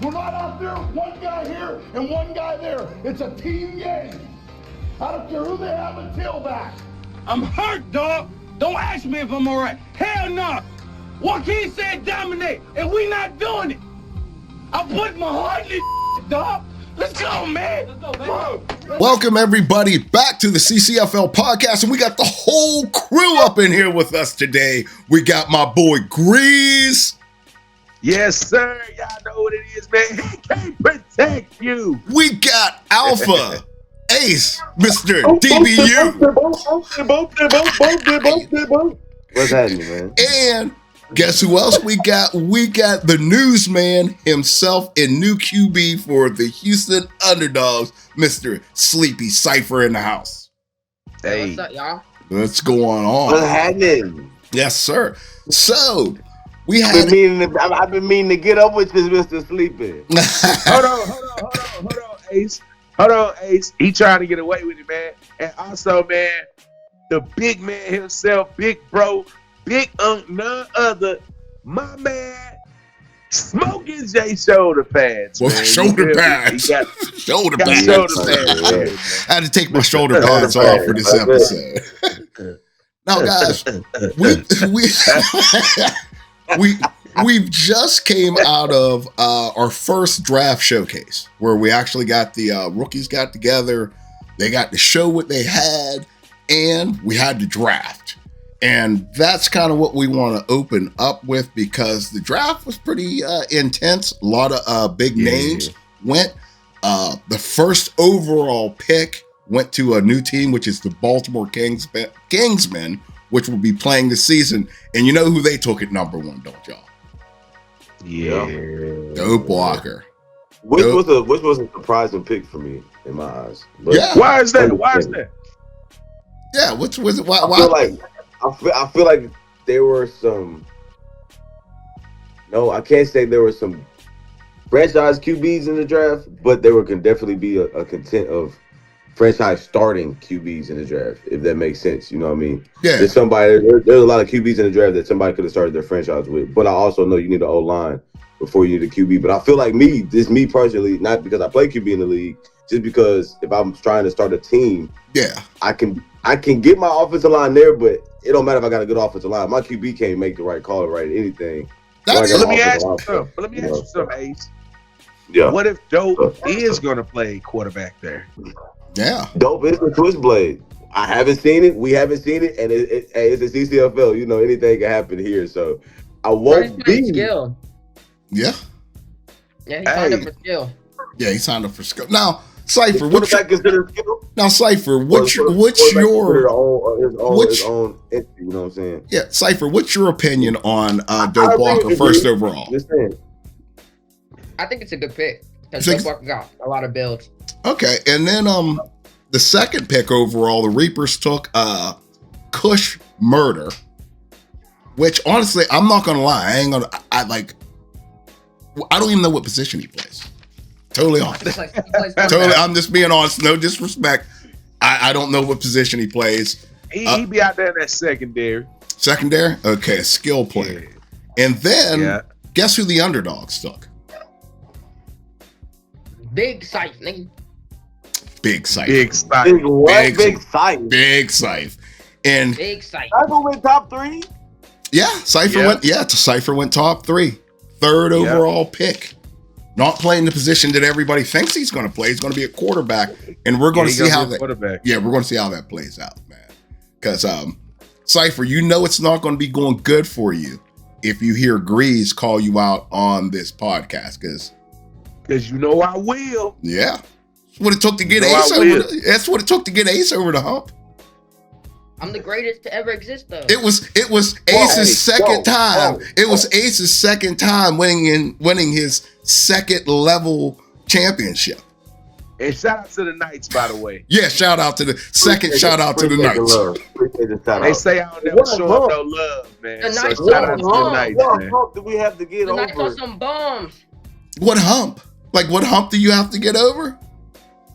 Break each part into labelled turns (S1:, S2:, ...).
S1: We're not out there, one guy here and one guy there. It's a team game. I don't care who they have a tailback.
S2: I'm hurt, dog. Don't ask me if I'm all right. Hell no. Joaquin said dominate, and we not doing it. I put my heart in this, dog. Let's go, man.
S3: Welcome, everybody, back to the CCFL podcast, and we got the whole crew up in here with us today. We got my boy Grease.
S4: Yes, sir. Y'all know what it is, man. He can't protect you.
S3: We got Alpha, Ace, Mr. DBU.
S5: What's happening, man?
S3: And guess who else we got? We got the newsman himself and new QB for the Houston Underdogs, Mr. Sleepy Cypher in the house.
S4: Hey.
S6: What's up, y'all?
S3: What's going on?
S5: What's happening?
S3: Yes, sir. So, we
S5: I've
S3: had...
S5: been meaning to get up with this Mr. Sleepy.
S4: Hold on, Ace. Hold on, Ace. He trying to get away with it, man. And also, man, the big man himself, big bro, big none other, my man, smokinjay shoulder pads.
S3: Well,
S4: man.
S3: shoulder pads. Shoulder pads.
S4: Man.
S3: I had to take my shoulder pads off for this episode. Now, guys, we've just came out of our first draft showcase where we actually got the rookies got together. They got to show what they had, and we had to draft. And that's kind of what we want to open up with, because the draft was pretty intense. A lot of big names went. The first overall pick went to a new team, which is the Baltimore Kingsmen, which will be playing this season. And you know who they took at number one, don't y'all?
S4: Yeah.
S3: Dope Walker.
S5: Which was a surprising pick for me in my eyes. But
S3: yeah.
S4: Why is that?
S3: Yeah. Which was it? Why?
S5: I feel like there were some. No, I can't say there were some franchise QBs in the draft, but there can definitely be a content of franchise starting QBs in the draft, if that makes sense. You know what I mean?
S3: Yeah.
S5: There's a lot of QBs in the draft that somebody could have started their franchise with, but I also know you need an O-line before you need a QB. But I feel like me personally, not because I play QB in the league, just because if I'm trying to start a team, I can get my offensive line there, but it don't matter if I got a good offensive line. My QB can't make the right call or right anything.
S4: Let me ask you something, Ace.
S5: Yeah.
S4: What if Dope is going to play quarterback there?
S3: Yeah.
S5: Dope is the switchblade. I haven't seen it. We haven't seen it, and it's a CCFL. You know, anything can happen here. So I won't be.
S6: Skill.
S3: Yeah.
S6: Yeah, he signed up for skill.
S3: Yeah, he signed up for skill. Now, Cypher, what's your
S5: you know what I'm saying?
S3: Yeah, Cypher, what's your opinion on Dope Walker first overall?
S6: I think it's a good pick because Dope Walker got a lot of builds.
S3: Okay, and then the second pick overall, the Reapers took Kush Murder, which honestly, I'm not gonna lie, I don't even know what position he plays. Totally honest. Totally, I'm just being honest. No disrespect. I don't know what position he plays.
S4: He be out there in that secondary.
S3: Secondary? Okay, a skill player. Yeah. And then, guess who the Underdogs took?
S6: Big Scythe, nigga.
S3: Big Scythe.
S5: Big Scythe.
S3: Big Scythe. And
S6: Big Scythe.
S5: Cypher went top 3?
S3: Yeah, Cypher went top 3. Third overall pick. Not playing the position that everybody thinks he's going to play. He's going to be a quarterback, and we're going to see how that. We're going to see how that plays out, man. Because Cypher, you know it's not going to be going good for you if you hear Grease call you out on this podcast,
S4: because you know I will.
S3: Yeah, that's what it took to get Ace over. That's what it took to get Ace over the hump.
S6: I'm the greatest to ever exist, though.
S3: It was Ace's second time. It was Ace's second time winning his second level championship.
S4: And shout out to the Knights, by the way.
S3: Yeah, shout out to the Knights.
S4: They say I don't never show up no love, man.
S6: The Knights
S4: shout out to the Knights, man.
S5: What hump do we have to get over?
S6: The Knights are some bums.
S3: What hump? Like, what hump do you have to get over?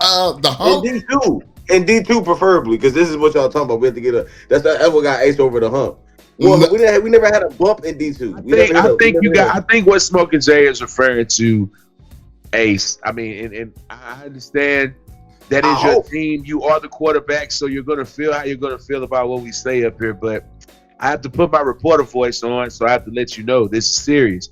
S3: The hump?
S5: In D2 preferably, because this is what y'all talking about. We have to get that's what got Ace over the hump. Well, we never had a bump in D2.
S4: I think what smokinjay is referring to Ace. I mean, and I understand that is your team. You are the quarterback, so you're gonna feel how you're gonna feel about what we say up here. But I have to put my reporter voice on, so I have to let you know this is serious.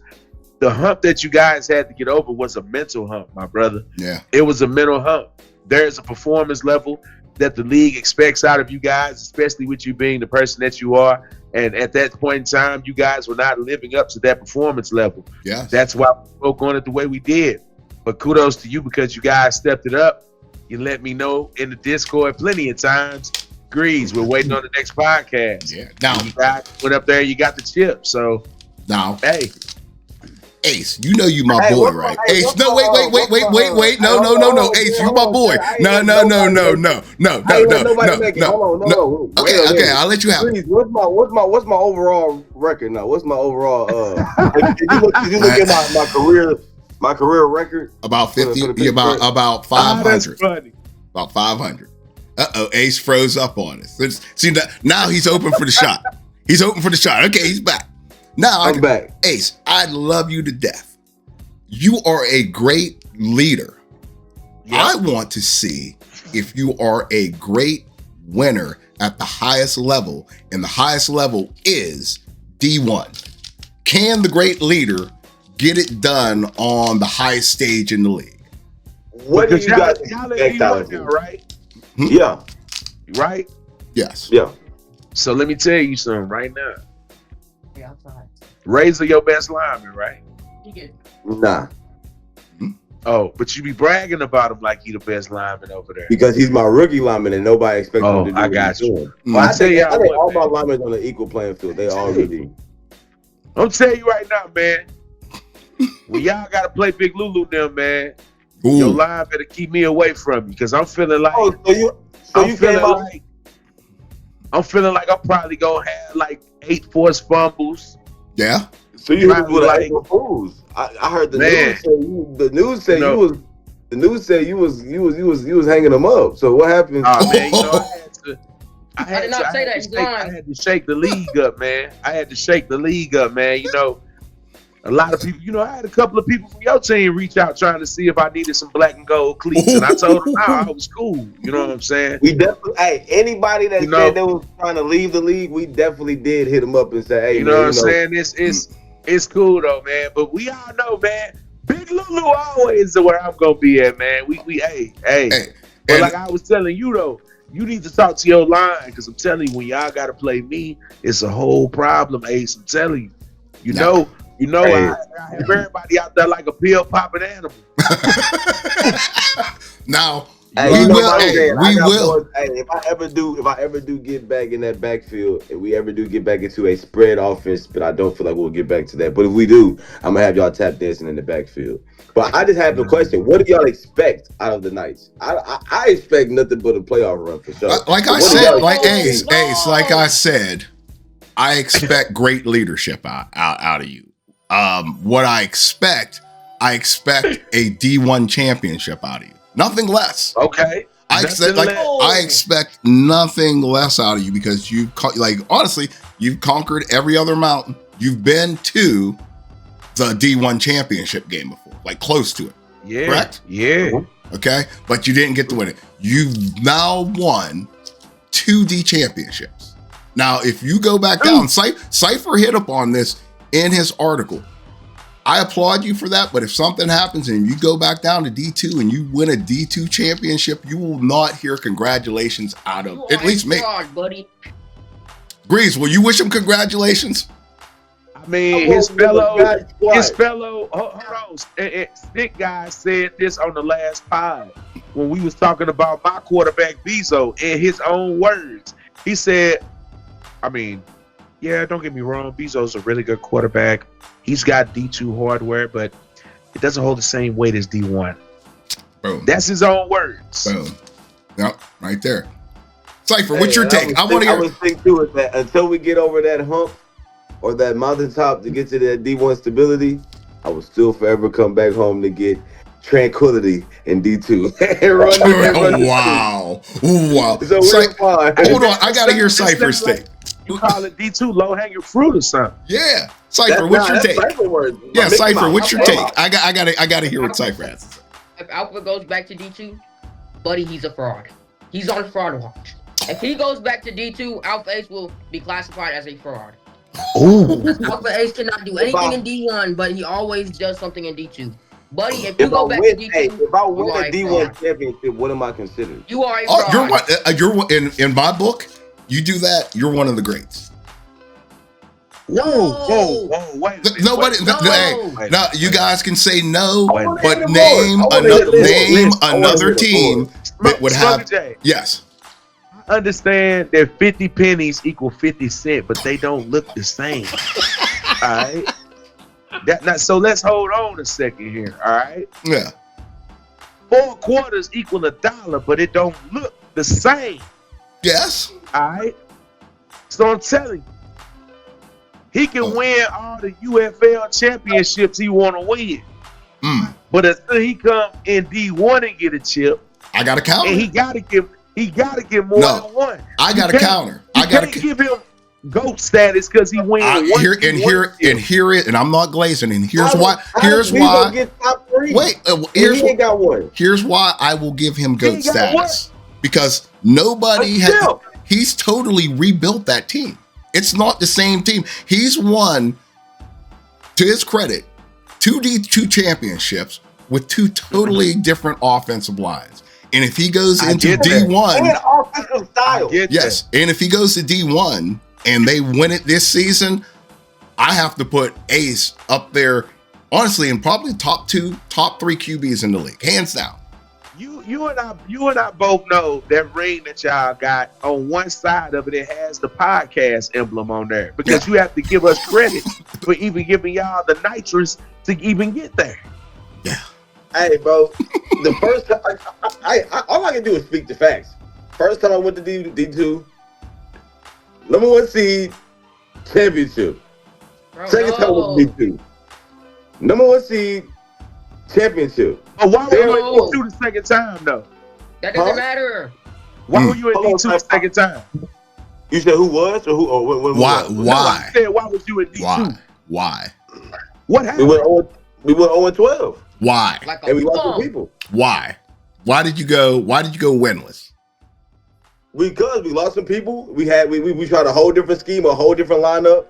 S4: The hump that you guys had to get over was a mental hump, my brother.
S3: Yeah.
S4: It was a mental hump. There is a performance level that the league expects out of you guys, especially with you being the person that you are. And at that point in time, you guys were not living up to that performance level.
S3: Yeah.
S4: That's why we spoke on it the way we did. But kudos to you because you guys stepped it up. You let me know in the Discord plenty of times. Grease, we're waiting on the next podcast.
S3: Yeah. Now,
S4: you guys went up there, you got the chip. So
S3: now,
S4: hey.
S3: Ace, you know you my boy, right? Ace, no, wait. No. Ace, you my boy. No. Okay, I'll let you have it.
S5: What's my overall record now? What's my overall did you look at my career record?
S3: About 50, about 500. About 500. Ace froze up on us. See, now he's open for the shot. Okay, he's back. Now
S5: I'm back.
S3: Ace, I love you to death. You are a great leader. Yep. I want to see if you are a great winner at the highest level, and the highest level is D1. Can the great leader get it done on the highest stage in the league?
S5: What do you got?
S4: Y'all in D1 now, right?
S5: Yeah.
S4: Right?
S3: Yes.
S5: Yeah.
S4: So let me tell you something right now. Razor your best lineman, right?
S5: Nah.
S4: Oh, but you be bragging about him like he the best lineman over there.
S5: Because he's my rookie lineman and nobody expects him to do
S4: I got you.
S5: Well, I think all my linemen on the equal playing field. They all really.
S4: I'm telling you right now, man. When y'all gotta play Big Lulu now, man, your line better keep me away from you because I'm feeling like I'm feeling like I'm probably gonna have like 8 forced fumbles.
S3: Yeah.
S5: So you were like fools. I heard the news say you was hanging them up. So what happened?
S4: Oh man, you know
S6: I did not say that.
S4: I had to shake the league up, man. You know, a lot of people. You know, I had a couple of people from your team reach out trying to see if I needed some black and gold cleats, and I told them, "No, I was cool." You know what I'm saying?
S5: We definitely. Hey, anybody that said they was trying to leave the league, we definitely did hit them up and say, "Hey,
S4: you know what I'm saying? It's cool though, man. But we all know, man. Big Lulu always is where I'm gonna be at, man. Hey. But like I was telling you though, you need to talk to your line because I'm telling you, when y'all gotta play me, it's a whole problem, Ace. I'm telling you. You know, I have everybody out there like a pill popping animal.
S3: Now.
S5: We will. Hey, if I ever do get back in that backfield, if we ever do get back into a spread offense, but I don't feel like we'll get back to that. But if we do, I'm gonna have y'all tap dancing in the backfield. But I just have a question: what do y'all expect out of the Knights? I expect nothing but a playoff run for sure.
S3: Like I said, like Ace, like I said, I expect great leadership out of you. What I expect a D1 championship out of you. Nothing less.
S4: Okay.
S3: I expect nothing less out of you because honestly, you've conquered every other mountain. You've been to the D1 championship game before, like close to it.
S4: Yeah.
S3: Correct?
S4: Yeah.
S3: Okay. But you didn't get to win it. You've now won 2 D championships. Now, if you go back down, Cypher hit up on this in his article. I applaud you for that, but if something happens and you go back down to D2 and you win a D2 championship, you will not hear congratulations out of at least me.
S6: Buddy.
S3: Grease, will you wish him congratulations?
S4: I mean, his fellow, hold on, Stick guy said this on the last pod when we was talking about my quarterback Bezo. In his own words, he said, I mean, yeah, don't get me wrong, Bezo's a really good quarterback. He's got D2 hardware, but it doesn't hold the same weight as D1.
S3: Boom.
S4: That's his own words.
S3: Boom. Yep, right there. Cypher, what's your take? I want to hear.
S5: I was thinking too is that until we get over that hump or that mountaintop to get to that D1 stability, I will still forever come back home to get tranquility in D2.
S3: Wow.
S5: So
S3: hold on, I gotta hear Cypher's take.
S4: You call it D2 low hanging fruit or something?
S3: Yeah, Cypher, what's your take? Yeah, Cypher, what's your take? I gotta hear what Cypher has to say.
S6: if Alfred goes back to D2, buddy, he's a fraud. He's on fraud watch. If he goes back to D2, Alpha Ace will be classified as a fraud.
S3: Ooh.
S6: Alpha Ace cannot do anything in D1, but he always does something in D2. Buddy, if you go back to D2,
S5: if I win
S6: you are
S5: a
S6: a
S5: D1
S6: fraud.
S5: championship, what am I considered?
S6: You are a
S3: Oh,
S6: fraud.
S3: you're in my book. You do that, you're one of the greats.
S4: Whoa, wait.
S3: Nobody.
S6: No.
S3: Hey, no, you guys can say no,
S4: Wait.
S3: but name another team that would have.
S4: Jay,
S3: Yes.
S4: I understand that 50 pennies equal 50 cents, but they don't look the same. All right. So let's hold on a second here. All right.
S3: Yeah.
S4: 4 quarters equal $1, but it don't look the same.
S3: Yes.
S4: All right. So I'm telling you, he can win all the UFL championships he want to win. But until he come in D1 and get a chip,
S3: I got a counter.
S4: and he gotta get more than one.
S3: I got a counter.
S4: You can't give him GOAT status because he wins
S3: and I'm not glazing. And here's why.
S5: Get top 3?
S3: Wait,
S5: he ain't got one.
S3: Here's why I will give him GOAT
S4: ain't got
S3: status. Because nobody has. He's totally rebuilt that team. It's not the same team. He's won, to his credit, 2 D2 championships with 2 totally different offensive lines. And if he goes into D1,
S5: and offensive style.
S3: yes, and if he goes to D1 and they win it this season, I have to put Ace up there, honestly, and probably top 3 QBs in the league, hands down.
S4: You and I both know that ring that y'all got on one side of it. It has the podcast emblem on there because you have to give us credit for even giving y'all the nitrous to even get there.
S3: Yeah.
S5: Hey, bro. The first time, all I can do is speak the facts. First time I went to D2, number 1 seed, championship. Second time I went to D2, number 1 seed, championship.
S4: Oh, why were you in D2 the second time though?
S6: That doesn't matter.
S4: Why were you in D2 the second time?
S5: You said who was or who? Or when
S3: why?
S5: Was?
S3: Why?
S4: I said why was you in D2?
S3: Why?
S4: What happened?
S5: We went 0-12.
S3: Why?
S5: And we lost some people.
S3: Why? Why did you go winless?
S5: Because we lost some people. We tried a whole different scheme, a whole different lineup.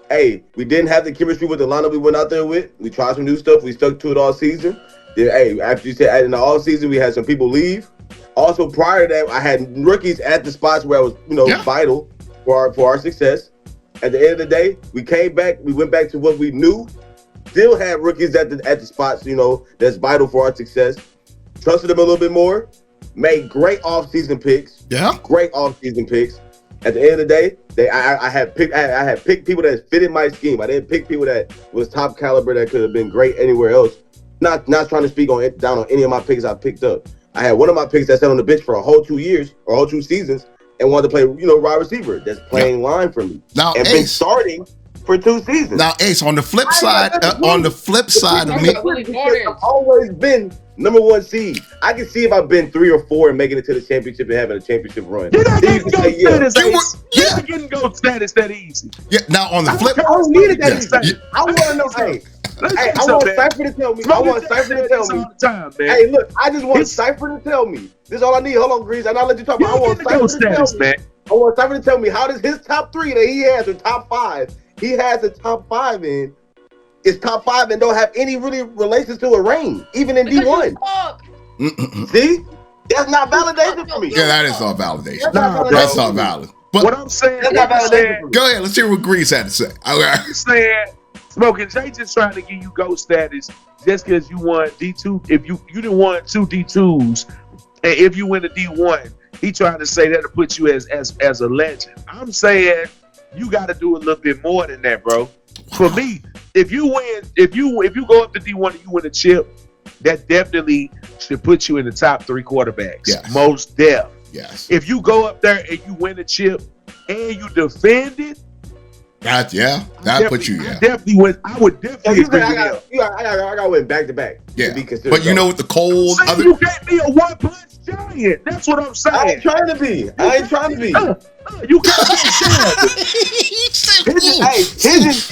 S5: Hey, we didn't have the chemistry with the lineup we went out there with. We tried some new stuff. We stuck to it all season. Then, hey, after you said in the all season, we had some people leave. Also, prior to that, I had rookies at the spots where I was, vital for our success. At the end of the day, we came back. We went back to what we knew. Still had rookies at the spots, that's vital for our success. Trusted them a little bit more. Made great off-season picks.
S3: Yeah.
S5: Great off-season picks. At the end of the day, I had picked people that fit in my scheme. I didn't pick people that was top caliber that could have been great anywhere else. Not trying to speak down on any of my picks I picked up. I had one of my picks that sat on the bench for a whole 2 years or a whole 2 seasons and wanted to play, wide receiver. That's playing line for me.
S3: Now,
S5: and been starting for 2 seasons.
S3: Now, Ace, on the flip side of me,
S5: I've always been number 1 seed. I can see if I've been 3 or 4 and making it to the championship and having a championship run.
S4: You're not getting GOAT status. You're
S3: yeah.
S4: not getting GOAT status that easy.
S3: Yeah. Now on the flip,
S5: I don't need it that easy. I want to know. I want Cypher to tell me. I want Cypher to tell me. Hey, look, I just want Cypher to tell me. This is all I need. Hold on, Grease, and I'll let you talk. I want Cypher to tell me. I want Cypher to tell me how does his top 3 that he has or top 5 he has a top 5 in is top 5 and don't have any really relations to a ring, even in D1. See? That's not validation for me.
S3: Yeah, that is not validation.
S4: That's
S3: not valid. But
S4: what I'm saying,
S3: go ahead. Let's hear what Grease had to say.
S4: I'm saying, Smoking Jay just trying to give you GOAT status just because you won D2. If you didn't want 2 D2s, and if you win a D1, he trying to say that'll put you as a legend. I'm saying you got to do a little bit more than that, bro. For me, if you go up to D1 and you win a chip, that definitely should put you in the top 3 quarterbacks.
S3: Yes.
S4: Most def.
S3: Yes.
S4: If you go up there and you win a chip and you defend it,
S3: That puts you. Yeah.
S4: I would definitely agree with him.
S5: I got win back to back.
S3: Yeah. But you know what the cold
S4: Saying you can't be a one-punch giant. That's what I'm saying.
S5: I ain't trying to be.
S4: You can't be a giant.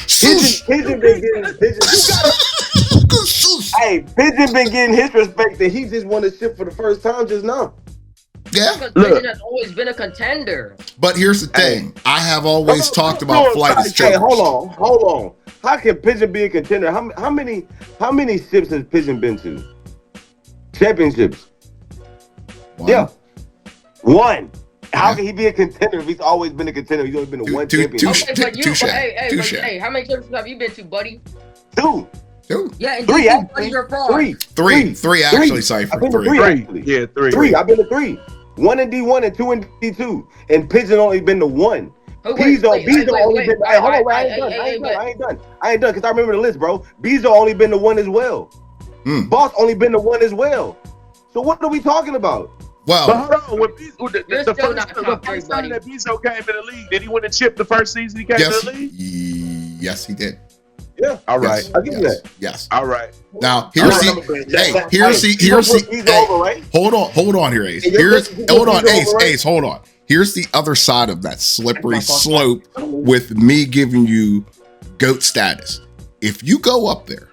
S5: Pigeon been getting his respect that he just won the ship for the first time just now.
S3: Yeah.
S6: Because Pigeon has always been a contender.
S3: But here's the thing. I have always talked about flight as chokers.
S5: Hey, hold on. How can Pigeon be a contender? How many ships has Pigeon been to? Championships.
S3: One.
S5: Yeah. One. How can he be a contender if he's always been a contender? He's only been to one championship.
S6: Hey, how many championships have you been to, buddy?
S5: Two.
S6: Yeah, and
S5: Three,
S6: buddy, you're fraud.
S3: Three actually, Cypher.
S5: I've been to three. I've been to three. One in D1 and two in D2. And Pigeon only been to one. Bezo only been. Hey, hold on, I ain't done because I remember the list, bro. Bezo only been to one as well. Boss only been to one as well. So what are we talking about?
S3: Well,
S4: but hold on. When the first time that Bezo came in the league, did he win the chip the first season he came in the league?
S3: Yes, he did.
S5: Yeah.
S4: All right.
S5: I'll give you that.
S3: Yes.
S4: All right.
S3: Now here's hold on here, Ace. Ace, hold on. Here's the other side of that slippery slope with me giving you GOAT status. If you go up there,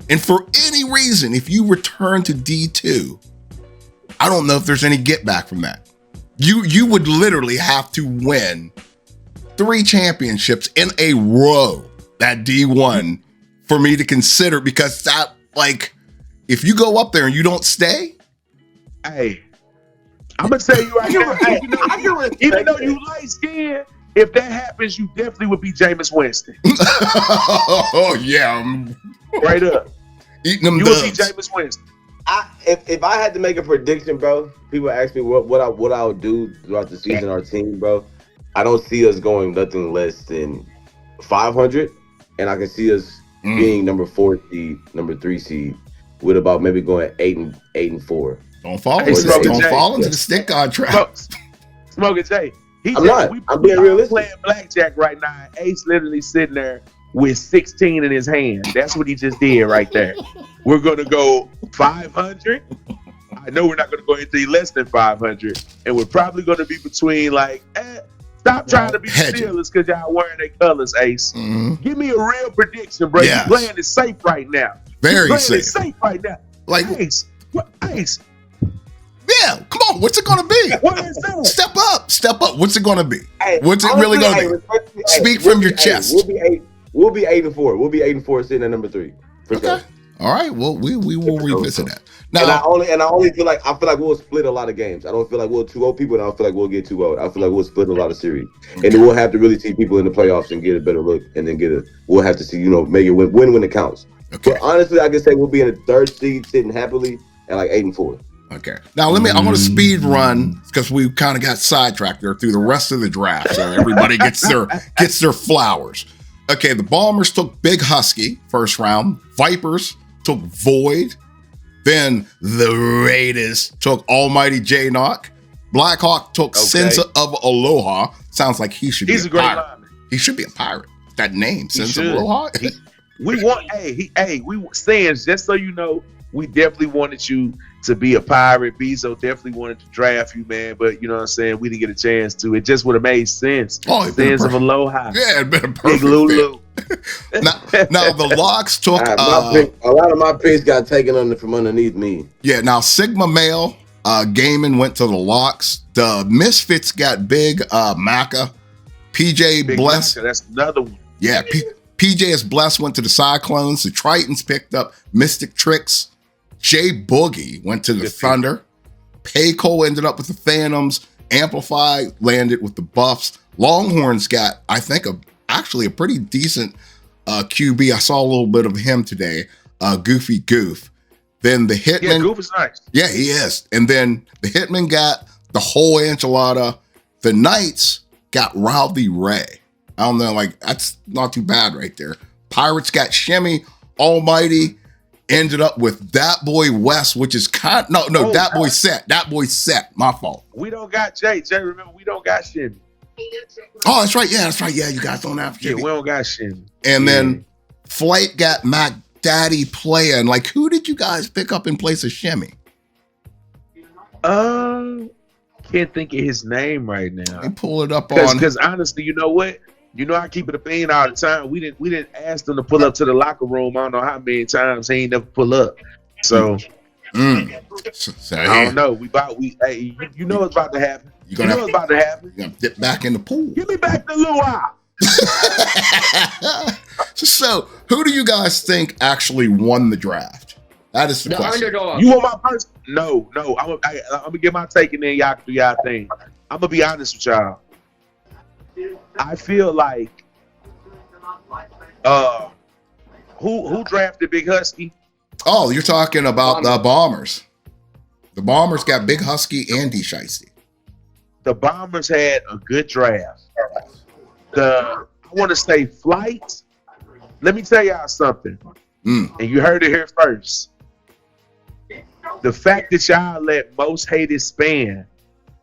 S3: and for any reason, if you return to D2, I don't know if there's any get back from that. You would literally have to win 3 championships in a row at D1 for me to consider, because that, like, if you go up there and you don't stay.
S4: Hey, I'm gonna tell you right now, even though you light skinned, if that happens, you definitely would be Jameis Winston.
S3: Oh yeah,
S4: right up.
S3: Eating them.
S4: You would be Jameis Winston.
S5: If I had to make a prediction, bro, people ask me what I would do throughout the season, our team, bro. I don't see us going nothing less than 500, and I can see us being number 4 seed, number 3 seed, with about maybe going 8 and 4.
S3: Don't fall into the stick god trap.
S4: Smoking Jay.
S5: I'm being realistic.
S4: Playing blackjack right now. Ace literally sitting there with 16 in his hand. That's what he just did right there. We're gonna go 500. I know we're not gonna go anything less than 500, and we're probably gonna be between stop trying to be Steelers because y'all wearing their colors, Ace. Give me a real prediction, bro. Yes. You're playing it safe right now.
S3: Very safe.
S4: Safe right now.
S3: Like
S4: Ace. Ace.
S3: Yeah, come on. What's it gonna be?
S4: What is that?
S3: Step up. What's it gonna be?
S5: Hey,
S3: what's it really gonna be? Speak from your chest.
S5: We'll be 8 and 4. We'll be 8 and 4 sitting at number 3.
S3: Okay. Sure. All right. Well, we will revisit that. Now,
S5: and I only feel like we'll split a lot of games. I don't feel like we'll 2-0 people, and I don't feel like we'll get 2-0. I feel like we'll split a lot of series, and then we'll have to really see people in the playoffs and get a better look, and then we'll have to see, make it win when it counts. Okay. But honestly, I can say we'll be in the 3rd seed, sitting happily at like 8 and 4.
S3: Okay. Now I'm going to speed run because we kind of got sidetracked there through the rest of the draft, so everybody gets their flowers. Okay, the Bombers took Big Husky first round. Vipers took Void. Then the Raiders took Almighty J-Knock. Blackhawk took Senza of Aloha. Sounds like he should be a pirate. Lineman. He should be a pirate. That name, Senza of Aloha.
S4: We Sands, just so you know, we definitely wanted you to be a pirate. Bezo definitely wanted to draft you, man. But you know what I'm saying? We didn't get a chance to. It just would have made sense. Sands of Aloha.
S3: Yeah, it'd been a perfect
S4: Big Lulu.
S3: now the Locks took
S5: a lot of my picks got taken from underneath me.
S3: Yeah, now Sigma Male Gaming went to the Locks. The Misfits got Big Maca. PJ
S4: Big
S3: Bless.
S4: Maca, that's another one.
S3: Yeah, PJ's Bless went to the Cyclones. The Tritons picked up Mystic Tricks. Jay Boogie went to the Thunder. Payco ended up with the Phantoms. Amplify landed with the Buffs. Longhorns got, I think, actually a pretty decent QB. I saw a little bit of him today. Goofy Goof. Then the Hitman.
S4: Yeah, Goof is nice.
S3: Yeah, he is. And then the Hitman got the whole enchilada. The Knights got Rowdy Ray. I don't know, like, that's not too bad right there. Pirates got Shimmy. Almighty ended up with That Boy West, which is Boy Set. That Boy Set. My fault.
S4: We don't got Jay. Jay, remember, we don't got Shimmy.
S3: Oh, that's right. Yeah, that's right. Yeah, you guys don't have
S4: Yeah,
S3: Jimmy.
S4: we don't got Shimmy.
S3: And then Flight got Mac Daddy playing. Like, who did you guys pick up in place of Shimmy?
S4: Can't think of his name right now.
S3: Let me pull it up on.
S4: Because honestly, you know what? You know I keep it a bean all the time. We didn't ask him to pull up to the locker room. I don't know how many times he ain't never pull up. So I don't know. Hey, you know what's about to happen. You know what's about to happen.
S3: You're gonna dip back in the pool.
S4: Give me back the luau.
S3: So, who do you guys think actually won the draft? That is the question.
S6: Underdog.
S4: You want my person? No. I'm gonna get my take and then y'all can do y'all thing. I'm gonna be honest with y'all. I feel like who drafted Big Husky?
S3: Oh, you're talking about the Bombers. The Bombers got Big Husky and D Shiesty.
S4: The Bombers had a good draft. I want to say Flight. Let me tell y'all something. And you heard it here first. The fact that y'all let Most Hated Span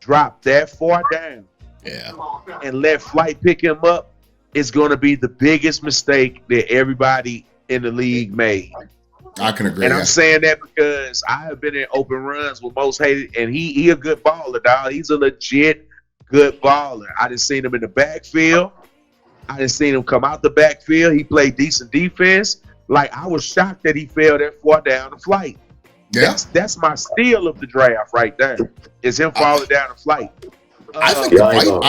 S4: drop that far down and let Flight pick him up is going to be the biggest mistake that everybody in the league made.
S3: I can agree.
S4: And I'm saying that because I have been in open runs with Most Hated, and he a good baller, dog. He's a legit good baller. I done seen him in the backfield. I done seen him come out the backfield. He played decent defense. Like, I was shocked that he fell that far down the flight.
S3: Yeah.
S4: That's my steal of the draft right there. Is him falling down the flight.
S3: I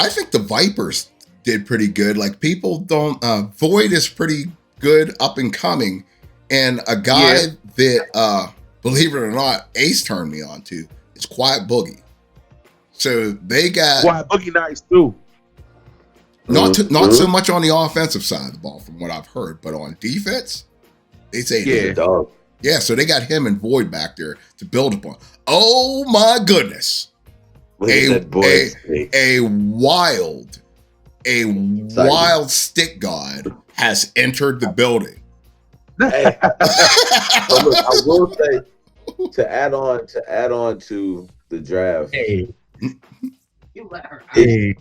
S3: think the Vipers did pretty good. Like, people don't. Void is pretty good up and coming, and a guy that, believe it or not, Ace turned me on to is Quiet Boogie. So they got
S4: Quiet Boogie nice too.
S3: Not so much on the offensive side of the ball, from what I've heard, but on defense, they say
S4: yeah,
S5: dog.
S3: Yeah, so they got him and Void back there to build upon. Oh my goodness. A wild stick god has entered the building.
S5: Hey. So look, I will say to add on to the draft.
S7: Hey,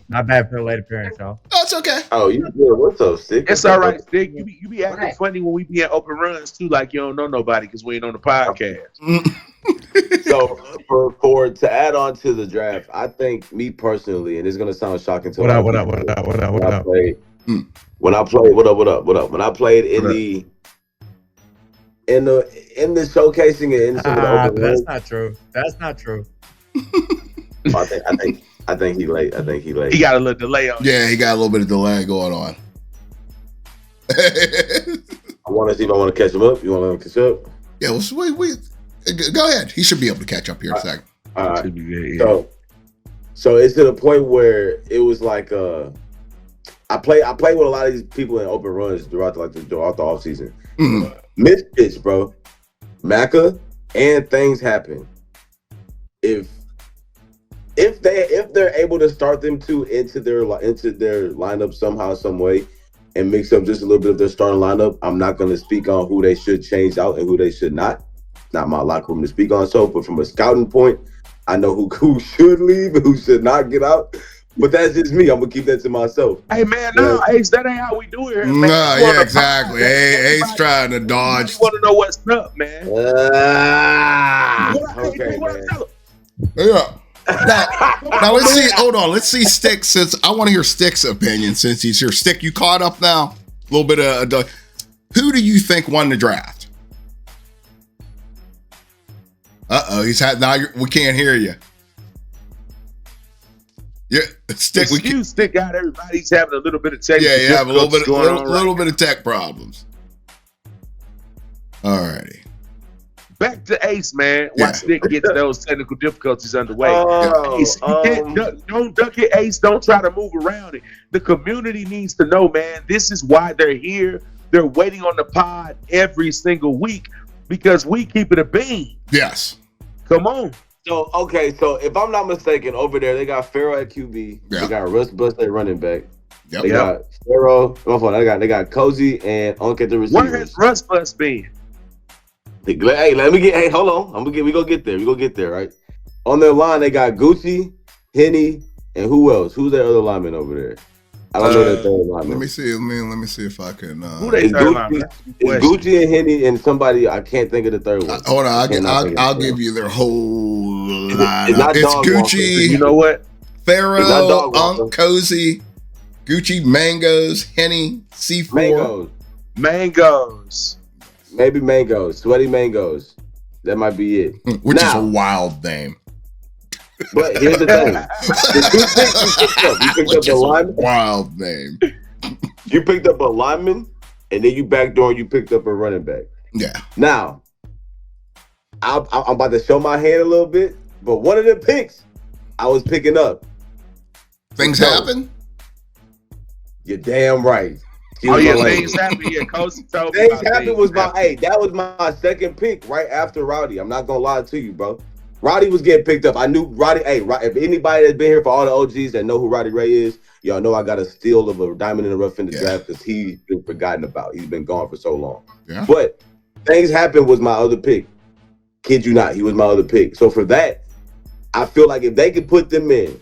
S7: my bad for the late appearance, y'all.
S3: Oh, it's okay.
S5: Oh, you good? What's up, Stick?
S4: It's all right, Stick. You be acting funny when we be in open runs too, like you don't know nobody because we ain't on the podcast.
S5: So for to add on to the draft, I think me personally, and it's gonna sound shocking to
S7: What up?
S5: When I played in the showcasing and in some of the open
S7: that's
S5: runs,
S7: not true. That's not true.
S5: I think he late.
S4: He got a little delay on.
S3: Yeah, he got a little bit of delay going on.
S5: I want to see if I want to catch him up. You want to catch up?
S3: Yeah, well, we go ahead. He should be able to catch up here in a second.
S5: All right. So it's to the point where it was like I played with a lot of these people in open runs throughout the off season.
S3: Mm-hmm.
S5: Misfits, bro. Macca, and things happen. If they're able to start them two into their lineup somehow, some way, and mix up just a little bit of their starting lineup, I'm not going to speak on who they should change out and who they should not. It's not my locker room to speak on. So, but from a scouting point, I know who should leave and who should not get out. But that's just me. I'm gonna keep that to myself.
S4: Hey man, no, Ace, that ain't how we do it here, man.
S3: No, yeah, exactly. Ace trying to dodge.
S4: You want to know what's up, man?
S5: Okay, man.
S3: Yeah. Now let's see. Hold on. Let's see Stick. Since I want to hear Stick's opinion, since he's here. Stick, you caught up now? A little bit of. Who do you think won the draft? He's had now. We can't hear you. Yeah, Stick.
S4: Stick got everybody. He's having a little bit of tech.
S3: Yeah, you have a little bit
S4: right
S3: of tech problems. Alrighty.
S4: Back to Ace, man. While Stick gets those technical difficulties underway. Ace, don't duck it, Ace. Don't try to move around it. The community needs to know, man. This is why they're here. They're waiting on the pod every single week because we keep it a bean.
S3: Yes.
S4: Come on.
S5: So if I'm not mistaken, over there they got Pharaoh at QB.
S3: Yeah.
S5: They got Russ Bust at running back.
S3: Yep.
S5: They got Pharaoh. They got Cozy and Unk at the receivers.
S4: Where has Russ Bust been?
S5: Hey, let me get. Hey, hold on. We gonna get there. We gonna get there, right? On their line, they got Gucci, Henny, And who else? Who's that other lineman over there? I don't know that third lineman.
S3: Let me see. Let me see if I can.
S4: Who they
S5: It's
S4: third lineman?
S5: Gucci and Henny and somebody. I can't think of the third one.
S3: Hold on, I'll give you their whole lineup.
S5: It's not
S3: It's
S5: Dog
S3: Gucci,
S5: Walker.
S4: You know what?
S3: Pharaoh,
S5: It's not Dog Walker.
S3: Unc, Cozy, Gucci, Mangoes, Henny, C4.
S4: Mangoes.
S5: Maybe Mangoes. Sweaty Mangoes. That might be it.
S3: Which is
S5: Now-
S3: a wild name.
S5: But here's the thing. The two things you picked up. You picked
S3: Which
S5: up a
S3: is a
S5: lineman.
S3: wild name.
S5: You picked up a lineman, and then you backdoor and you picked up a running back.
S3: Yeah.
S5: Now, I'm about to show my hand a little bit, but one of the picks I was picking up.
S3: Things
S5: So,
S3: happen.
S5: You're damn right. She
S4: Oh
S5: was
S4: yeah,
S5: my lady.
S4: things happen. Yeah, Coach told me.
S5: Things
S4: about
S5: happen was my that was my second pick right after Rowdy. I'm not gonna lie to you, bro. Roddy was getting picked up. I knew Roddy. Hey, if anybody that's been here for all the OGs that know who Roddy Ray is, y'all know I got a steal of a diamond in the rough in the draft because he's been forgotten about. He's been gone for so long.
S3: Yeah.
S5: But things happen was my other pick. Kid you not, he was my other pick. So for that, I feel like if they could put them in,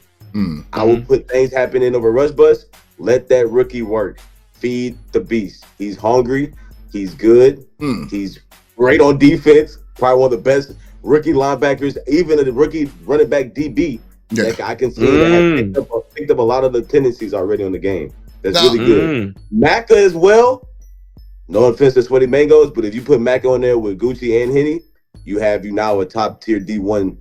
S5: I would put things happen in over rush bus. Let that rookie work. Feed the beast. He's hungry. He's good. He's great on defense. Probably one of the best rookie linebackers, even a rookie running back DB.
S3: Yeah.
S5: Like I can see that have picked up a lot of the tendencies already on the game. That's really good. Macca as well. No offense to Sweaty Mangoes, but if you put Macca on there with Gucci and Henny, you now a top tier D1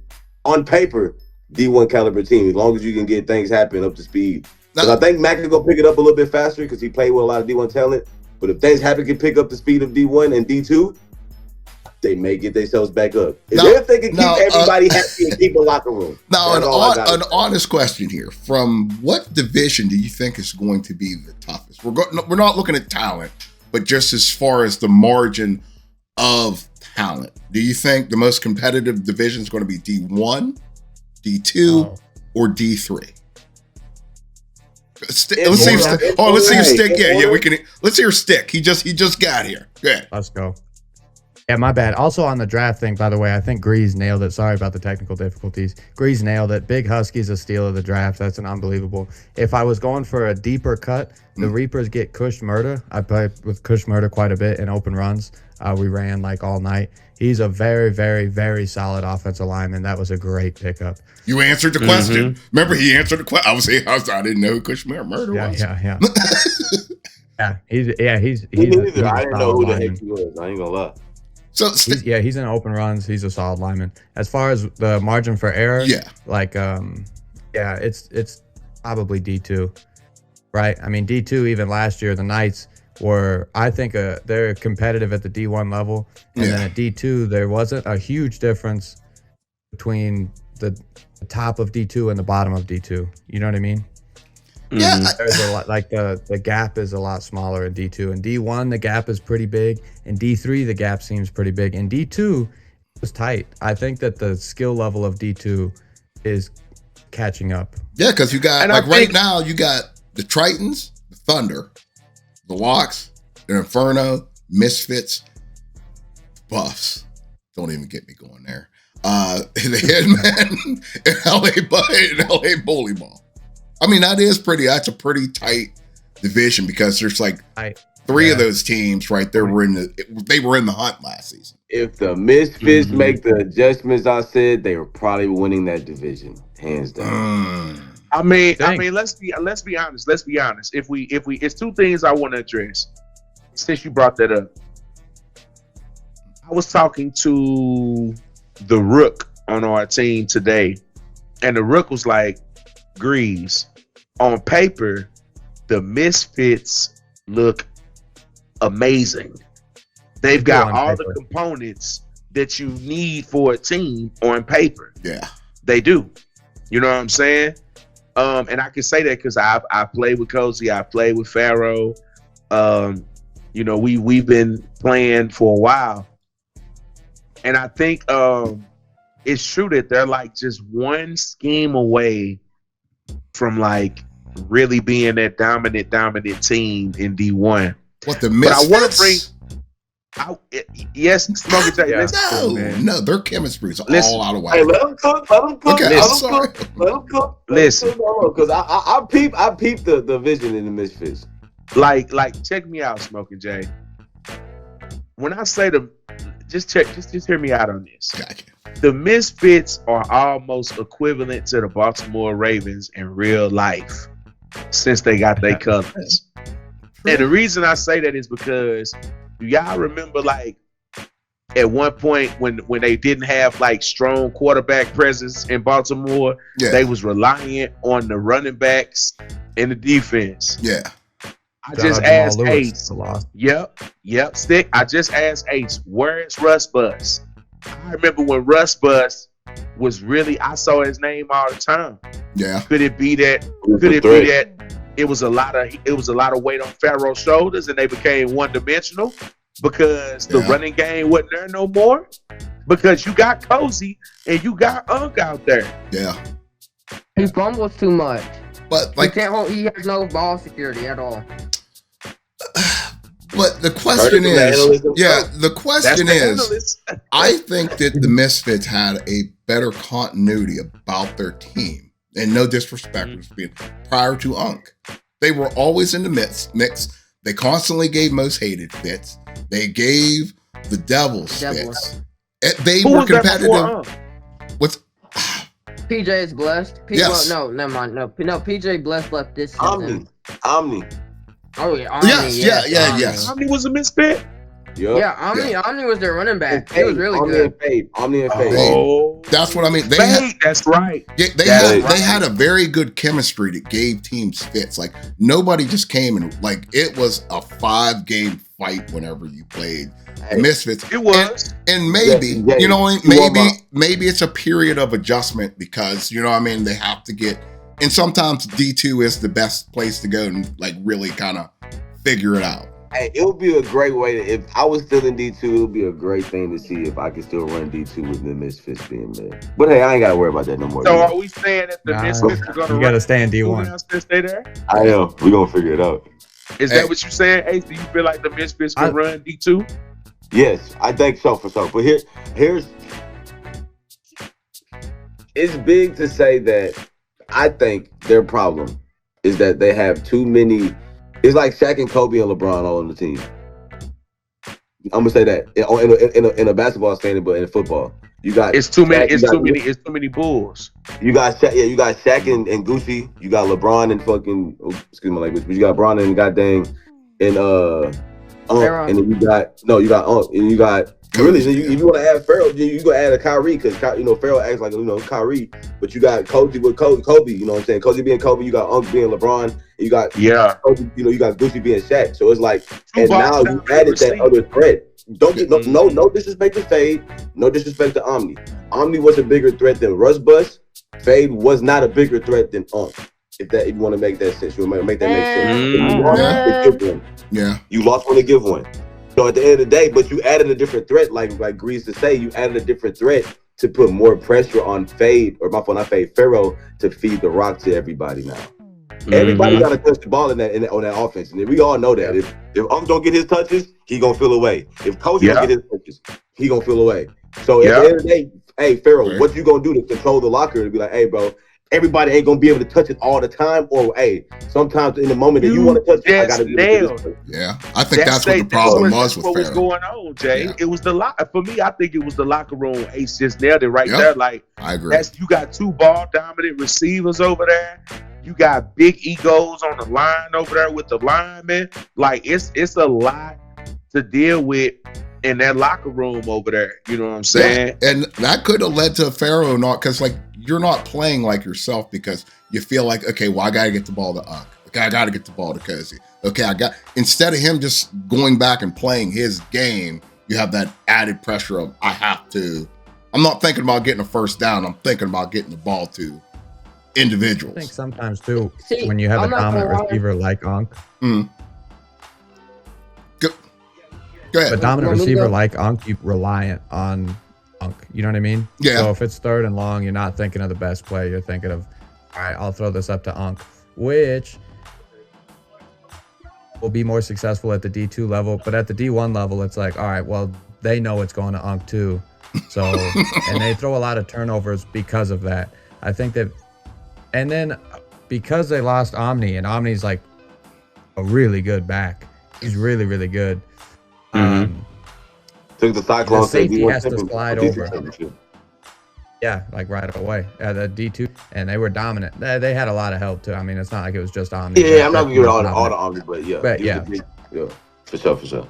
S5: on paper, D1 caliber team. As long as you can get things happen up to speed. Because I think Macca gonna pick it up a little bit faster because he played with a lot of D1 talent. But if things happen can pick up the speed of D1 and D2, they may get themselves back up. If they can keep everybody happy and keep a locker room.
S3: Now, an honest question here: from what division do you think is going to be the toughest? We're not looking at talent, but just as far as the margin of talent. Do you think the most competitive division is going to be D1, D2, or D3? Let's see if Stick. Yeah, we can. Let's hear Stick. He just got here. Good.
S7: Let's go. Yeah, my bad. Also on the draft thing, by the way, I think Grease nailed it. Sorry about the technical difficulties. Grease nailed it. Big Husky's a steal of the draft. That's an unbelievable. If I was going for a deeper cut, the Reapers get Kush Murda. I played with Kush Murda quite a bit in open runs. We ran like all night. He's a very, very, very solid offensive lineman. That was a great pickup.
S3: You answered the question. Remember, he answered the question. I didn't know who Kush Murda was.
S7: Yeah. He's
S5: I didn't know who the heck he was. I ain't gonna lie.
S3: So
S7: he's in open runs. He's a solid lineman. As far as the margin for error, it's probably D2, right? I mean, D2 even last year, the Knights were, I think, they're competitive at the D1 level, and then at D2 there wasn't a huge difference between the top of D2 and the bottom of D2. You know what I mean?
S3: Yeah,
S7: there's a lot, like the gap is a lot smaller in D2. In D1, the gap is pretty big. In D3, the gap seems pretty big. In D2, it was tight. I think that the skill level of D2 is catching up.
S3: Yeah, because you got right now you got the Tritons, the Thunder, the Locks, the Inferno, Misfits, Buffs. Don't even get me going there. The Headman, and LA Bully Ball. I mean, that's a pretty tight division because there's like three of those teams right there they were in the hunt last season.
S5: If the Misfits make the adjustments I said, they were probably winning that division, hands down.
S4: I mean, let's be honest. Let's be honest. If we, it's two things I want to address. Since you brought that up, I was talking to the Rook on our team today, and the Rook was like, Greaves, on paper, the Misfits look amazing. They've got all the components that you need for a team on paper.
S3: Yeah,
S4: they do. You know what I'm saying? And I can say that because I played with Cozy, I played with Pharaoh. We've been playing for a while, and I think it's true that they're like just one scheme away from like really being that dominant team in D1.
S3: What, the Misfits?
S4: But I want to bring Yes, Smoking Jay.
S7: Yeah.
S4: Listen to me, man.
S3: No, their chemistry is
S4: Listen.
S3: all out of whack.
S5: Hey, let them cook. Let them cook.
S3: Okay,
S5: Let
S3: I'm
S5: them
S3: sorry.
S5: cook. Let them cook.
S4: Listen.
S5: Because I peep the vision in the Misfits.
S4: Like, check me out, Smoking Jay. When I say just hear me out on this.
S3: Gotcha.
S4: The Misfits are almost equivalent to the Baltimore Ravens in real life since they got their colors. And the reason I say that is because do y'all remember like at one point when they didn't have like strong quarterback presence in Baltimore,
S3: Yeah.
S4: they was reliant on the running backs and the defense.
S3: Yeah.
S4: I just asked Ace.
S7: Loss.
S4: Yep, Stick. I just asked Ace, where's Russ Bus? I remember when Russ Bus was really, I saw his name all the time.
S3: Yeah.
S4: Could it be that? It was a lot of weight on Pharaoh's shoulders, and they became one-dimensional because the running game wasn't there no more? Because you got Cozy and you got Unk out there.
S3: Yeah.
S6: He fumbles too much.
S3: But like,
S6: he has no ball security at all.
S3: but the question is, the question
S4: That's
S3: is, I think that the Misfits had a better continuity about their team, and no disrespect prior to Unk. They were always in the mix. They constantly gave most hated fits. They gave the Devils fits. They were competitive. With
S6: PJ is blessed.
S3: Yes.
S6: No, never mind. No, PJ blessed left this season.
S5: Omni.
S6: Oh yeah, Omni.
S3: Yes.
S4: Omni was a misfit.
S5: Yep.
S6: Yeah, Omni was their running back. He was really
S5: Omni
S6: good.
S5: Omni and Fade.
S4: Oh,
S3: that's what I mean.
S4: That's right.
S3: They had a very good chemistry that gave teams fits. Like nobody just came and like it was a 5-game fight whenever you played Misfits.
S4: It was.
S3: And maybe, you know, maybe it's a period of adjustment because, you know what I mean, they have to get, and sometimes D2 is the best place to go and like really kind of figure it out.
S5: Hey, it would be a great way to, if I was still in D2, it would be a great thing to see if I could still run D2 with the Misfits being there. But hey, I ain't got to worry about that no more.
S4: So are we saying that the Misfits are going to
S7: You got to stay in D1.
S4: Stay there?
S5: I am. We're going to figure it out.
S4: Is that what you're saying, Ace? Do you feel like the Misfits can run D2?
S5: Yes, I think so for sure. But here's it's big to say that I think their problem is that they have too many. It's like Shaq and Kobe and LeBron all on the team. I'm gonna say that in a basketball standing, but in football, you got
S4: it's too many. It's too many Bulls.
S5: You got Shaq, you got Shaq and Gucci. You got LeBron and fucking excuse my language, but you got Bron and goddamn and and then you got and you got really if you want to add Farrell, you gonna add a Kyrie because Farrell acts like Kyrie, but you got Kobe with Kobe. You know what I'm saying? Kobe being Kobe, you got Unk being LeBron, and you got Kobe, you got Gucci being Shaq. So it's like, and now you added that other threat. Don't get no disrespect to Fade, no disrespect to Omni. Omni was a bigger threat than Russ Bus. Fade was not a bigger threat than Unk. If you want to make that sense, you want to make that make sense. You lost one to give one.
S3: Yeah.
S5: You lost one to give one. So at the end of the day, but you added a different threat, like Grease to say, you added a different threat to put more pressure on Fade, or not Fade, Pharaoh, to feed the rock to everybody now. Everybody got to touch the ball on that offense, and we all know that. If don't get his touches, he gonna feel away. If Coach don't get his touches, he gonna feel away. So at the end of the day, hey Pharaoh, what you gonna do to control the locker to be like, hey bro, everybody ain't gonna be able to touch it all the time, or hey, sometimes in the moment that you want to touch it, I gotta do it.
S3: Yeah, I think that's what the problem was with Pharaoh.
S4: What was going on, Jay? It was for me. I think it was the locker room. Ace just nailed it right there. Like
S3: I agree.
S4: You got two ball dominant receivers over there. You got big egos on the line over there with the linemen. Like it's a lot to deal with in that locker room over there. You know what I'm saying?
S3: Yeah. And that could have led to Pharaoh because like you're not playing like yourself because you feel like, okay, well, I got to get the ball to Unk. Okay, I got to get the ball to Cozy. Okay, instead of him just going back and playing his game, you have that added pressure of, I'm not thinking about getting a first down. I'm thinking about getting the ball to individuals.
S7: I think sometimes too, when you have a dominant receiver like Unk.
S3: Go ahead.
S7: A dominant receiver like Unk, you're reliant on Unk. You know what I mean?
S3: Yeah.
S7: So if it's third and long, you're not thinking of the best play. You're thinking of, all right, I'll throw this up to Unk, which will be more successful at the D2 level, but at the D1 level, it's like, all right, well, they know it's going to UNC too. So, and they throw a lot of turnovers because of that. I think that, and then because they lost Omni, and Omni's like a really good back. He's really, really good.
S5: Took the Cyclone.
S7: The safety has to slide over. Yeah, like right away at the D2, and they were dominant. They had a lot of help too. I mean, it's not like it was just Omni.
S5: Yeah, I'm not gonna give it all the Omni, but yeah, yeah, for sure.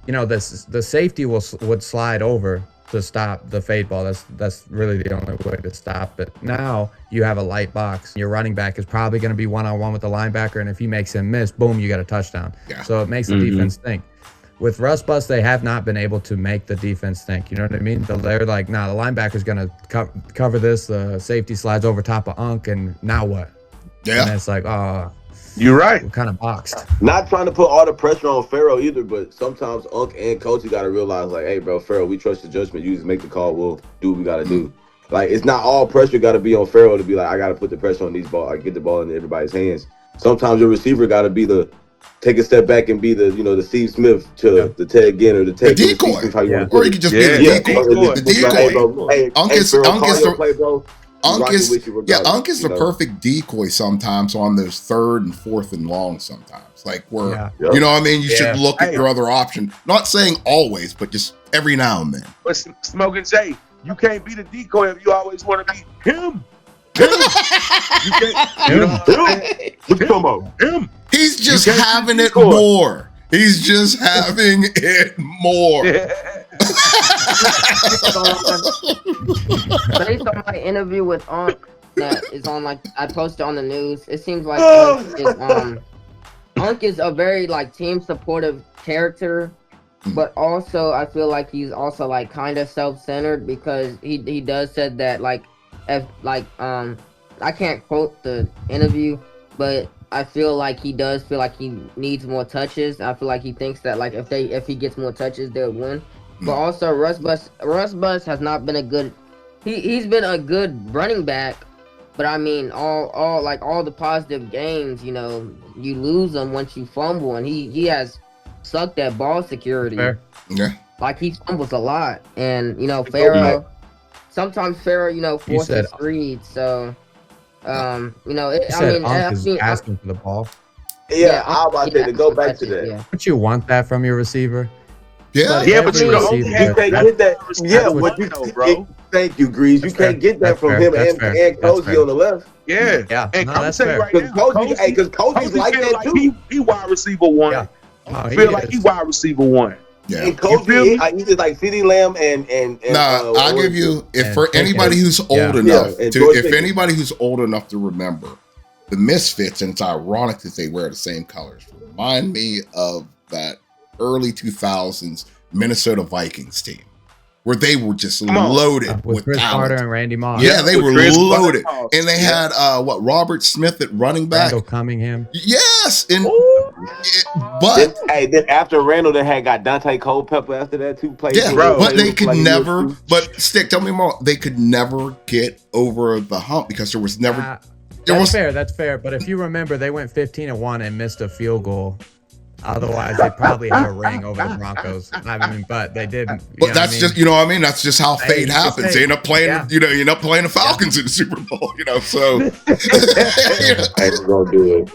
S7: You know, the safety would slide over to stop the fade ball. That's really the only way to stop it. Now you have a light box. Your running back is probably going to be one-on-one with the linebacker, and if he makes him miss, boom, you got a touchdown. Yeah. So it makes the defense think. With Russ Bus, they have not been able to make the defense think. You know what I mean? They're like, nah, the linebacker's going to cover this. The safety slides over top of Unk, and now what? Yeah. And it's like, oh,
S4: you're right.
S7: We're kind of boxed.
S5: Not trying to put all the pressure on Pharaoh either, but sometimes Unk and Coach, you got to realize, like, hey, bro, Pharaoh, we trust your judgment. You just make the call. We'll do what we got to do. Like, it's not all pressure got to be on Pharaoh to be like, I got to put the pressure on these balls. I get the ball into everybody's hands. Sometimes your receiver got to be take a step back and be the Steve Smith to the Ted Ginn or the Ted
S3: decoy. Or you can just be the decoy.
S5: Hey, Unk is
S3: the perfect decoy sometimes on those 3rd and 4th and long sometimes. Like where you know what I mean, you should look at your other option. Not saying always, but just every now and then.
S4: But Smoking Jay, you can't be the decoy if you always want to be him. You can't.
S5: What you talking about?
S4: Him.
S3: He's just having it more. He's just having it more.
S6: Based on my interview with Unk that is on, like, I posted on the news, it seems like Unk is a very, like, team supportive character, but also I feel like he's also, like, kind of self-centered because he does said that, like, if, like, I can't quote the interview, but I feel like he does feel like he needs more touches. I feel like he thinks that, like, if he gets more touches, they'll win. But also, Russ Bus has not been a good. He's been a good running back, but I mean, all the positive games, you know, you lose them once you fumble, and he has sucked at ball security.
S3: Fair. Yeah.
S6: Like, he fumbles a lot, and you know, sometimes Pharaoh, you know, forces reads. So, you know,
S7: Unk is asking for the ball.
S5: Yeah, I was about to go back to that.
S7: Yeah. Don't you want that from your receiver?
S3: Yeah,
S4: but you can't
S5: get that. Yeah, what you know, bro. Thank you, Grease. You can't get that from him and Cozy on the left.
S4: Yeah. And
S7: that's fair.
S5: Because Cozy's like that too.
S4: He wide receiver one.
S7: Yeah.
S4: I feel like he wide receiver one.
S5: Yeah. And Cozy, he's just like CeeDee Lamb and
S3: I'll give you anybody who's old enough to remember the Misfits, and it's ironic that they wear the same colors. Remind me of that early 2000s Minnesota Vikings team where they were just loaded with
S7: Chris
S3: talent.
S7: Carter and Randy Moss.
S3: Yeah, they were loaded. And they had Robert Smith at running back.
S7: Randall Cunningham.
S3: Yes. And
S5: then after Randall, they had got Dante Culpepper after that too.
S3: But they could never. But Stick, tell me more. They could never get over the hump because there was never.
S7: That's fair. But if you remember, they went 15-1 and missed a field goal. Otherwise, they probably have a ring over the Broncos. I mean, but they didn't.
S3: But that's just, you know what I mean? That's just how fate happens. They end up playing, you end up playing the Falcons in the Super Bowl, so.
S5: I ain't gonna do it.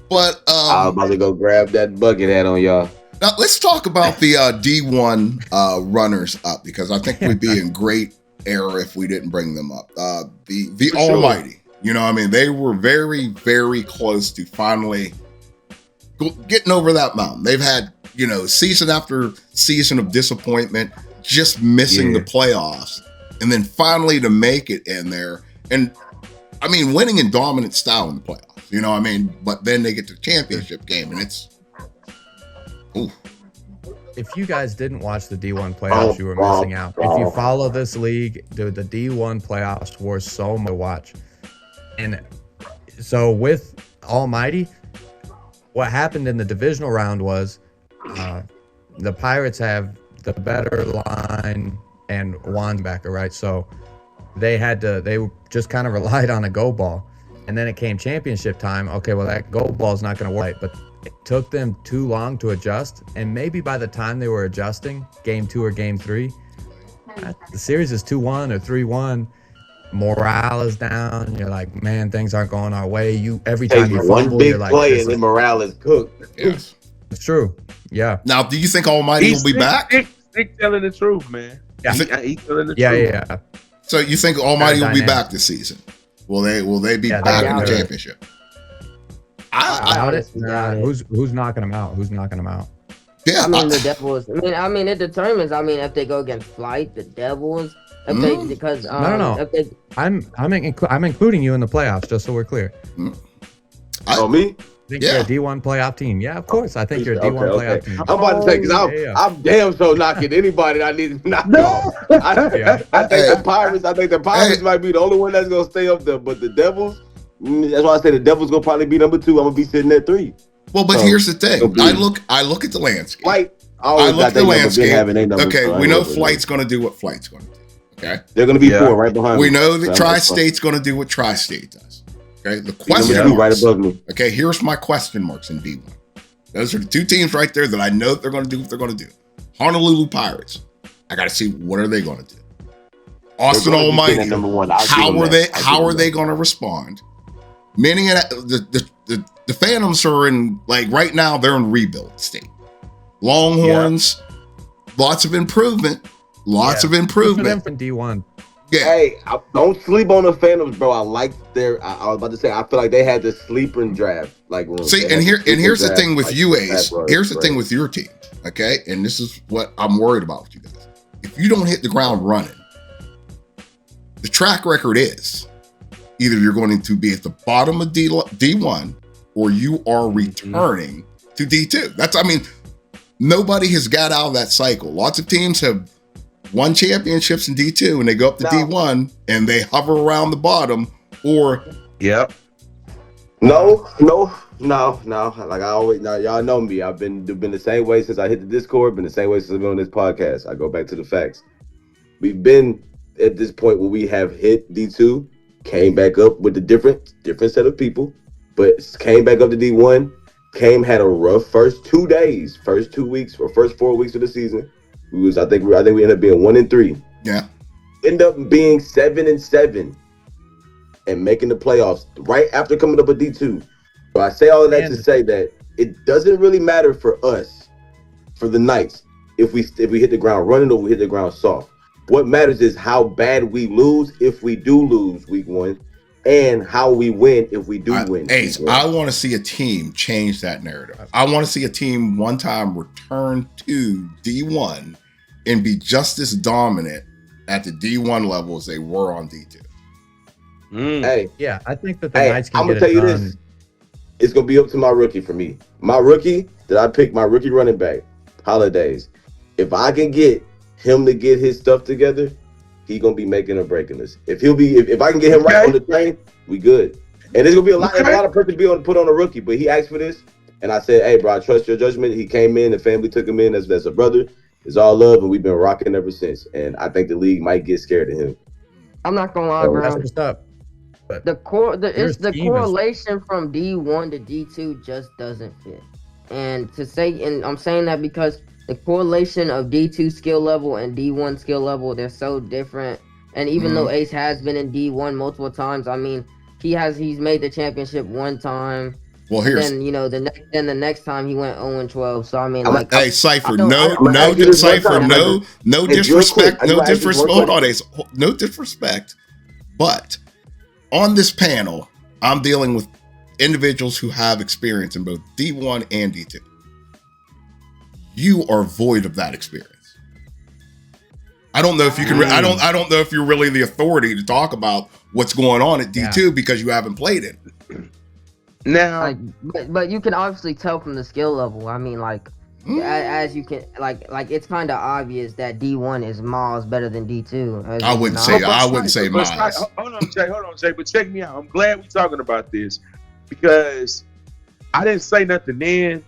S3: But
S5: I'm about to go grab that bucket hat on y'all.
S3: Now, let's talk about the D1 runners up, because I think we'd be in great error if we didn't bring them up. The Almighty, you know what I mean? They were very, very close to finally getting over that mountain. They've had, season after season of disappointment, just missing the playoffs, and then finally to make it in there. And I mean, winning in dominant style in the playoffs, you know what I mean? But then they get to the championship game, and it's, ooh.
S7: If you guys didn't watch the D1 playoffs, you were missing out. If you follow this league, dude, the D1 playoffs were so much to watch. And so with Almighty, what happened in the divisional round was the Pirates have the better line and Wandsbacker, right? So they just kind of relied on a go ball. And then it came championship time. Okay, well, that go ball is not going to work. But it took them too long to adjust, and maybe by the time they were adjusting, game 2 or game 3, the series is 2-1 or 3-1. Morale is down. You're like, man, things aren't going our way. Every time you
S5: one
S7: fumble,
S5: big
S7: you're like,
S5: play and then morale is cooked.
S3: Yes.
S7: it's true. Yeah.
S3: Now, do you think Almighty will be back?
S4: Stick telling the truth, man.
S7: Yeah.
S4: He telling the
S7: Yeah,
S4: truth.
S7: yeah.
S3: So you think Almighty will be
S7: Dynamic.
S3: back this season? Will they be
S7: Yeah,
S3: back
S7: they
S3: in the
S7: are.
S3: championship? I
S7: Doubt it.
S6: doubt it.
S7: Who's knocking them out? Who's knocking them out?
S3: yeah.
S6: I mean, the Devils. I mean, it determines. I mean, if they go against Flight, the Devils. If they because
S7: No.
S6: If they,
S7: I'm including you in the playoffs, just so we're clear.
S5: Oh, me?
S7: I think
S3: Yeah.
S7: you're a D1 playoff team. Yeah, of course. I think you're a D1 playoff team.
S5: I'm about to say, because I'm damn so knocking anybody that I need to knock off. I think the Pirates might be the only one that's going to stay up there, but the Devils, that's why I say the Devils going to probably be number 2. I'm going to be sitting at 3.
S3: Well, but
S5: So,
S3: here's the thing.
S5: it'll be-
S3: I look at the landscape.
S5: Flight,
S3: I look at the landscape.
S5: Okay,
S3: Okay, we know Flight's going to do what Flight's going to do. Okay,
S5: they're going to be 4 right behind
S3: we
S5: me.
S3: know that
S5: So,
S3: Tri-State's going to do what Tri-State does. Okay, the
S5: number
S3: question
S5: 2 right
S3: marks.
S5: above me.
S3: Okay, here's my question marks in D1. Those are the 2 teams right there that I know that they're going to do what they're going to do. Honolulu Pirates. I got to see what are they going to do. Austin
S5: They're gonna be sitting
S3: Almighty.
S5: at number 1. I'll give
S3: How
S5: them
S3: are
S5: that.
S3: they? How are they going to respond? Meaning the Phantoms are in like right now they're in rebuild state. Longhorns, lots of improvement. Lots of
S7: For them
S3: improvement.
S7: from D1.
S3: Yeah.
S5: Hey, don't sleep on the Phantoms, bro. I like I was about to say, I feel like they had the sleeper draft like room.
S3: See,
S5: They
S3: and
S5: had
S3: here's the
S5: sleeper
S3: thing with
S5: draft,
S3: you,
S5: like,
S3: Ace.
S5: that
S3: Here's the
S5: was
S3: thing
S5: great.
S3: with your team. Okay, and this is what I'm worried about with you guys. If you don't hit the ground running, the track record is either you're going to be at the bottom of D1 or you are returning to D2. Nobody has got out of that cycle. Lots of teams have won championships in D2 and they go up to D1 and they hover around the bottom or
S5: No. Like I always, now y'all know me. I've been the same way since I hit the Discord. Been the same way since I've been on this podcast. I go back to the facts. We've been at this point where we have hit D2, came back up with a different set of people, but came back up to D1. Had a rough first 2 days, first 2 weeks or first 4 weeks of the season. I think we ended up being 1-3.
S3: yeah.
S5: End up being 7-7 and making the playoffs right after coming up with D2. So I say all of that to say that it doesn't really matter for us, for the Knights, if we hit the ground running or we hit the ground soft. What matters is how bad we lose if we do lose week 1, and how we win if we do win.
S3: Ace, I want to see a team change that narrative. I want to see a team one time return to D1 and be just as dominant at the D1 level as they were on D2.
S5: Hey,
S7: Yeah, I think that the Knights can
S5: I'm
S7: get
S5: gonna tell
S7: it
S5: you
S7: done.
S5: this. It's gonna be up to my rookie for me. My rookie that I picked, my rookie running back, Holidays. If I can get him to get his stuff together, he gonna be making or breaking this. If I can get him right on the train, we good. And there's gonna be a lot of pressure to be put on a rookie. But he asked for this, and I said, "Hey, bro, I trust your judgment." He came in, the family took him in as a brother. It's all love, and we've been rocking ever since. And I think the league might get scared of him.
S6: I'm not gonna lie,
S7: That's
S6: bro.
S7: what's up. But
S6: The
S7: team is-
S6: correlation from D1 to D2 just doesn't fit. And I'm saying that because the correlation of D2 skill level and D1 skill level, they're so different. And even though Ace has been in D1 multiple times, I mean, he's made the championship one time.
S3: Well, here's
S6: Then the next time he went 0-12. So I mean,
S3: hey Cypher,
S6: I
S3: no disrespect, hold on, Ace, no disrespect, but on this panel, I'm dealing with individuals who have experience in both D1 and D2. You are void of that experience. I don't know if you can. I don't know if you're really the authority to talk about what's going on at D2 because you haven't played it.
S4: Now,
S6: but you can obviously tell from the skill level. I mean, like as you can like it's kind of obvious that D1 is miles better than D2.
S3: I wouldn't say miles.
S4: Hold on, Jay. But check me out. I'm glad we're talking about this because I didn't say nothing then,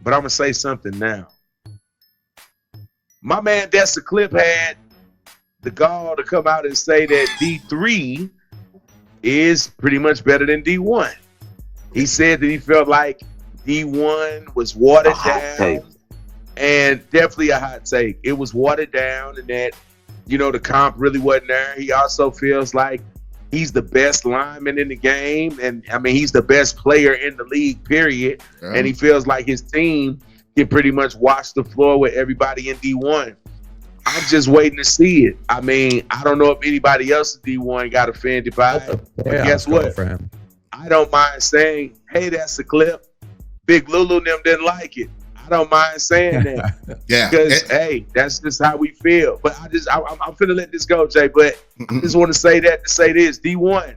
S4: but I'm gonna say something now. My man, that's the clip had the gall to come out and say that D3 is pretty much better than D1. He said that he felt like D1 was watered
S5: hot take.
S4: down, and definitely a hot take. It was watered down, and that, the comp really wasn't there. He also feels like he's the best lineman in the game, and I mean he's the best player in the league, period.
S3: Yeah.
S4: And he feels like his team can pretty much wash the floor with everybody in D1. I'm just waiting to see it. I mean, I don't know if anybody else in D1 got offended by it, but guess what?
S7: For him.
S4: I don't mind saying, hey, that's a clip. Big Lulu and them didn't like it. I don't mind saying that.
S3: Yeah.
S4: Because, hey, that's just how we feel. But I'm finna let this go, Jay. But I just want to say that to say this. D1,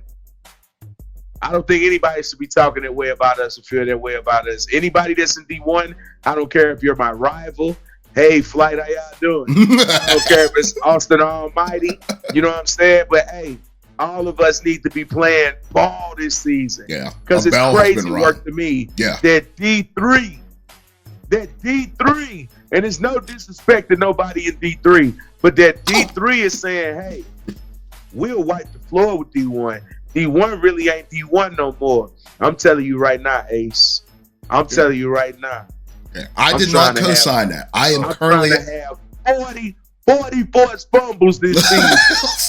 S4: I don't think anybody should be talking that way about us or feel that way about us. Anybody that's in D1, I don't care if you're my rival. Hey, Flight, how y'all doing? I don't care if it's Austin Almighty. You know what I'm saying? But, hey, all of us need to be playing ball this season.
S3: Yeah.
S4: Because it's crazy work to me that D3, and it's no disrespect to nobody in D3, but that D3 is saying, hey, we'll wipe the floor with D1. D1 really ain't D1 no more. I'm telling you right now, Ace. I'm telling you right now.
S3: Yeah. I did not co-sign that. I am currently
S4: have 40 forced fumbles this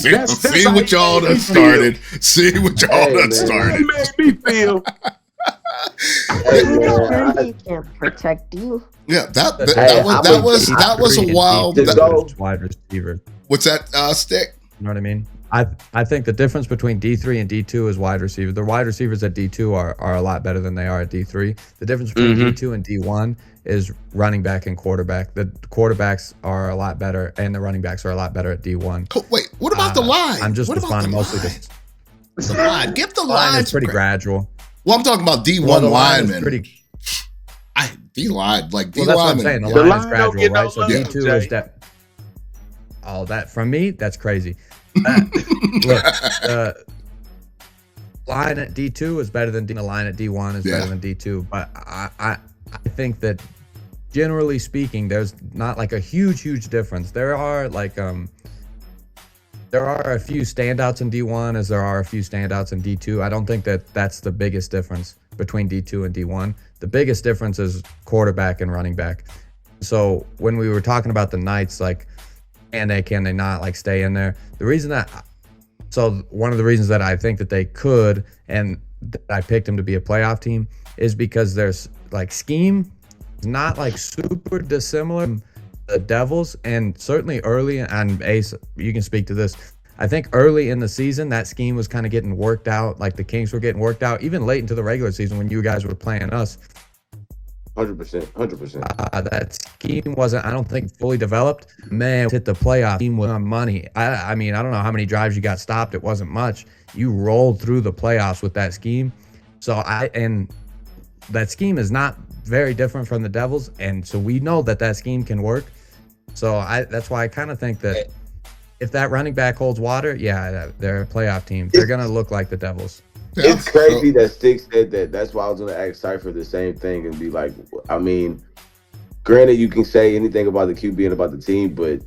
S4: season.
S3: See what y'all done started. See what y'all done started.
S4: It made me feel.
S8: He can't protect you.
S3: Yeah, that was a wild
S7: wide receiver.
S3: What's that stick?
S7: You know what I mean? I think the difference between D3 and D2 is wide receiver. The wide receivers at D2 are a lot better than they are at D3. The difference between D2 and D1 is running back and quarterback. The quarterbacks are a lot better, and the running backs are a lot better at D1.
S3: Wait, what about the line?
S7: I'm just responding mostly
S3: to the line. Give the line.
S7: It's pretty gradual.
S3: Well, I'm talking about D1 linemen. D-line, like D-line.
S7: Well, that's what I'm saying. The line is gradual, right? So D2 is that. All that from me, that's crazy. Look, line at D2 is better than the line at D1 is better than D2. But I think that generally speaking, there's not like a huge difference. There are like there are a few standouts in D1 as there are a few standouts in D2. I don't think that that's the biggest difference between D2 and D1. The biggest difference is quarterback and running back. So when we were talking about the Knights, like, can they not like stay in there? The reason that, so one of the reasons that I think that they could, and that I picked them to be a playoff team, is because there's like scheme is not like super dissimilar from the Devils, and certainly early, and Ace, you can speak to this. I think early in the season, that scheme was kind of getting worked out. Like the Kings were getting worked out, even late into the regular season when you guys were playing us.
S5: 100%.
S7: That scheme wasn't, I don't think, fully developed. Man, hit the playoff team with money. I mean, I don't know how many drives you got stopped. It wasn't much. You rolled through the playoffs with that scheme. And that scheme is not very different from the Devils, and so we know that scheme can work. So that's why I kind of think that if that running back holds water, they're a playoff team. They're gonna look like the Devils.
S5: Yeah, it's crazy that Sticks said that. That's why I was gonna ask Cypher the same thing and be like, I mean, granted you can say anything about the QB and about the team, but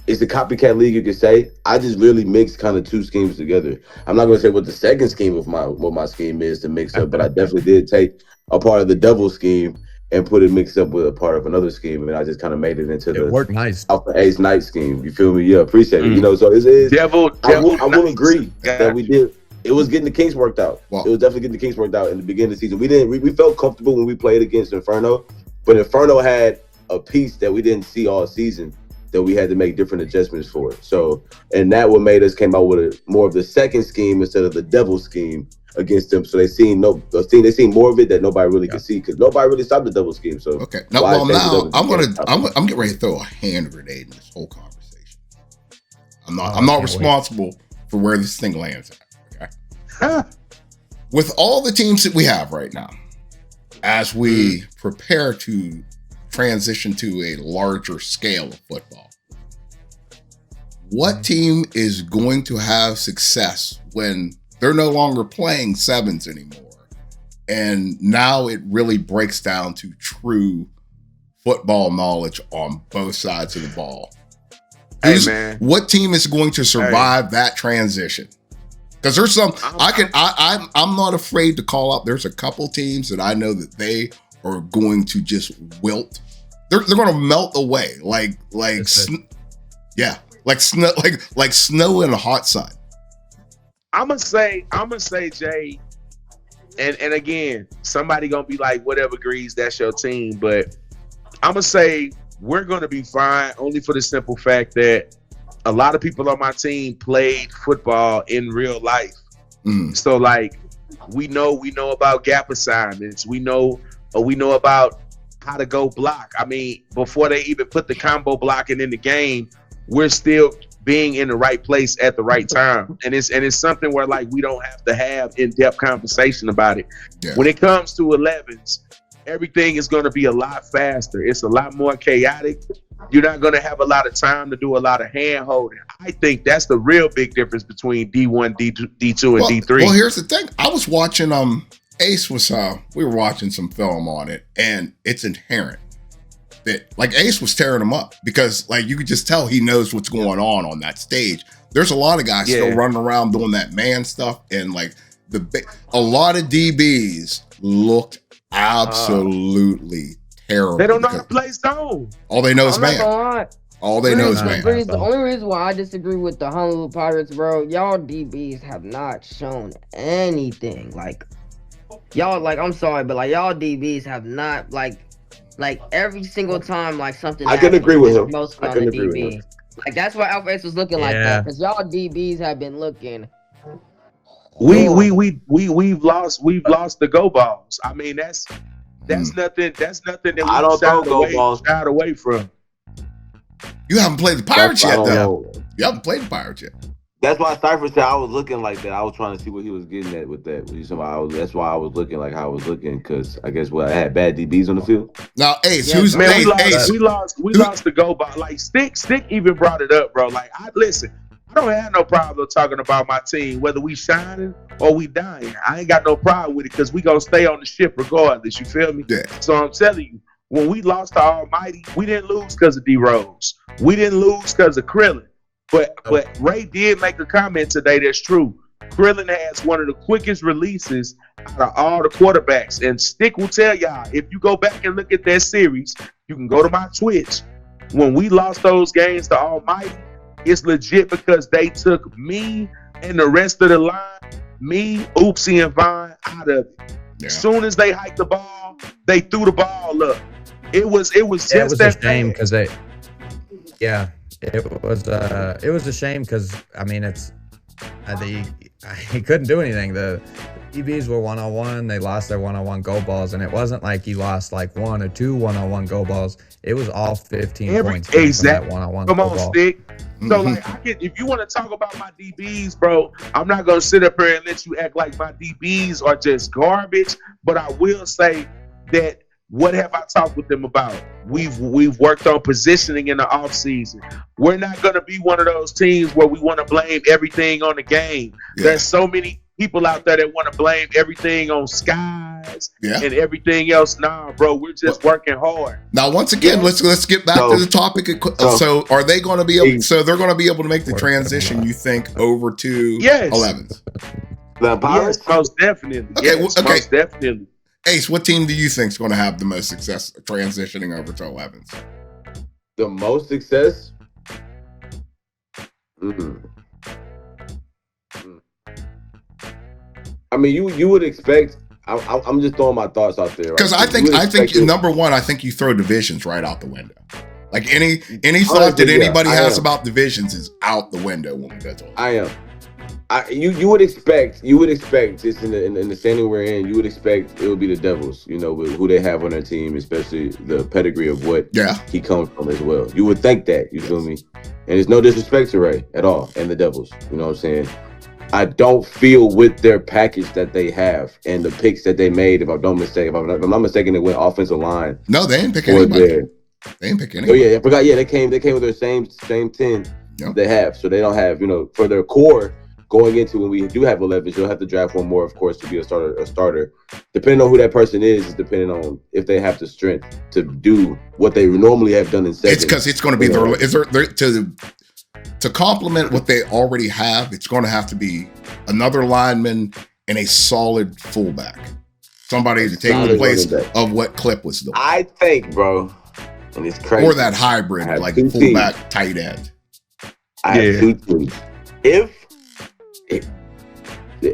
S5: it's a copycat league. You can say I just really mixed kind of two schemes together. I'm not gonna say what the second scheme of my scheme is to mix up, but I definitely did take a part of the Devil scheme and put it mixed up with a part of another scheme, and I just kind of made it into the
S7: worked nice
S5: Alpha Ace Knight scheme. You feel me? Yeah, appreciate it. You know, so it is. I will agree that we did. It was getting the Kings worked out.
S3: Wow.
S5: It was definitely getting the Kings worked out in the beginning of the season. We felt comfortable when we played against Inferno, but Inferno had a piece that we didn't see all season that we had to make different adjustments for. So, and that what made us came out with more of the second scheme instead of the Devil scheme against them. So they seen more of it that nobody really could see because nobody really stopped the Devil scheme. So
S3: okay, now I'm getting ready to throw a hand grenade in this whole conversation. I'm not responsible for where this thing lands at. Okay, with all the teams that we have right now, as we prepare to transition to a larger scale of football, what team is going to have success when they're no longer playing sevens anymore? And now it really breaks down to true football knowledge on both sides of the ball.
S4: Hey, man.
S3: What team is going to survive that transition? Because there's some I'm not afraid to call out. There's a couple teams that I know that they are going to just wilt. They're going to melt away like snow, like snow in a hot sun.
S4: I'm gonna say, Jay, and again, somebody gonna be like, whatever, Grease, that's your team, but I'm gonna say we're gonna be fine only for the simple fact that a lot of people on my team played football in real life. So like we know about gap assignments. We know about how to go block. I mean, before they even put the combo blocking in the game, we're still being in the right place at the right time. And it's something where like we don't have to have in-depth conversation about it. Yeah. When it comes to 11s, everything is going to be a lot faster. It's a lot more chaotic. You're not going to have a lot of time to do a lot of hand holding. I think that's the real big difference between D1, D2, and D3.
S3: Well, here's the thing. I was watching Ace was we were watching some film on it, and it's inherent that like Ace was tearing him up because like you could just tell he knows what's going on that stage. There's a lot of guys still running around doing that man stuff, and like a lot of DBs looked absolutely terrible.
S4: They don't know how to play zone.
S3: All they know is man. All they know is man.
S6: The only reason why I disagree with the Honolulu Pirates, bro, y'all DBs have not shown anything. Like y'all, like I'm sorry, but like y'all DBs have not like every single time like something.
S5: I can agree with him.
S6: I can agree with him. Like that's why Alpha X was looking like that because y'all DBs have been looking.
S4: We've lost the go balls. I mean that's nothing that we shied away from.
S3: You haven't played the Pirates yet, though. You haven't played the Pirates yet.
S5: That's why Cypher said I was looking like that. I was trying to see what he was getting at with that. That's why I was looking like how I was looking because I guess I had bad DBs on the field.
S3: Now, Ace,
S4: we lost the go ball. Like Stick even brought it up, bro. Like I don't have no problem talking about my team, whether we shining or we dying. I ain't got no problem with it because we gonna stay on the ship regardless. You feel me?
S3: Yeah.
S4: So I'm telling you, when we lost to Almighty, we didn't lose because of D-Rose. We didn't lose because of Krillin. But Ray did make a comment today that's true. Krillin has one of the quickest releases out of all the quarterbacks. And Stick will tell y'all, if you go back and look at that series, you can go to my Twitch. When we lost those games to Almighty, it's legit because they took me and the rest of the line, me, Oopsie, and Vine out of it. Yeah. As soon as they hiked the ball, they threw the ball up. It was just
S7: a shame because it was a shame because I mean he couldn't do anything. The DBs were one-on-one. They lost their one-on-one goal balls, and it wasn't like he lost like one or two one-on-one goal balls. It was all 15 points.
S4: Exactly.
S7: That one-on-one.
S4: Come on, Stick. So like, if you want to talk about my DBs, bro, I'm not gonna sit up here and let you act like my DBs are just garbage. But I will say that. What have I talked with them about? We've worked on positioning in the offseason. We're not going to be one of those teams where we want to blame everything on the game. Yeah. There's so many people out there that want to blame everything on skies and everything else. Nah, bro, we're just working hard.
S3: Now, once again, let's get back to the topic. So are they going to be able? So they're going to be able to make the transition? You think over to 11s?
S5: The Pirates,
S4: most definitely.
S3: Okay,
S4: most definitely.
S3: Ace, what team do you think is going to have the most success transitioning over to 11s?
S5: The most success? I mean, you would expect. I'm just throwing my thoughts out there.
S3: Because I think number one, I think you throw divisions right out the window. Like any thought that anybody has about divisions is out the window when we go to 11.
S5: I am. You would expect just in the standing we're in, you would expect it would be the Devils, you know, with who they have on their team, especially the pedigree of what he comes from as well. You would think that, you feel me? And it's no disrespect to Ray at all and the Devils, you know what I'm saying? I don't feel with their package that they have and the picks that they made, if I'm not mistaken, they went offensive line.
S3: No, they ain't pick anybody. They ain't pick anybody.
S5: Oh yeah, I forgot. Yeah, they came with their same 10 they have. So they don't have, you know, for their core. Going into when we do have 11s, you'll have to draft one more, of course, to be a starter. Depending on who that person is depending on if they have the strength to do what they normally have done in 7.
S3: It's because it's going to be to complement what they already have. It's going to have to be another lineman and a solid fullback. Somebody to take
S5: Solid
S3: the place
S5: running back.
S3: of what Clip was doing.
S5: I think, bro, and it's crazy.
S3: Or that hybrid,
S5: I have
S3: like
S5: two
S3: fullback,
S5: teams.
S3: tight end.
S5: I have two teams.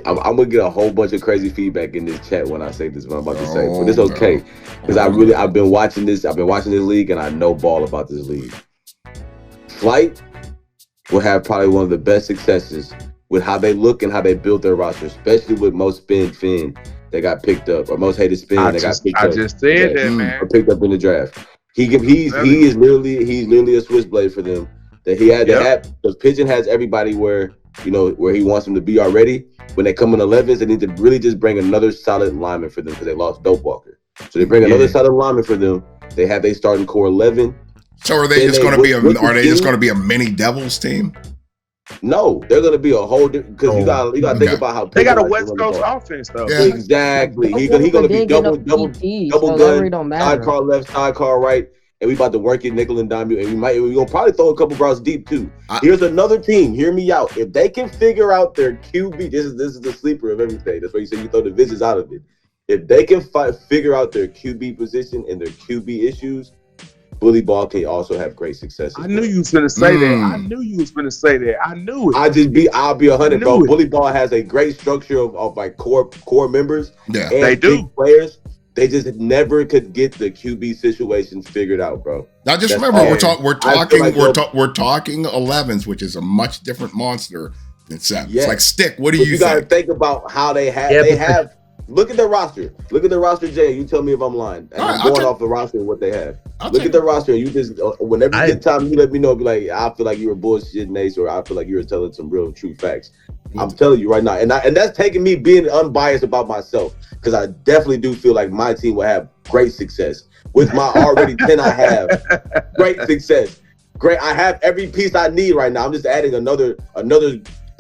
S5: I'm gonna get a whole bunch of crazy feedback in this chat when I say this, what I'm about to say, but it's okay because I've been watching this league, and I know ball about this league. Flight will have probably one of the best successes with how they look and how they built their roster, especially with most spin Finn that got picked up, or most hated spin that got picked up.
S4: I just said that, man.
S5: Or picked up in the draft. He's literally a switchblade for them. That he had to have, because Pigeon has everybody where he wants them to be already. When they come in 11s, they need to really just bring another solid lineman for them because they lost Dope Walker. So they bring another solid lineman for them. They have their starting core 11.
S3: So are they just going to be a mini Devils team?
S5: No, they're going to be a whole different, because you got to think about how
S4: they got a West Coast offense though.
S5: Yeah. Exactly. He's going to be double gun, sidecar left, sidecar right. And we about to work it nickel and dime you, and we're gonna probably throw a couple routes deep too. Here's another team. Hear me out. If they can figure out their QB, this is the sleeper of everything. That's why you say you throw divisions out of it. If they can figure out their QB position and their QB issues, Bully Ball can also have great success.
S4: I knew you was gonna say that. I knew you was gonna say that. I knew it.
S5: I'll be 100, bro. Bully Ball has a great structure of like core members.
S3: Yeah,
S5: and
S4: they do.
S5: Players. They just never could get the QB situation figured out, bro.
S3: Now, just remember, we're talking 11s, which is a much different monster than 7s.
S5: Yes.
S3: Like Stick, what do you think?
S5: You got to think about how they have. Look at their roster. Look at their roster, Jay. You tell me if I'm lying. And I'm going off the roster and what they have. Look at the roster, and you just whenever you get time, you let me know. Be like, I feel like you were bullshitting, Ace, or I feel like you were telling some real true facts. I'm telling you right now, and that's taking me being unbiased about myself, because I definitely do feel like my team will have great success with my already 10 I have. Great success. Great. I have every piece I need right now. I'm just adding another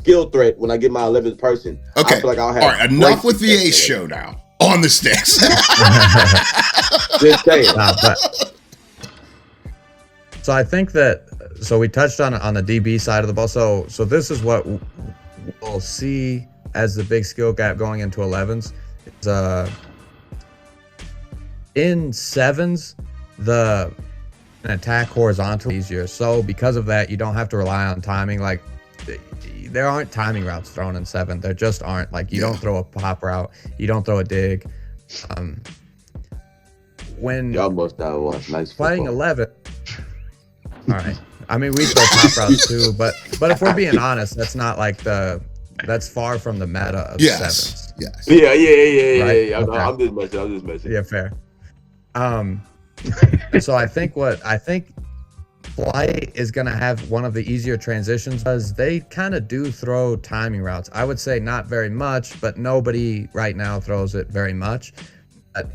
S5: skill threat when I get my 11th person.
S3: Okay.
S5: I feel like I'll have.
S3: All right. Enough with the Ace show now. On the Sticks.
S5: Just saying.
S7: So I think that we touched on the DB side of the ball. So this is what we'll see as the big skill gap going into 11s. It's, in 7s, the attack horizontal easier. So because of that, you don't have to rely on timing. Like there aren't timing routes thrown in 7. There just aren't. Like you don't throw a pop route, you don't throw a dig. When
S5: y'all must have watched nice
S7: playing
S5: football.
S7: 11. All right. I mean, we throw pop routes too, but if we're being honest, that's not like that's far from the meta of 7s.
S3: Yes.
S5: Yeah.
S7: Right?
S5: I'm
S7: Okay.
S5: just messing.
S7: Yeah, fair. So I think Flight is going to have one of the easier transitions because they kind of do throw timing routes. I would say not very much, but nobody right now throws it very much. But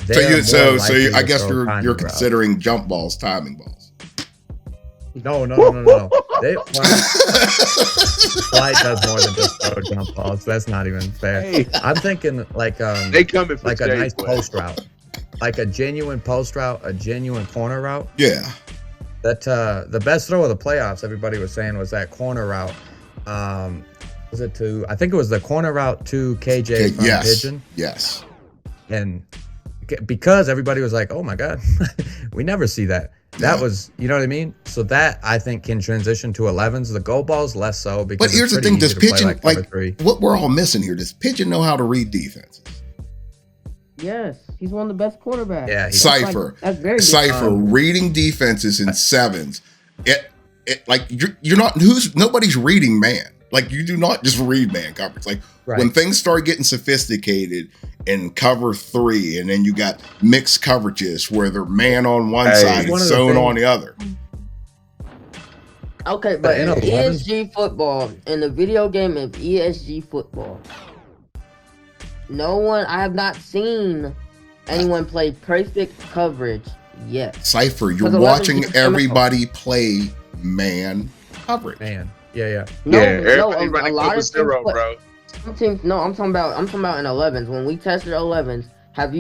S3: I guess you're considering jump balls timing balls.
S7: No. Flight does more than just throw jump balls. That's not even fair.
S4: Hey.
S7: I'm thinking like
S4: they coming for
S7: like a
S4: Jay,
S7: nice
S4: boy.
S7: post route, like a genuine post route, a genuine corner route.
S3: Yeah.
S7: That the best throw of the playoffs, everybody was saying, was that corner route. Was it to? I think it was the corner route to KJ from Pigeon.
S3: Yes.
S7: And because everybody was like, "Oh my God, we never see that." That was, you know what I mean? So that I think can transition to 11s. The go balls less so because.
S3: But here's the thing: does Pigeon like what we're all missing here? Does Pigeon know how to read defenses?
S6: Yes, he's one of the best quarterbacks.
S7: Yeah,
S3: Cypher.
S6: That's very good.
S3: Cypher reading defenses in 7s. It like you're not nobody's reading man. Like you do not just read man coverage. Like when things start getting sophisticated in cover 3, and then you got mixed coverages where they're man on one side and zone on the other.
S6: Okay, but in ESG football, in the video game of ESG football, I have not seen anyone play perfect coverage yet.
S3: Cypher, you're watching everybody play man coverage.
S7: Man, yeah.
S4: Everybody running cover 0, bro.
S6: Some teams, no, I'm talking about in 11s. When we tested 11s,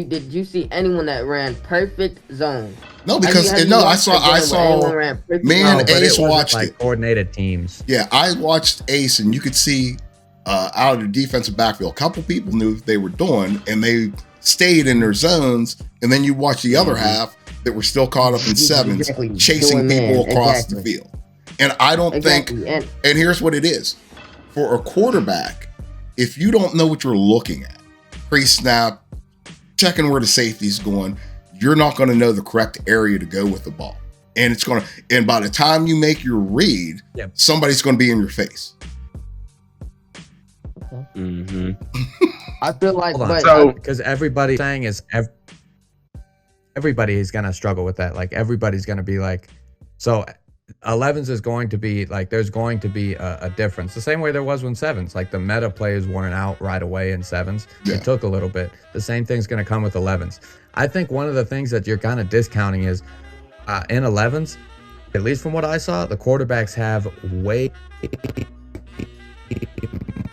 S6: did you see anyone that ran perfect zone?
S3: No, because I saw me and Ace watched it.
S7: Coordinated teams.
S3: Yeah, I watched Ace, and you could see out of the defensive backfield, a couple people knew what they were doing, and they stayed in their zones, and then you watch the other half that were still caught up in sevens, chasing people across the field. And I don't think, and here's what it is. For a quarterback, if you don't know what you're looking at, pre-snap, checking where the safety's going, you're not going to know the correct area to go with the ball. And by the time you make your read, somebody's going to be in your face.
S6: Mm-hmm. I feel like,
S7: because everybody's saying is everybody is going to struggle with that. Like everybody's going to be like, so 11s is going to be like, there's going to be a difference. The same way there was when 7s, like the meta plays weren't out right away in 7s. Yeah. It took a little bit. The same thing's going to come with 11s. I think one of the things that you're kind of discounting is in 11s, at least from what I saw, the quarterbacks have way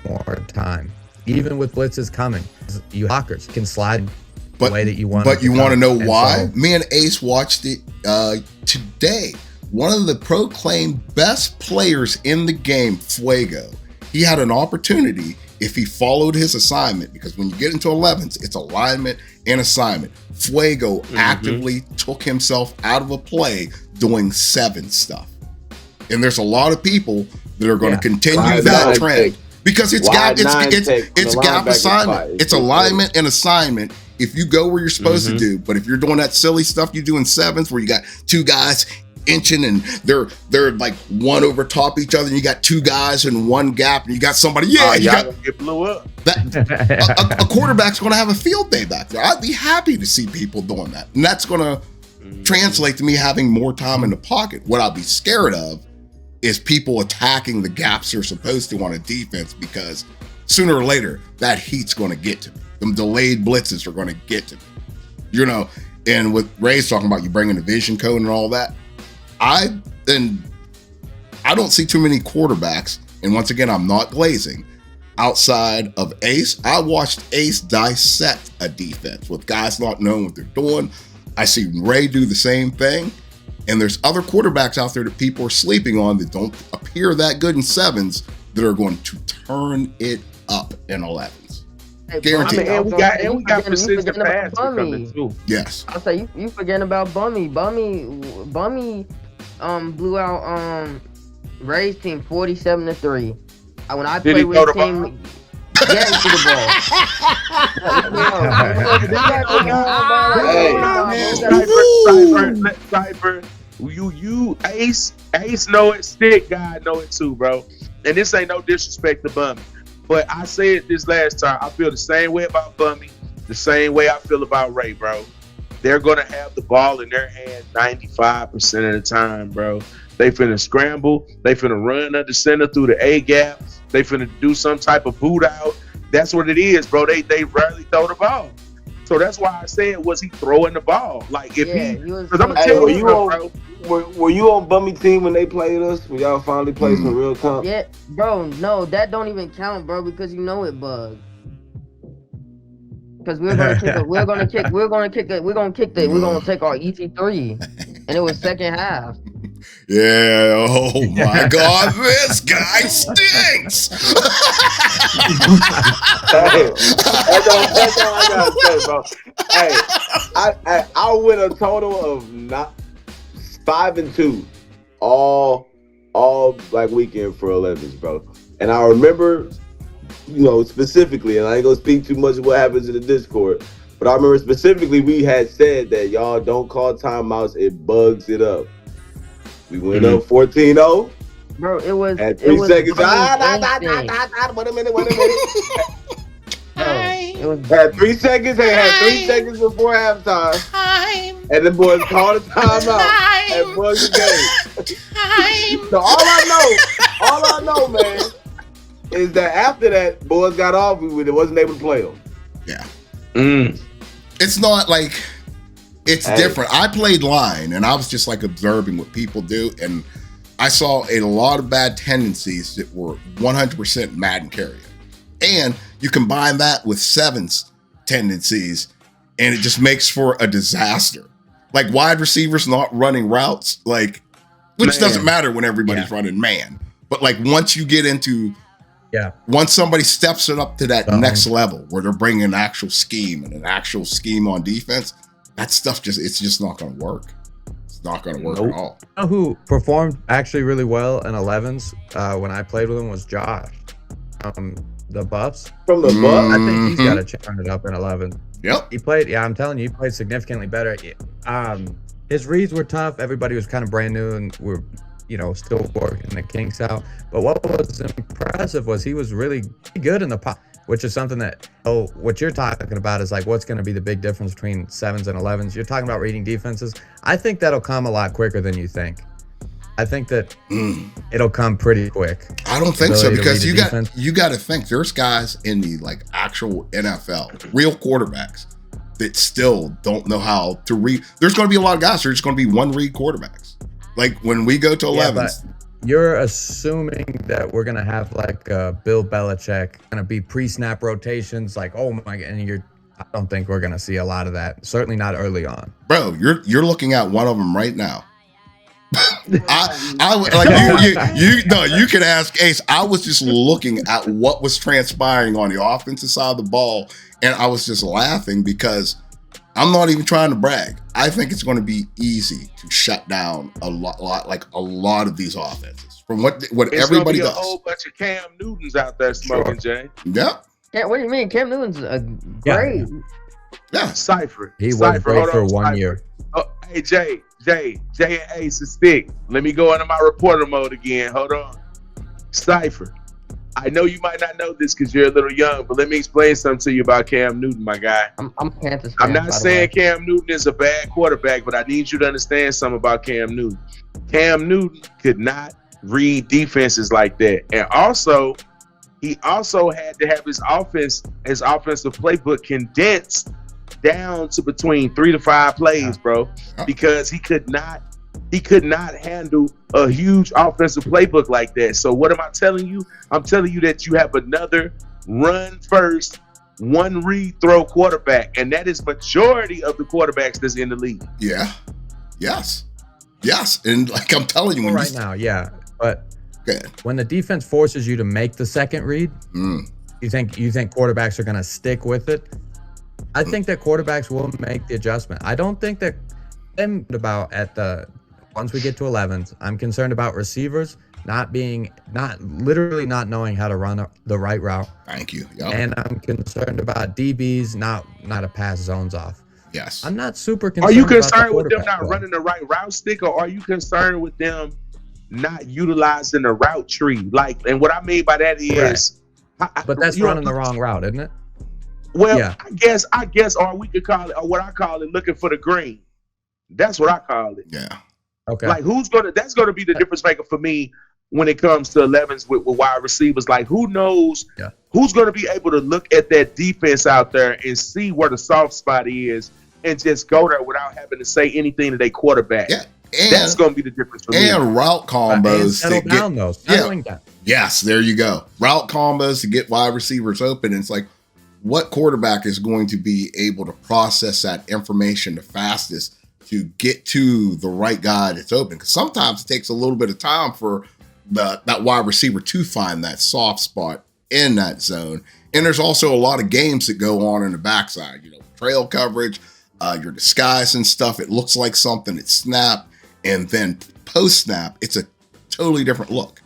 S7: more time. Even with blitzes coming, you blockers can slide the way that you want.
S3: But you want to know why? So, me and Ace watched it today. One of the proclaimed best players in the game, Fuego, he had an opportunity if he followed his assignment, because when you get into 11s, it's alignment and assignment. Fuego actively took himself out of a play doing 7 stuff. And there's a lot of people that are going to continue that trend. Because it's gap assignment. It's alignment and assignment if you go where you're supposed to do. But if you're doing that silly stuff you do in 7s where you got 2 guys inching and they're like one over top each other and you got 2 guys in one gap and you got somebody, you got
S4: get blew up.
S3: A quarterback's going to have a field day back there. I'd be happy to see people doing that. And that's going to translate to me having more time in the pocket. What I'll be scared of is people attacking the gaps they're supposed to on a defense, because sooner or later that heat's going to get to me. Them delayed blitzes are going to get to me. You know, and with Ray's talking about you bringing the vision code and all that, I don't see too many quarterbacks, and once again, I'm not glazing, outside of Ace. I watched Ace dissect a defense with guys not knowing what they're doing. I see Ray do the same thing. And there's other quarterbacks out there that people are sleeping on that don't appear that good in 7s that are going to turn it up in 11s. Guaranteed.
S4: And we got precision pass coming too.
S3: Yes.
S6: I'll say you forgetting about Bummy. Bummy blew out Ray's team 47-3. When I played with his team, get into the
S4: ball. Cypher, you Ace know it, Stick God know it too, bro. And this ain't no disrespect to Bummy, but I said this last time, I feel the same way about Bummy, the same way I feel about Ray, bro. They're gonna have the ball in their hand 95% of the time, bro. They finna scramble, they finna run under center through the A gap, they finna do some type of boot out. That's what it is, bro. They rarely throw the ball. So that's why I said, was he throwing the ball? Like if because I'm gonna tell you, bro.
S5: Were you on Bummy team when they played us? When y'all finally played some real comp?
S6: Yeah, bro. No, that don't even count, bro, because you know it bugged. Because we're gonna take our ET3, and it was second half.
S3: Yeah, oh my God, this guy stinks.
S5: Hey, that's all I gotta say, bro. Hey, I win a total of 5-2 all Black weekend for 11s, bro. And I remember, specifically, and I ain't gonna speak too much of what happens in the Discord, but I remember specifically we had said that y'all don't call timeouts, it bugs it up. We went up 14-0.
S6: Bro, it was
S5: at 3 seconds.
S6: Wait
S5: a minute.
S6: It was
S5: had 3 seconds. They had 3 seconds before halftime. And the boys called a timeout and bugged the game. So all I know, man, is that after that, boys got off. We wasn't able to play them.
S3: Yeah. It's not like. It's different. I played line, and I was just like observing what people do, and I saw a lot of bad tendencies that were 100% Madden carrier. And you combine that with 7's tendencies, and it just makes for a disaster. Like wide receivers not running routes, which doesn't matter when everybody's running man. But like once you get into
S7: Yeah.
S3: Once somebody steps it up to that next level where they're bringing an actual scheme and an actual scheme on defense, that stuff it's just not going to work. It's not going to work at all.
S7: You know who performed actually really well in 11s when I played with him was Josh. The Buffs.
S5: From the Buffs?
S7: I think he's got to turn it up in 11.
S3: Yep.
S7: He played, I'm telling you, he played significantly better. His reads were tough. Everybody was kind of brand new and we're, still working the kinks out. But what was impressive was he was really good in the pop, which is something that, what you're talking about is like, what's going to be the big difference between 7s and 11s? You're talking about reading defenses. I think that'll come a lot quicker than you think. I think that it'll come pretty quick.
S3: I don't think so, because you got to think there's guys in the like actual NFL, real quarterbacks that still don't know how to read. There's going to be a lot of guys who are just going to be one read quarterbacks. Like when we go to 11s.
S7: Yeah, you're assuming that we're going to have like Bill Belichick going to be pre-snap rotations. Like, oh my God. And I don't think we're going to see a lot of that. Certainly not early on.
S3: Bro, you're looking at one of them right now. You can ask Ace. I was just looking at what was transpiring on the offensive side of the ball, and I was just laughing because I'm not even trying to brag. I think it's going to be easy to shut down a lot of these offenses from what everybody does.
S4: A whole bunch of Cam Newtons out there smoking, Jay.
S3: Yeah.
S6: Yeah. What do you mean? Cam Newton's great.
S3: Yeah.
S4: Cypher.
S7: He was great for 1 year.
S4: Oh, hey, Jay and Ace is stick. Let me go into my reporter mode again. Hold on. Cypher. I know you might not know this because you're a little young, but let me explain something to you about Cam Newton, my guy.
S6: I'm Panthers fan,
S4: I'm not saying Cam Newton is a bad quarterback, but I need you to understand something about Cam Newton. Cam Newton could not read defenses like that. And also, he also had to have his offensive playbook condensed down to between 3 to 5 plays, bro, because he could not handle a huge offensive playbook like that. So what am I telling you? I'm telling you that you have another run first, one read throw quarterback, and that is majority of the quarterbacks that's in the league.
S3: Yeah. Yes. And like I'm telling you,
S7: but when the defense forces you to make the second read, you think quarterbacks are going to stick with it? I think that quarterbacks will make the adjustment. I don't think that once we get to 11s, I'm concerned about receivers not knowing how to run the right route.
S3: Thank you. Yep.
S7: And I'm concerned about DBs not to pass zones off.
S3: Yes.
S7: I'm not super concerned.
S4: Are you concerned with them not running the right route stick, or are you concerned with them not utilizing the route tree? And what I mean by that is,
S7: but that's running the wrong route, isn't it?
S4: Well, yeah. I guess, or we could call it, or what I call it, looking for the green. That's what I call it.
S3: Yeah.
S7: Okay.
S4: Like that's gonna be the difference maker for me when it comes to 11s with wide receivers. Like, who knows who's gonna be able to look at that defense out there and see where the soft spot is and just go there without having to say anything to their quarterback.
S3: Yeah.
S4: That's gonna be the difference for me.
S3: And route combos
S7: settling down.
S3: Yes, there you go. Route combos to get wide receivers open. And it's like, what quarterback is going to be able to process that information the fastest to get to the right guy that's open? Because sometimes it takes a little bit of time for that wide receiver to find that soft spot in that zone. And there's also a lot of games that go on in the backside, trail coverage, your disguise and stuff. It looks like something at snap, and then post snap, it's a totally different look,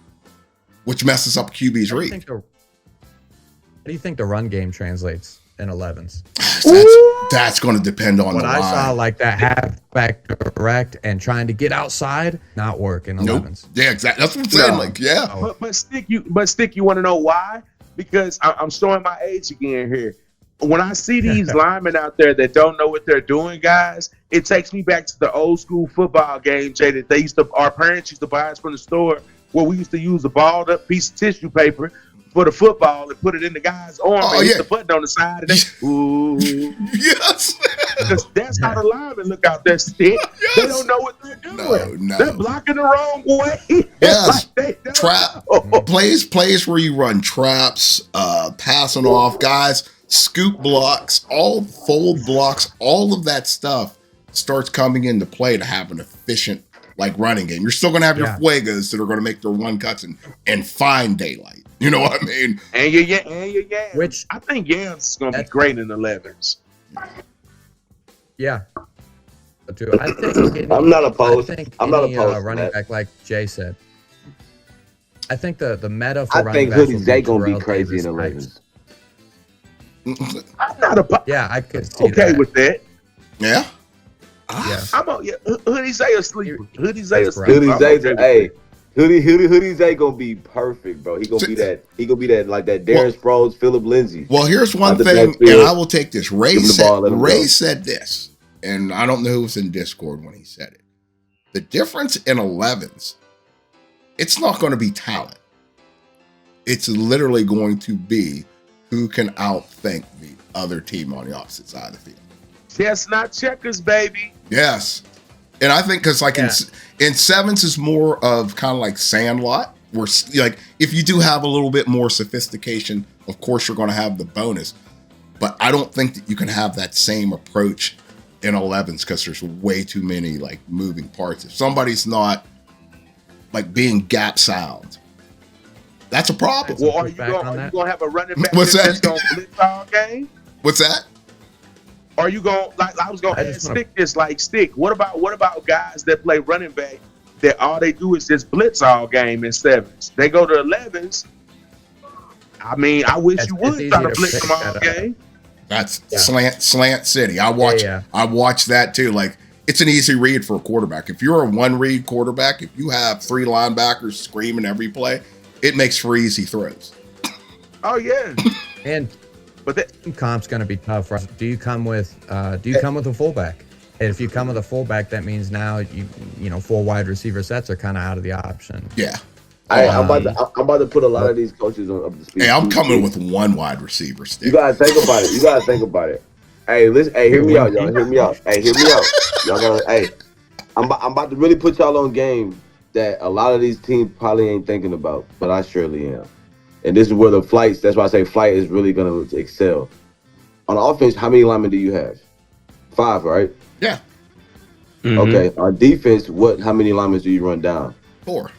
S3: which messes up QB's read.
S7: How do you think the run game translates in 11s?
S3: That's going to depend on the line.
S7: I saw like that halfback direct and trying to get outside, not work in 11s.
S3: Yeah, exactly. That's what I'm saying.
S4: But Stick, you want to know why? Because I'm showing my age again here. When I see these linemen out there that don't know what they're doing, guys, it takes me back to the old school football game, Jay, that our parents used to buy us from the store, where we used to use a balled up piece of tissue paper for the football and put it in the guy's arm and hit the button on the side. And ooh.
S3: Yes.
S4: Because that's how the linemen look out there, Stick.
S3: Yes.
S4: They don't know what they're doing.
S3: No.
S4: They're blocking the wrong way.
S3: Yes. Plays where you run traps, passing off guys, scoop blocks, all fold blocks, all of that stuff starts coming into play to have an efficient running game. You're still going to have your fuegos that are going to make their one cuts and find daylight. You know what I mean?
S4: And your Yams.
S7: Which
S4: I think Yams is gonna be great in the 11s.
S7: Yeah. True. I think
S5: I'm not opposed. I'm not
S7: any,
S5: opposed to
S7: running
S5: that.
S7: back, like Jay said. I think the meta for
S5: I
S7: running
S5: think
S7: backs
S5: Hoodie
S7: will
S5: Zay gonna be
S7: Terrell
S5: crazy in
S7: Davis
S5: the
S7: types.
S5: 11s.
S4: I'm not opposed.
S7: Yeah, I could see
S4: Okay
S7: that.
S4: with that.
S3: Yeah.
S7: Yeah.
S4: I'm on. Yeah, Hoodie Zay a sleeper. Hoodie Zay a
S7: That's right.
S4: sleeper.
S5: Hoodie
S4: I'm
S5: Zay,
S4: okay with
S5: hey,
S4: that.
S5: Hoodie Zay gonna be perfect, bro. He gonna be that. He gonna be that like that Darren Sproles, Philip Lindsay.
S3: Well, here's one
S5: Out the
S3: thing,
S5: backfield.
S3: and I will take this. Ray
S5: Give him the
S3: said,
S5: ball, let him go.
S3: Ray said this, and I don't know who was in Discord when he said it. The difference in 11s, it's not going to be talent. It's literally going to be who can outthink the other team on the opposite side of the field.
S4: Chestnut checkers, baby.
S3: Yes. And I think because like in 7s is more of kind of like Sandlot, where like if you do have a little bit more sophistication, of course you're going to have the bonus. But I don't think that you can have that same approach in 11s because there's way too many like moving parts. If somebody's not like being gap sound, that's a problem.
S4: Well, are you gonna have a running back
S3: What's
S4: that's
S3: that?
S4: gonna blitz all game?
S3: What's that?
S4: Are you gonna like? I was gonna ask Stick this. Like Stick, what about guys that play running back that all they do is just blitz all game in 7s? They go to 11s. I mean, I wish you would try to blitz them all game.
S3: That's slant city. I watch that too. Like it's an easy read for a quarterback. If you're a one read quarterback, if you have 3 linebackers screaming every play, it makes for easy throws.
S4: Oh yeah.
S7: But the comp's going to be tough for us. Do you come with a fullback? And if you come with a fullback, that means now you know 4 wide receiver sets are kind of out of the option.
S3: Yeah.
S5: I'm about to put a lot of these coaches on up to speed.
S3: Hey, I'm coming with 1 wide receiver. Stick.
S5: You gotta think about it. Hey, listen. Hey, hear me out, y'all. Hear me out. Y'all gotta. Hey, I'm about to really put y'all on game that a lot of these teams probably ain't thinking about, but I surely am. And this is where the flights. That's why I say flight is really gonna excel. On offense, how many linemen do you have? 5, right?
S3: Yeah.
S5: Mm-hmm. Okay. On defense, how many linemen do you run down?
S3: 4.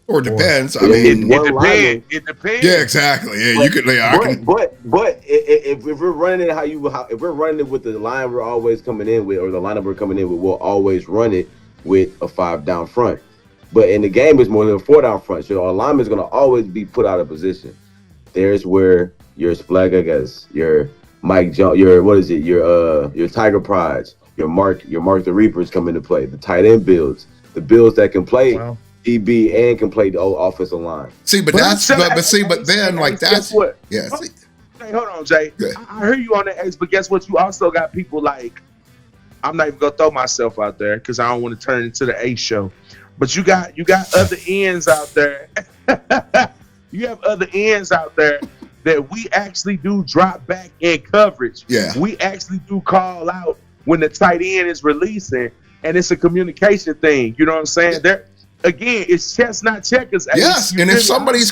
S3: Or it depends. I
S5: mean,
S4: it depends.
S3: Yeah, exactly. Yeah, you could.
S5: But if we're running it if we're running it with the line we're always coming in with, or the lineup we're coming in with, we'll always run it with a 5 down front. But in the game, it's more than a 4 down front. So our lineman is going to always be put out of position. There's where your Splagagas, your Mike Jones, your Tiger Prides, your Mark the Reapers come into play. The tight end builds, the builds that can play DB and can play the old offensive line.
S3: See, but then that's
S4: what?
S3: Yeah.
S4: Hey, hold on, Jay. I heard you on that, Ace, but guess what? You also got people like, I'm not even gonna throw myself out there because I don't want to turn into the Ace show. But you got other ends out there. You have other ends out there that we actually do drop back in coverage.
S3: Yeah.
S4: We actually do call out when the tight end is releasing, and it's a communication thing. You know what I'm saying? There again, it's chess, not checkers.
S3: Yes, and if somebody's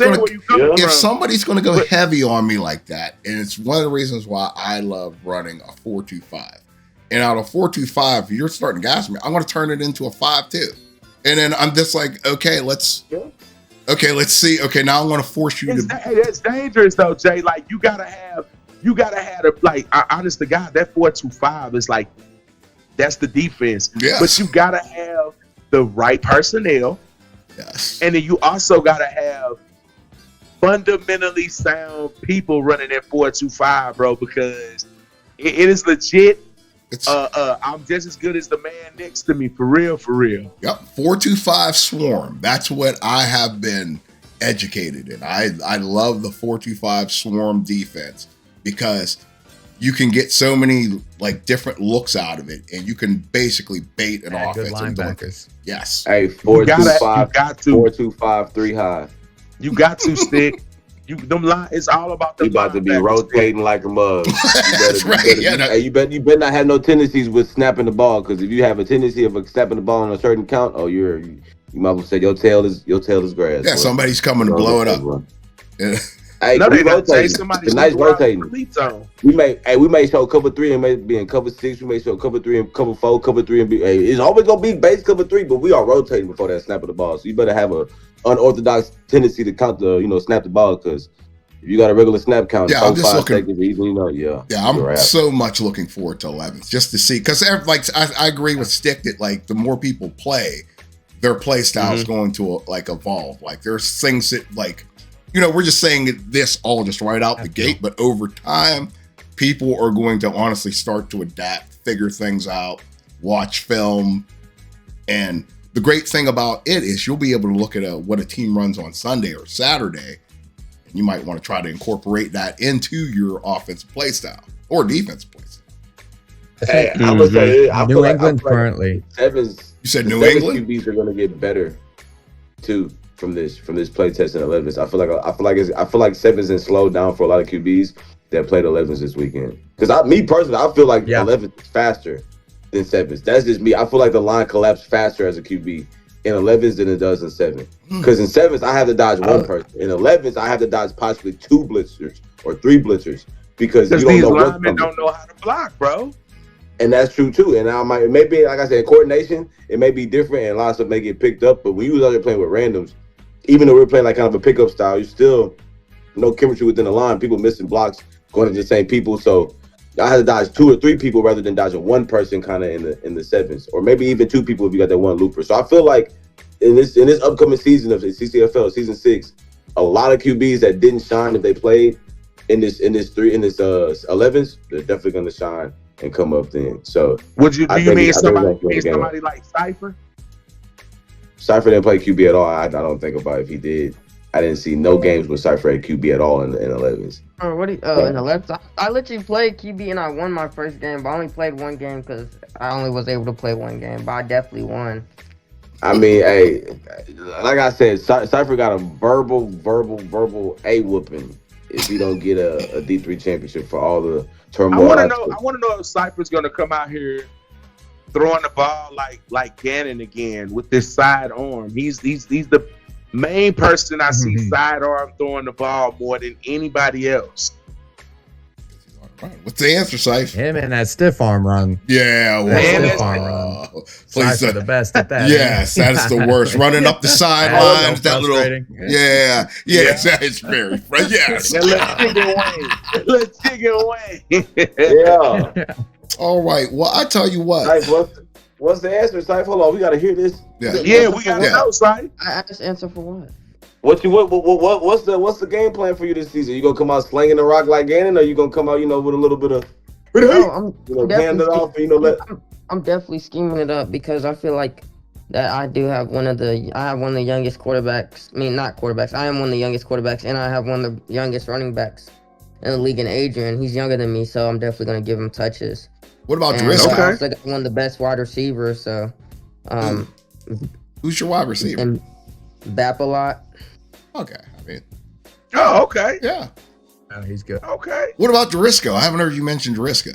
S3: gonna go heavy on me like that, and it's one of the reasons why I love running a 4-2-5. And out of 4-2-5, you're starting to gas me. I'm gonna turn it into a 5-2. And then I'm just like, okay, let's see. Okay, now I'm going to force you to.
S4: It's dangerous though, Jay. Like you gotta have honest to God, that 4-2-5 is like, that's the defense.
S3: Yes.
S4: But you gotta have the right personnel.
S3: Yes.
S4: And then you also gotta have fundamentally sound people running that 4-2-5, bro, because it is legit. I'm just as good as the man next to me, for real.
S3: Yep, 4-2-5 swarm. That's what I have been educated in. I love the 4-2-5 swarm defense because you can get so many like different looks out of it, and you can basically bait an offense.
S7: Good linebackers.
S3: Yes.
S5: Hey, 4-2-5, 4-2-5, 3 high.
S4: You got to Stick. It's all about the.
S5: You about to be rotating like a mug.
S3: That's right.
S5: You better not have no tendencies with snapping the ball, because if you have a tendency of snapping the ball on a certain count, you might as well say your tail is grass.
S3: Yeah, somebody's coming to blow it up. Yeah.
S5: Hey, we rotating. Tonight's rotating. We may show cover 3 and may be in cover 6. We may show cover 3 and cover 4, cover 3 and be. Hey, it's always gonna be base cover 3, but we are rotating before that snap of the ball. So you better have a unorthodox tendency to count the snap the ball, because if you got a regular snap count,
S3: Yeah, I'm
S5: 4,
S3: just
S5: 5
S3: looking-
S5: seconds, even
S3: Yeah, I'm so much looking forward to 11th just to see, because like I agree with Stick that like the more people play, their play style is going to like evolve. Like there's things that like, we're just saying this all just right out the gate, but over time, people are going to honestly start to adapt, figure things out, watch film, and the great thing about it is you'll be able to look at what a team runs on Sunday or Saturday. You might want to try to incorporate that into your offensive play style or defensive play style.
S5: Hey, I would say
S7: New England currently.
S5: Sevens.
S3: You said
S5: the
S3: New
S5: sevens
S3: England?
S5: QBs are going to get better too from this play test in 11s. I feel like sevens and slowed down for a lot of QBs that played 11s this weekend. Because me personally, I feel like 11s is faster than sevens. That's just me. I feel like the line collapsed faster as a QB in 11s than it does in 7. Because in 7s, I have to dodge one person. In 11s, I have to dodge possibly 2 blitzers or 3 blitzers because you don't
S4: these
S5: know what's
S4: linemen
S5: coming.
S4: don't know how to block, bro.
S5: And that's true too. And it may be, like I said, coordination, it may be different and a lot of stuff may get picked up. But when you was out there playing with randoms, even though we're playing like kind of a pickup style, you still no chemistry within the line. People missing blocks, going to the same people. So I had to dodge 2 or 3 people rather than dodging one person kind of in the 7s, or maybe even 2 people if you got that one looper. So I feel like in this upcoming season of the CCFL, season 6, a lot of QBs that didn't shine if they played in this 11s, they're definitely going to shine and come up then. So
S4: Do you mean somebody
S5: somebody
S4: like Cypher?
S5: Cypher didn't play QB at all. I don't think about if he did. I didn't see no games with Cypher at QB at all in 11s.
S6: In the left, I literally played QB and I won my first game, but I only played one game because I only was able to play one game. But I definitely won.
S5: I mean, hey, like I said, Cypher got a verbal A whooping if he don't get a D3 championship for all the turmoil.
S4: I want to know if Cypher's gonna come out here throwing the ball like Gannon again with this sidearm. He's the main person I see sidearm throwing the ball more than anybody else.
S3: What's the answer, Syph?
S7: Him and that stiff arm run.
S3: Yeah,
S7: Stiff arm run.
S3: please,
S7: Cypher the best at that.
S3: Yes, that is the worst. Running up the sidelines, that little.
S7: frustrating.
S3: Yeah, it's very. Yes.
S4: Let's take it away.
S5: Yeah.
S3: All right. Well, I tell you what.
S5: Cypher, what's the answer, Cypher? Hold on, we gotta hear this.
S4: Yeah, we gotta know, Cypher.
S6: I asked answer for what?
S5: What's the game plan for you this season? You gonna come out slinging the rock like Gannon, or you gonna come out, with a little bit of hand it off, let.
S6: I'm definitely scheming it up because I feel like that I have one of the youngest quarterbacks. I mean, not quarterbacks. I am one of the youngest quarterbacks, and I have one of the youngest running backs in the league in Adrian. He's younger than me, so I'm definitely gonna give him touches.
S3: What about
S6: I
S3: Driscoll?
S6: also got one of the best wide receivers, so
S3: Who's your wide receiver?
S6: And Bap a lot.
S3: Okay, I mean.
S4: Oh, okay.
S3: Yeah.
S7: Oh, he's good.
S4: Okay.
S3: What about Driscoll? I haven't heard you mention Driscoll.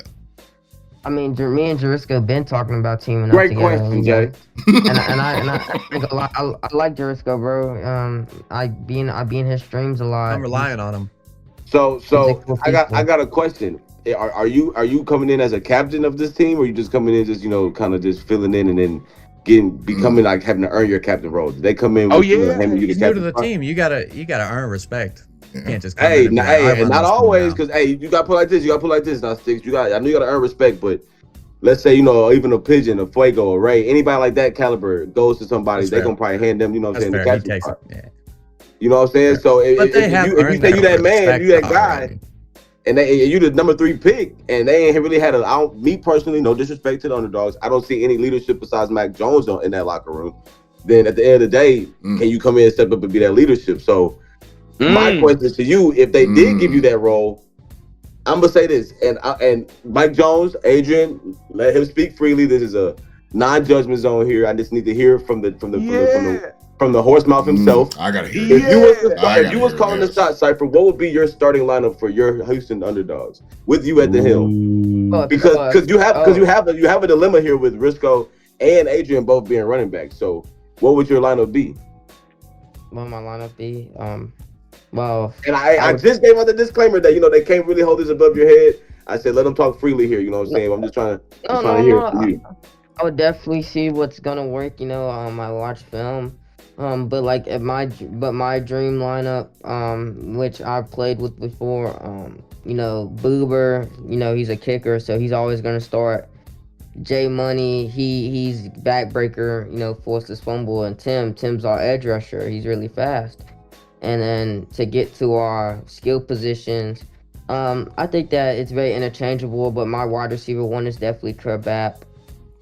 S6: I mean, me and Jariska have been talking about teaming up
S5: Great
S6: together.
S5: question, Jay.
S6: and I think a lot. I like Jariska, bro. I be in his streams a lot.
S7: I'm relying on him.
S5: So I got a question. Are you coming in as a captain of this team, or you just coming in just kind of just filling in and then becoming like having to earn your captain role? Did they come in?
S7: He's new to the team. You gotta earn respect. You can't just come
S5: and
S7: in
S5: not always, because you gotta put like this. You gotta put like this. Now, Sticks, I know you gotta earn respect, but let's say even a Pigeon, a Fuego, a Ray, anybody like that caliber goes to somebody, they gonna probably hand them. You know what I'm saying? The captain spot. You know what I'm saying? So if you say you that man, you that guy, and you the number 3 pick, and they ain't really had me personally, no disrespect to the underdogs, I don't see any leadership besides Mac Jones in that locker room. Then at the end of the day, can you come in and step up and be that leadership? So my question to you, if they did give you that role, I'm gonna say this, and Mike Jones, Adrian, let him speak freely. This is a non-judgment zone here. I just need to hear from the horse mouth himself.
S3: I gotta hear.
S5: If you was calling the shot, Cypher, what would be your starting lineup for your Houston Underdogs with you at the helm? Because you have a dilemma here with Risco and Adrian both being running backs. So what would your lineup be?
S6: What would my lineup be?
S5: And I just gave out the disclaimer that they can't really hold this above your head. I said let them talk freely here. You know what I'm saying? I'm just trying to hear it from you.
S6: I would definitely see what's gonna work. I watch film. But like my dream lineup, which I've played with before, Boober, he's a kicker, so he's always gonna start. J Money, he's backbreaker, forces fumble, and Tim's our edge rusher. He's really fast. And then to get to our skill positions, I think that it's very interchangeable, but my wide receiver one is definitely Kerbap.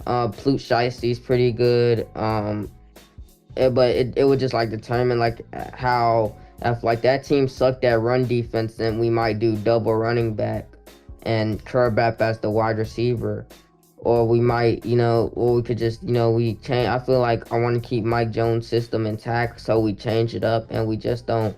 S6: Plute Shiesty's pretty good. But it would just like determine like how if like that team sucked at run defense, then we might do double running back and Kerbap as the wide receiver. Or we might, or we could just, we change. I feel like I want to keep Mike Jones' system intact, so we change it up and we just don't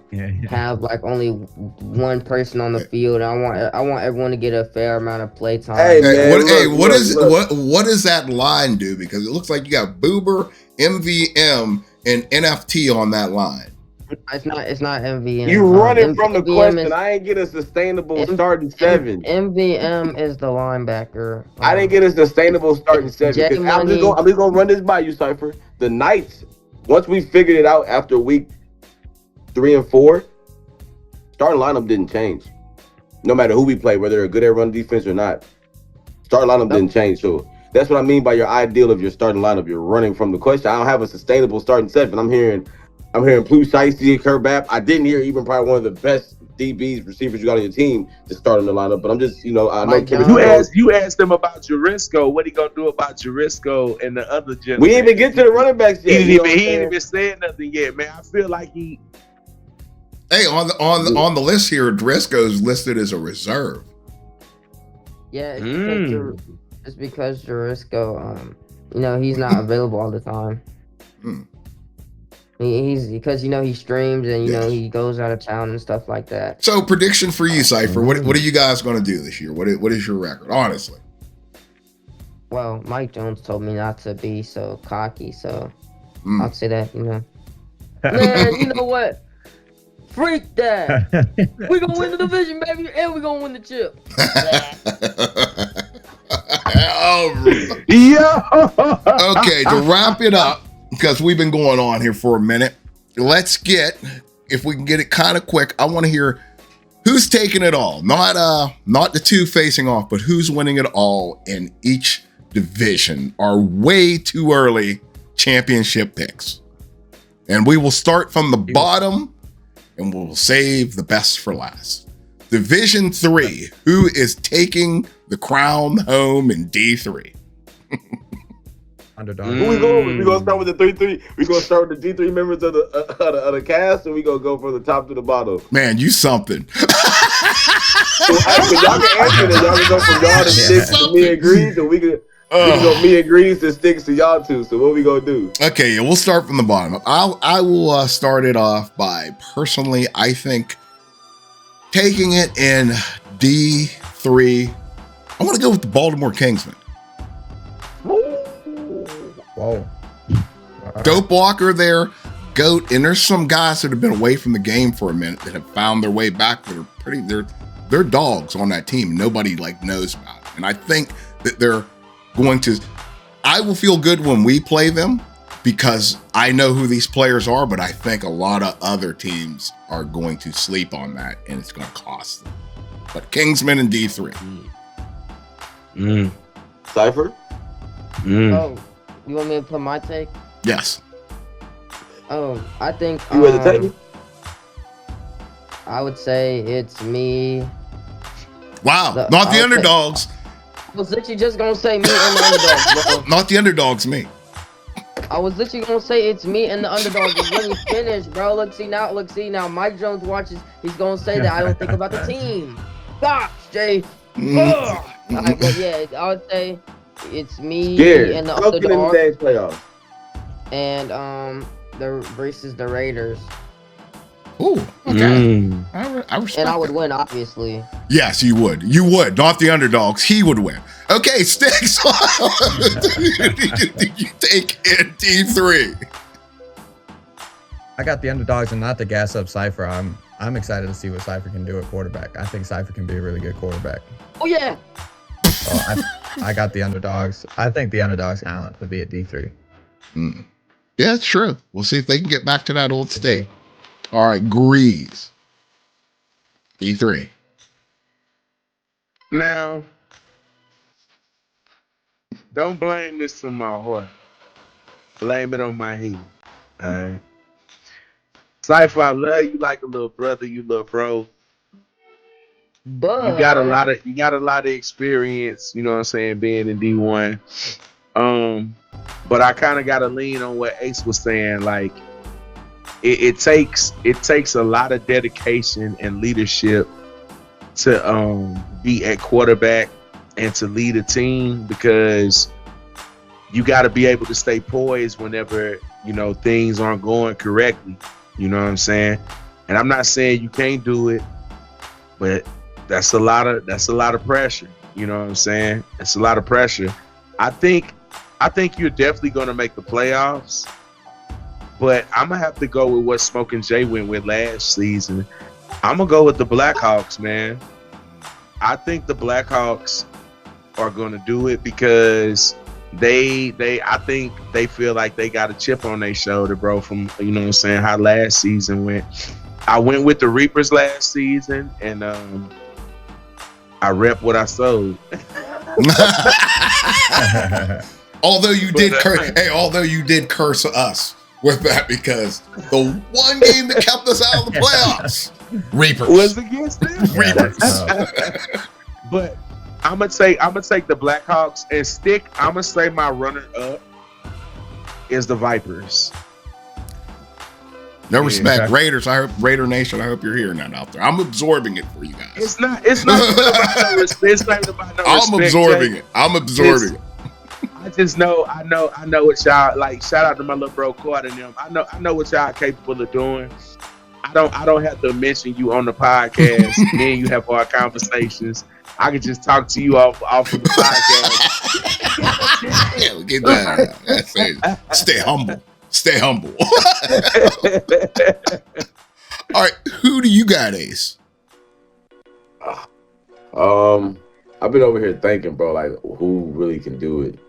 S6: have like only one person on the field. I want everyone to get a fair amount of play time.
S3: Hey, what does that line do? Because it looks like you got Boober, MVM, and NFT on that line.
S6: It's not MVM.
S5: You running from the question. I ain't get a sustainable starting 7.
S6: MVM is the linebacker.
S5: I didn't get a sustainable starting 7. I'm just gonna run this by you, Cypher. The Knights, once we figured it out after week 3 and 4, starting lineup didn't change. No matter who we play, whether they're good at run defense or not, starting lineup didn't change. So that's what I mean by your ideal of your starting lineup. You're running from the question. I don't have a sustainable starting 7. I'm hearing Plute Shiesty, Kerbap. I didn't hear even probably one of the best DBs receivers you got on your team to start in the lineup. But I'm just, I know
S4: you asked him about Jurisco. What he gonna do about Jurisco and the other gentleman?
S5: We didn't even get to the running backs yet.
S4: He ain't even said nothing yet, man. I feel like he.
S3: Hey, on the list here, Driscoll's listed as a reserve.
S6: Yeah, it's because Jurisco, he's not available all the time. He's because he streams and he goes out of town and stuff like that.
S3: So prediction for you, Cypher. What are you guys going to do this year? What is your record, honestly?
S6: Well, Mike Jones told me not to be so cocky, so I'll say that. Man, you know what? Freak that. We're gonna win the division, baby, and we're gonna win the chip.
S3: Okay, to wrap it up, because we've been going on here for a minute, let's get, if we can get it kind of quick, I want to hear who's taking it all. Not the two facing off, but who's winning it all in each division. Our way too early championship picks. And we will start from the bottom and we'll save the best for last. Division 3, who is taking the crown home in D3?
S7: Underdog.
S5: Who we going with? We gonna start with the 3-3. We gonna start with the D3 members of the cast, or we gonna go from the top to the bottom?
S3: Man, you something.
S5: So, y'all can answer that. Y'all can go from y'all to sticks to me and Grease, and we can go me and Grease to sticks to y'all two. So what we gonna do?
S3: Okay, we'll start from the bottom. I will start it off by personally, I think taking it in D3. I want to go with the Baltimore Kingsmen.
S7: Whoa.
S3: Dope Walker there, GOAT, and there's some guys that have been away from the game for a minute that have found their way back that are they're dogs on that team. Nobody knows about it. And I think that they're going to, I will feel good when we play them because I know who these players are, but I think a lot of other teams are going to sleep on that and it's going to cost them. But Kingsmen and D3.
S5: Cypher?
S6: Oh, you want me to put my take?
S3: Yes.
S6: Oh, I think
S5: You ready to take it?
S6: I would say it's me.
S3: Wow, not the underdogs.
S6: I was literally just gonna say me and the underdogs, bro.
S3: Not the underdogs, me.
S6: I was literally gonna say it's me and the underdogs. It's when we finish, bro. Look, see now. Mike Jones watches. He's gonna say that I don't think about the team. Gosh, Jay. But yeah, I would say it's me and the underdogs.
S5: Playoffs.
S6: And versus the Raiders.
S3: Ooh, okay. I respect
S6: And I would
S3: that.
S6: win, obviously.
S3: Yes, you would. You would. Not the underdogs. He would win. Okay, Sticks. You take in D3.
S7: I got the underdogs and not to gas up Cypher. I'm excited to see what Cypher can do at quarterback. I think Cypher can be a really good quarterback.
S6: Oh yeah.
S7: So I got the underdogs. I think the underdogs talent to be at D3.
S3: Yeah, Yeah, it's true. We'll see if they can get back to that old state. All right, Grease. D3.
S4: Now, don't blame this on my heart. Blame it on my head. All right. Cypher, I love you like a little brother, you little bro.
S6: But
S4: You got a lot of experience, you know what I'm saying, being in D1. But I kind of gotta lean on what Ace was saying. Like it takes a lot of dedication and leadership to be at quarterback and to lead a team, because you got to be able to stay poised whenever, you know, things aren't going correctly. You know what I'm saying? And I'm not saying you can't do it, but that's a lot of pressure. You know what I'm saying? It's a lot of pressure. I think you're definitely going to make the playoffs, but I'm gonna have to go with what smokinjay went with last season. I'm gonna go with the Blackhawks, man. I think the Blackhawks are gonna do it because I think they feel like they got a chip on their shoulder, bro, from, you know what I'm saying, how last season went. I went with the Reapers last season, and I rep what I sold.
S3: Although you did curse us with that, because the one game that kept us out of the playoffs, Reapers,
S4: was against them.
S3: Reapers.
S4: But I'm gonna take the Blackhawks, and I'm gonna say my runner up is the Vipers.
S3: No respect, Raiders. I hope Raider Nation. I hope you're hearing that out there. I'm absorbing it for you guys.
S4: It's not even about no respect. It's not even about no respect.
S3: I'm absorbing it.
S4: I just know. I know what y'all like. Shout out to my little bro Quad and them. I know what y'all capable of doing. I don't have to mention you on the podcast. Me and you have our conversations. I can just talk to you off of the podcast.
S3: Yeah, get that. That's it. Stay humble. Stay humble. All right, who do you got, Ace?
S5: I've been over here thinking, bro, like who really can do it.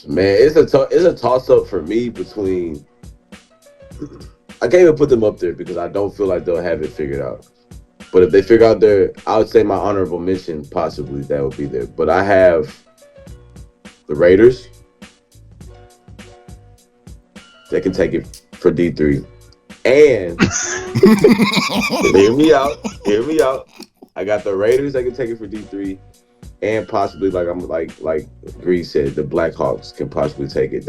S5: Man, it's a toss up for me between. I can't even put them up there because I don't feel like they'll have it figured out. But if they figure out I would say my honorable mention, possibly that would be there. But I have the Raiders. They can take it for D3. And hear me out. I got the Raiders. They can take it for D3. And possibly, like Grease said, the Blackhawks can possibly take it.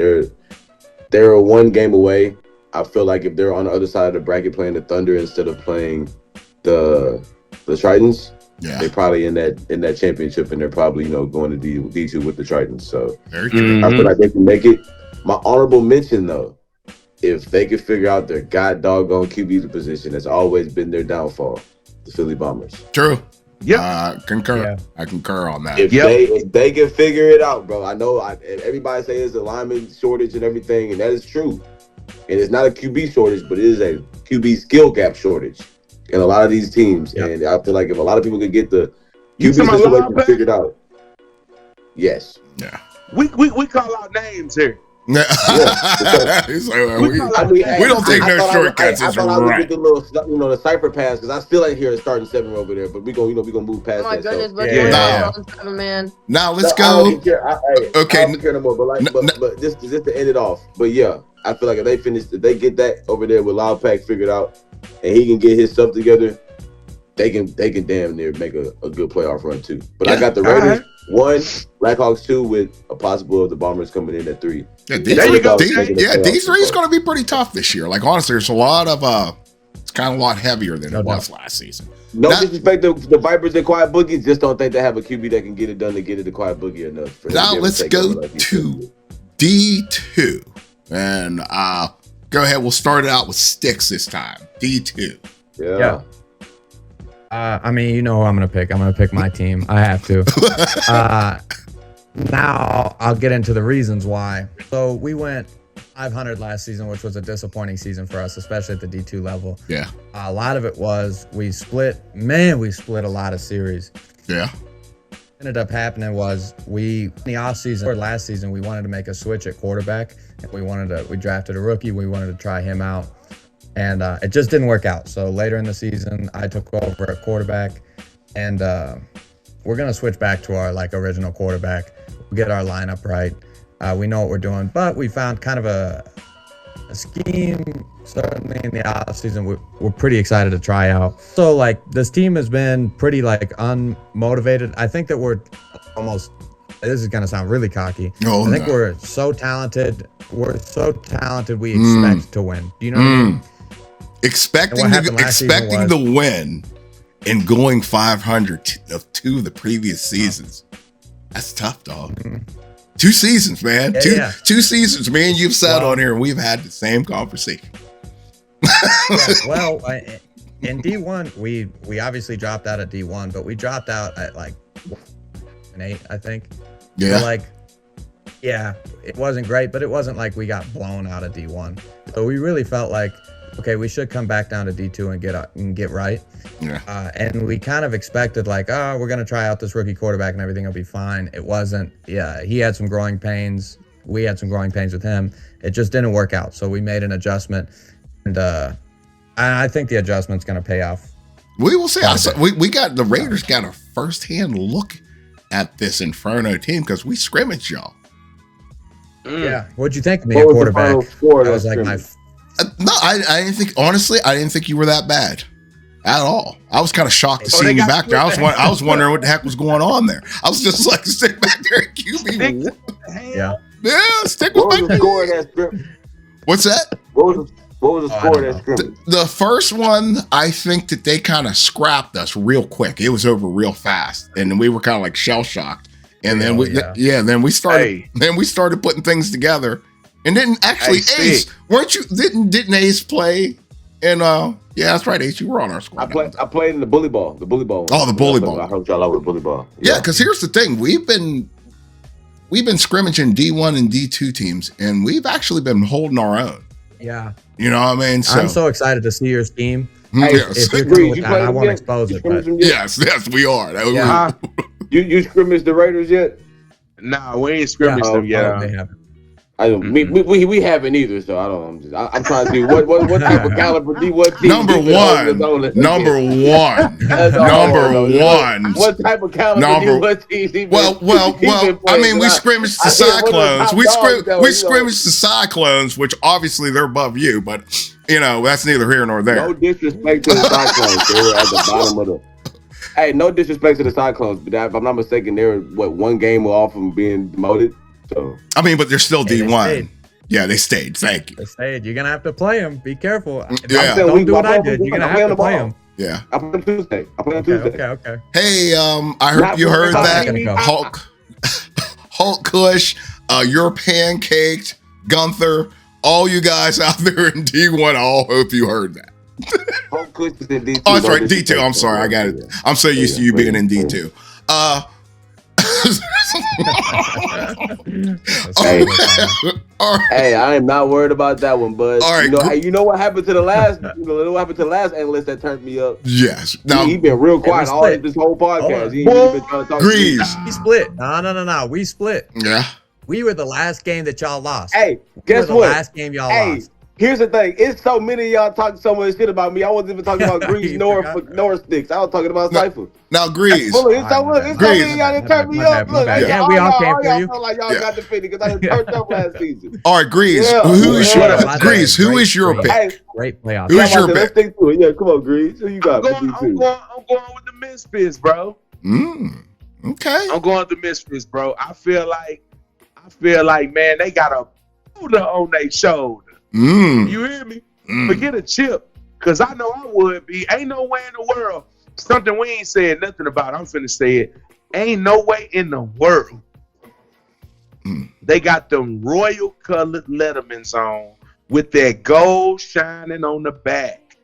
S5: They're a one game away. I feel like if they're on the other side of the bracket playing the Thunder instead of playing the Tritons, they're probably in that championship, and they're probably, you know, going to D2 with the Tritons. So I feel like they can make it. My honorable mention though, if they could figure out their god doggone QB position, that's always been their downfall, the Philly Bombers.
S3: True.
S4: Yeah,
S3: concur. Yeah. I concur on that.
S5: If they can figure it out, bro. I know everybody says the lineman shortage and everything, and that is true. And it's not a QB shortage, but it is a QB skill gap shortage in a lot of these teams. Yep. And I feel like if a lot of people could get the QB situation figured out, yes.
S3: Yeah.
S4: We call out names here.
S3: Yeah. We don't take no shortcuts.
S5: I thought I would get the little, the cipher pass, because I still ain't hear a starting 7 over there. But we gonna move past that.
S6: Oh my goodness, but
S3: man. Now let's go.
S5: I don't care no more. But just to end it off. But yeah, I feel like if they get that over there with Loud Pack figured out, and he can get his stuff together, they can damn near make a good playoff run too. But I got the Raiders 1, Blackhawks 2, with a possible of the Bombers coming in at 3.
S3: Yeah, D3 is going to be pretty tough this year. Like, honestly, there's a lot of it's kind of a lot heavier than it was last season.
S5: No disrespect to the Vipers and Quiet Boogie, just don't think they have a QB that can get it done to get it to Quiet Boogie enough.
S3: Now let's go to D2, and go ahead. We'll start it out with Sticks this time. D2.
S5: Yeah.
S7: I mean, you know who I'm going to pick. I'm going to pick my team. I have to. Now I'll get into the reasons why. So we went 500 last season, which was a disappointing season for us, especially at the D2 level.
S3: Yeah.
S7: A lot of it was we split a lot of series.
S3: Yeah.
S7: ended up happening was in the off season or last season, we wanted to make a switch at quarterback, and we drafted a rookie. We wanted to try him out, and it just didn't work out. So later in the season, I took over at quarterback, and we're gonna switch back to our original quarterback. We'll get our lineup right. We know what we're doing, but we found kind of a scheme certainly in the off season we're pretty excited to try out. So this team has been pretty unmotivated. I think that we're almost, this is gonna sound really cocky. I think we're so talented. We expect to win. Do you know what I mean?
S3: Expecting the win and going 500 of 2 of the previous seasons. That's tough, dog. 2 seasons, man. Two seasons, man. You've sat on here and we've had the same conversation.
S7: Well, in D1, we obviously dropped out at D1, but we dropped out at an 8, I think.
S3: Yeah.
S7: So it wasn't great, but it wasn't like we got blown out of D1. So we really felt like, okay, we should come back down to D2 and get right.
S3: Yeah.
S7: And we kind of expected we're going to try out this rookie quarterback and everything will be fine. It wasn't. Yeah, he had some growing pains. We had some growing pains with him. It just didn't work out. So we made an adjustment, and I think the adjustment's going to pay off.
S3: We will see. The Raiders got a firsthand look at this Inferno team because we scrimmaged y'all.
S7: Yeah. What'd you think of me at quarterback? That was my.
S3: No, I didn't think. Honestly, I didn't think you were that bad at all. I was kind of shocked to see you back there. I was wondering what the heck was going on there. I was just sitting back there at QB.
S7: Yeah.
S3: Stick with
S5: what was
S3: my
S5: the score of that scrimmage?
S3: What's that?
S5: What was the score of that scrimmage?
S3: The first one, I think that they kind of scrapped us real quick. It was over real fast, and we were kind of shell shocked. And then then we started putting things together. And didn't actually Ace? Weren't you? Didn't Ace play? And yeah, that's right, Ace. You were on our squad.
S5: I played in the bully ball. The bully ball.
S3: Oh, the bully ball.
S5: I helped y'all out with the bully ball.
S3: Yeah, because here's the thing: we've been scrimmaging D1 and D2 teams, and we've actually been holding our own.
S7: Yeah.
S3: You know what I mean? So,
S7: I'm so excited to see your scheme.
S3: Yes.
S7: If you're cool with that, I won't expose it. But.
S3: Yes, we are.
S7: Yeah.
S5: You scrimmaged the Raiders yet?
S4: Nah, we ain't scrimmaged them yet.
S7: They haven't.
S5: I don't. We haven't either. So I don't. I'm trying to see what type of caliber D1 team.
S3: Number one.
S5: What type of caliber D1 team?
S3: Well. I mean, we scrimmaged the Cyclones. We scrimmaged the Cyclones, which obviously they're above you, but that's neither here nor there.
S5: No disrespect to the Cyclones. They were at the bottom of the. Hey, no disrespect to the Cyclones, but if I'm not mistaken, they're one game off from being demoted. So
S3: I mean, but they're still D1. They stayed. Thank you.
S7: They stayed. You're gonna have to play them. Be careful.
S3: Yeah.
S7: Don't do what I did. You're gonna have to play them.
S3: Yeah.
S5: I play Tuesday.
S7: Okay.
S3: Hey, I heard you heard that Hulk Kush, you're pancaked, Gunther, all you guys out there in D1. I all hope you heard that.
S5: Hulk Kush is in D2.
S3: Oh, that's right, D2. I'm sorry, I got it. I'm so used to you being in D2.
S5: Hey, I am not worried about that one, bud.
S3: All right,
S5: you know what happened to the last? What happened to the last analyst that turned me up?
S3: Yes. Now
S5: he been real quiet all this whole podcast. He been trying to talk.
S3: Grease.
S7: We split. No. We split.
S3: Yeah.
S7: We were the last game that y'all lost.
S5: Hey, guess what?
S7: Last game y'all lost.
S5: Here's the thing. It's so many of y'all talking so much shit about me. I wasn't even talking about Grease nor Sticks. I was talking about Cypher.
S3: Now, Grease.
S5: It's so many of y'all that turned me up. Look,
S7: yeah, we all came for you.
S5: Feel like y'all got defeated because I done turned up last season.
S3: All right, Grease.
S5: Yeah.
S3: Who is your pick?
S7: Great playoff.
S3: Who is your pick?
S5: Let's stick to it. Yeah, come on, Grease. Who you got?
S4: I'm going with the Misfits, bro.
S3: Okay.
S4: I'm going with the Misfits, bro. I feel like, man, they got a Buddha on their shoulder. You hear me? Forget a chip, because I know I would be. Ain't no way in the world. Something we ain't said nothing about. I'm finna say it. Ain't no way in the world. They got them royal colored Lettermans on with their gold shining on the back.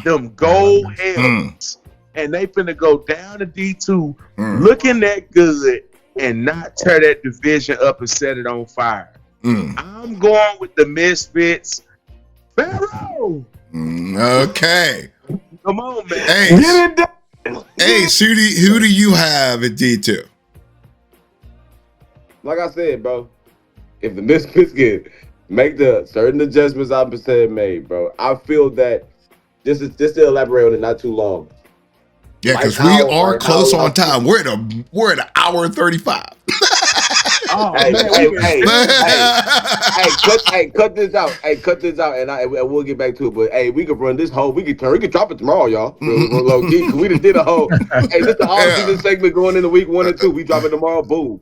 S4: Them gold helmets. And they finna go down to D2 looking that good and not tear that division up and set it on fire. I'm going with the Misfits. Pharaoh.
S3: Okay.
S4: Come on, man.
S3: Ace, who do you have at D2?
S5: like I said, bro, if the Misfits can make the certain adjustments I've said made, bro, I feel that just to elaborate on it, not too long.
S3: Yeah,
S5: Like
S3: because we
S5: how-
S3: are
S5: like
S3: close
S5: how-
S3: on time. We're at an hour and 35.
S4: Oh
S5: Hey,
S4: man,
S5: hey,
S4: we been
S5: hey,
S4: hey,
S5: cut this out. Hey, cut this out, and we'll get back to it. But hey, we could run this whole. We could drop it tomorrow, y'all. Real low key, 'cause we just did a whole. Hey, this the all season segment going into week 1 and 2. We drop it tomorrow. Boom.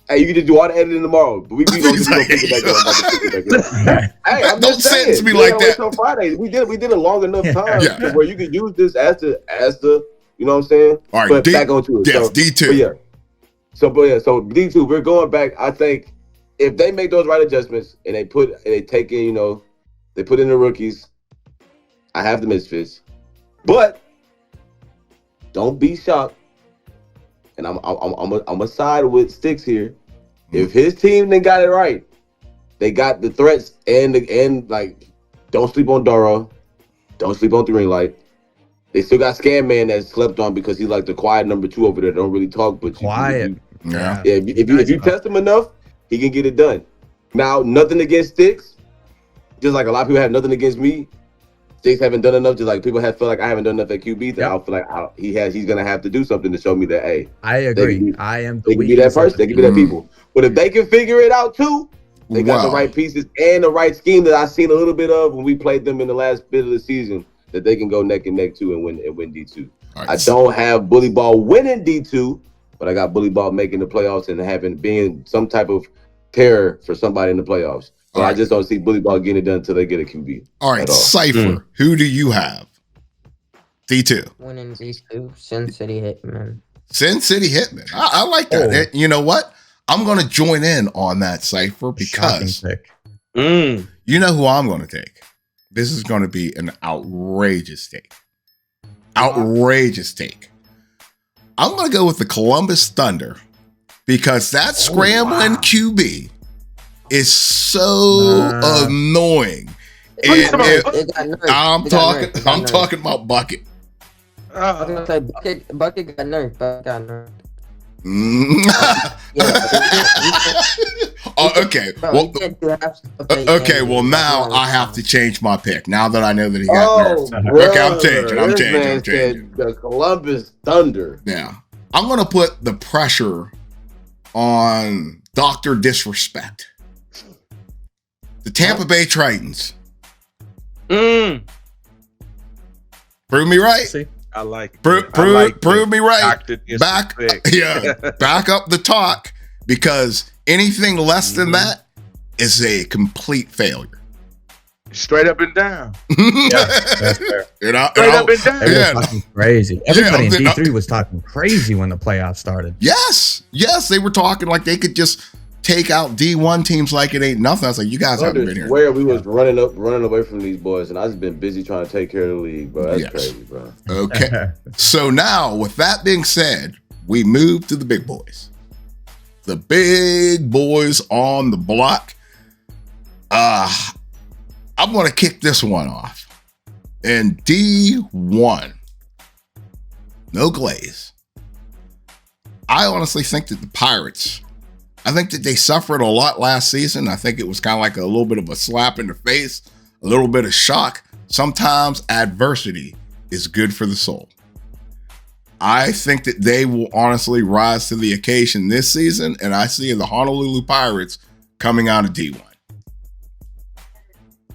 S5: Hey, you can just do all the editing tomorrow. But we gonna pick it back up. Hey, I'm
S3: Don't
S5: just saying.
S3: sentence me
S5: You
S3: like
S5: know,
S3: that.
S5: it's on Friday. We did it long enough time
S3: Yeah.
S5: to where you can use this as the. You know what I'm saying?
S3: All right,
S5: But back onto it.
S3: Yes,
S5: So,
S3: D2.
S5: but yeah. So D2, we're going back. I think if they make those right adjustments and they take in, they put in the rookies. I have the Misfits, but don't be shocked. And I'm a side with Sticks here. If his team then got it right, they got the threats and like, don't sleep on Doro, don't sleep on Three Light. They still got Scam Man that's slept on because he's like the quiet number 2 over there. Don't really talk, but
S7: Quiet.
S3: Yeah.
S5: if you test him enough, he can get it done. Now, nothing against Sticks. Just like a lot of people have nothing against me. Sticks haven't done enough. Just like people feel like I haven't done enough at QB. Then I feel like he's gonna have to do something to show me that, hey,
S7: I agree. I am
S5: they can be that person. They can be that people. But if they can figure it out too, they got the right pieces and the right scheme that I've seen a little bit of when we played them in the last bit of the season. That they can go neck and neck too and win D2. Right. I don't have Bully Ball winning D2, but I got Bully Ball making the playoffs and being some type of terror for somebody in the playoffs. So I just don't see Bully Ball getting it done until they get a QB.
S3: All right, Cypher, who do you have? D2.
S6: Winning D2, Sin City Hitman.
S3: Sin City Hitman. I like that. You know what? I'm going to join in on that, Cypher, because you know who I'm going to take. This is going to be an outrageous take. Outrageous take. I'm going to go with the Columbus Thunder because that scrambling QB is so annoying. I'm talking about Bucket.
S6: I was gonna say Bucket got nerfed. Bucket got nerfed.
S3: Okay. Well, now I have to change my pick. Now that I know that he got nerfed. Okay, I'm changing.
S5: The Columbus Thunder.
S3: Yeah. I'm going to put the pressure on Dr. Disrespect. The Tampa Bay Titans. Prove me right.
S4: See, I like it.
S3: Prove me right. Back up the talk, because anything less than that is a complete failure.
S4: Straight up and down.
S7: That's fair.
S4: Straight up and down.
S7: They were talking crazy. Everybody in D3 was talking crazy when the playoffs started.
S3: Yes, they were talking like they could just take out D1 teams like it ain't nothing. I was like, you guys haven't been here.
S5: Where we was running away from these boys, and I just been busy trying to take care of the league, bro. That's crazy, bro.
S3: Okay. So now, with that being said, we move to the big boys. The big boys on the block. I'm going to kick this one off. In D1, no Glaze. I honestly think that the Pirates, I think that they suffered a lot last season. I think it was kind of like a little bit of a slap in the face, a little bit of shock. Sometimes adversity is good for the soul. I think that they will honestly rise to the occasion this season, and I see the Honolulu Pirates coming out of D1.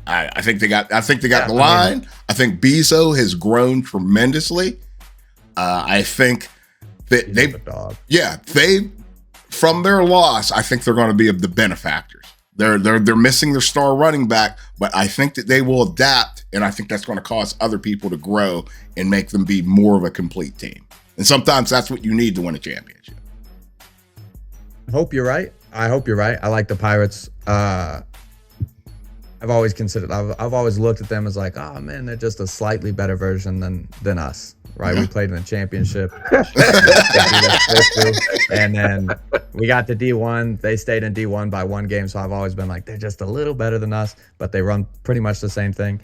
S3: I think they got the line. I think Bezo has grown tremendously. I think that they from their loss, I think they're going to be the benefactors. They're missing their star running back, but I think that they will adapt, and I think that's going to cause other people to grow and make them be more of a complete team. And sometimes that's what you need to win a championship.
S7: I hope you're right. I like the Pirates. I've always looked at them as like, oh man, they're just a slightly better version than us, right? We played in the championship, and then we got to D1. They stayed in D1 by 1 game, so I've always been like, they're just a little better than us, but they run pretty much the same thing.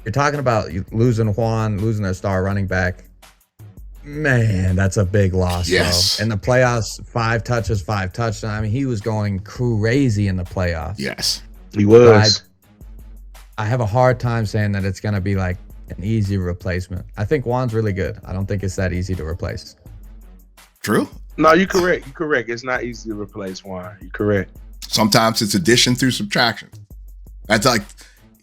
S7: You're talking about losing Juan, losing their star running back. Man, that's a big loss,
S3: Yes.
S7: bro. In the playoffs, 5 touches, 5 touchdowns. I mean, he was going crazy in the playoffs.
S3: Yes.
S4: He was.
S7: I have a hard time saying that it's going to be like an easy replacement. I think Juan's really good. I don't think it's that easy to replace.
S3: True.
S4: No, you're correct. You're correct. It's not easy to replace Juan. You're correct.
S3: Sometimes it's addition through subtraction. That's like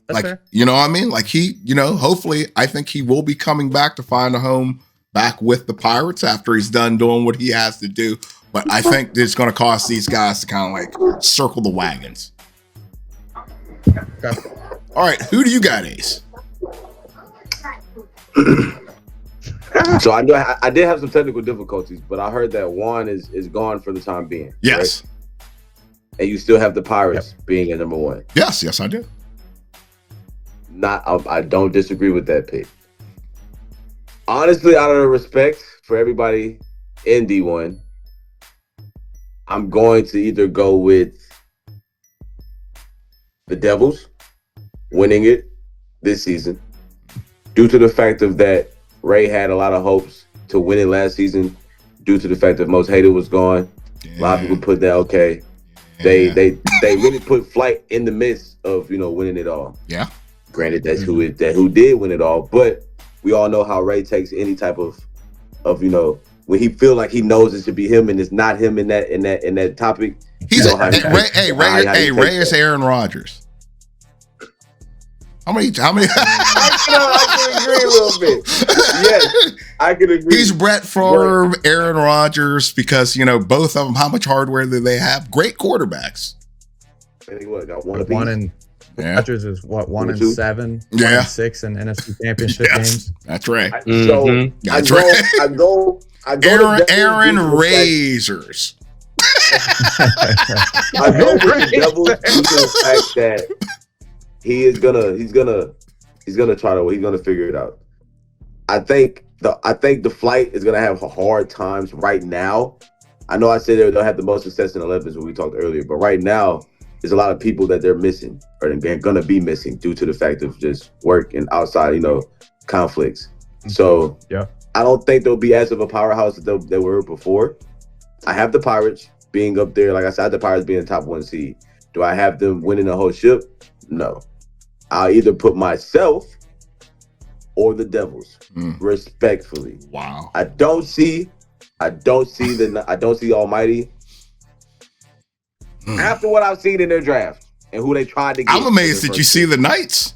S7: fair.
S3: you know what I mean? Like hopefully I think he will be coming back to find a home back with the Pirates after he's done doing what he has to do. But I think it's going to cost these guys to kind of like circle the wagons.
S7: Okay.
S3: All right, who do you got, Ace?
S5: So I know I did have some technical difficulties, but I heard that Juan is gone for the time being.
S3: Yes.
S5: Right? And you still have the Pirates being at number 1.
S3: Yes, I do.
S5: I don't disagree with that pick. Honestly, out of respect for everybody in D1, I'm going to either go with the Devils winning it this season due to the fact of that Ray had a lot of hopes to win it last season due to the fact that Most Hated was gone. A lot of people put that okay. They really put Flight in the midst of winning it all.
S3: Yeah.
S5: Granted, that's who did win it all, but we all know how Ray takes any type of when he feel like he knows it should be him and it's not him in that topic.
S3: Ray is Aaron Rodgers. How many?
S5: I can agree a little bit. Yes, I can agree.
S3: He's Brett Favre, Aaron Rodgers, because both of them. How much hardware do they have? Great quarterbacks.
S5: I think what got one
S7: One in Rodgers is 1-7, 1-6 in NFC Championship games.
S3: That's right.
S5: So
S3: That's right.
S5: I go
S3: Aaron Razors.
S5: I go with the Devils due to the fact that he's gonna figure it out. I think the Flight is gonna have hard times right now. I know I said they'll have the most success in 11s when we talked earlier, but right now there's a lot of people that they're missing or they're gonna be missing due to the fact of just work and outside conflicts. So I don't think they'll be as of a powerhouse that they were before. I have the Pirates being up there. Like I said, the Pirates being the top 1 seed. Do I have them winning the whole ship? No. I'll either put myself or the Devils, respectfully.
S3: Wow.
S5: I don't see Almighty. After what I've seen in their draft and who they tried to get.
S3: I'm amazed that you see the Knights.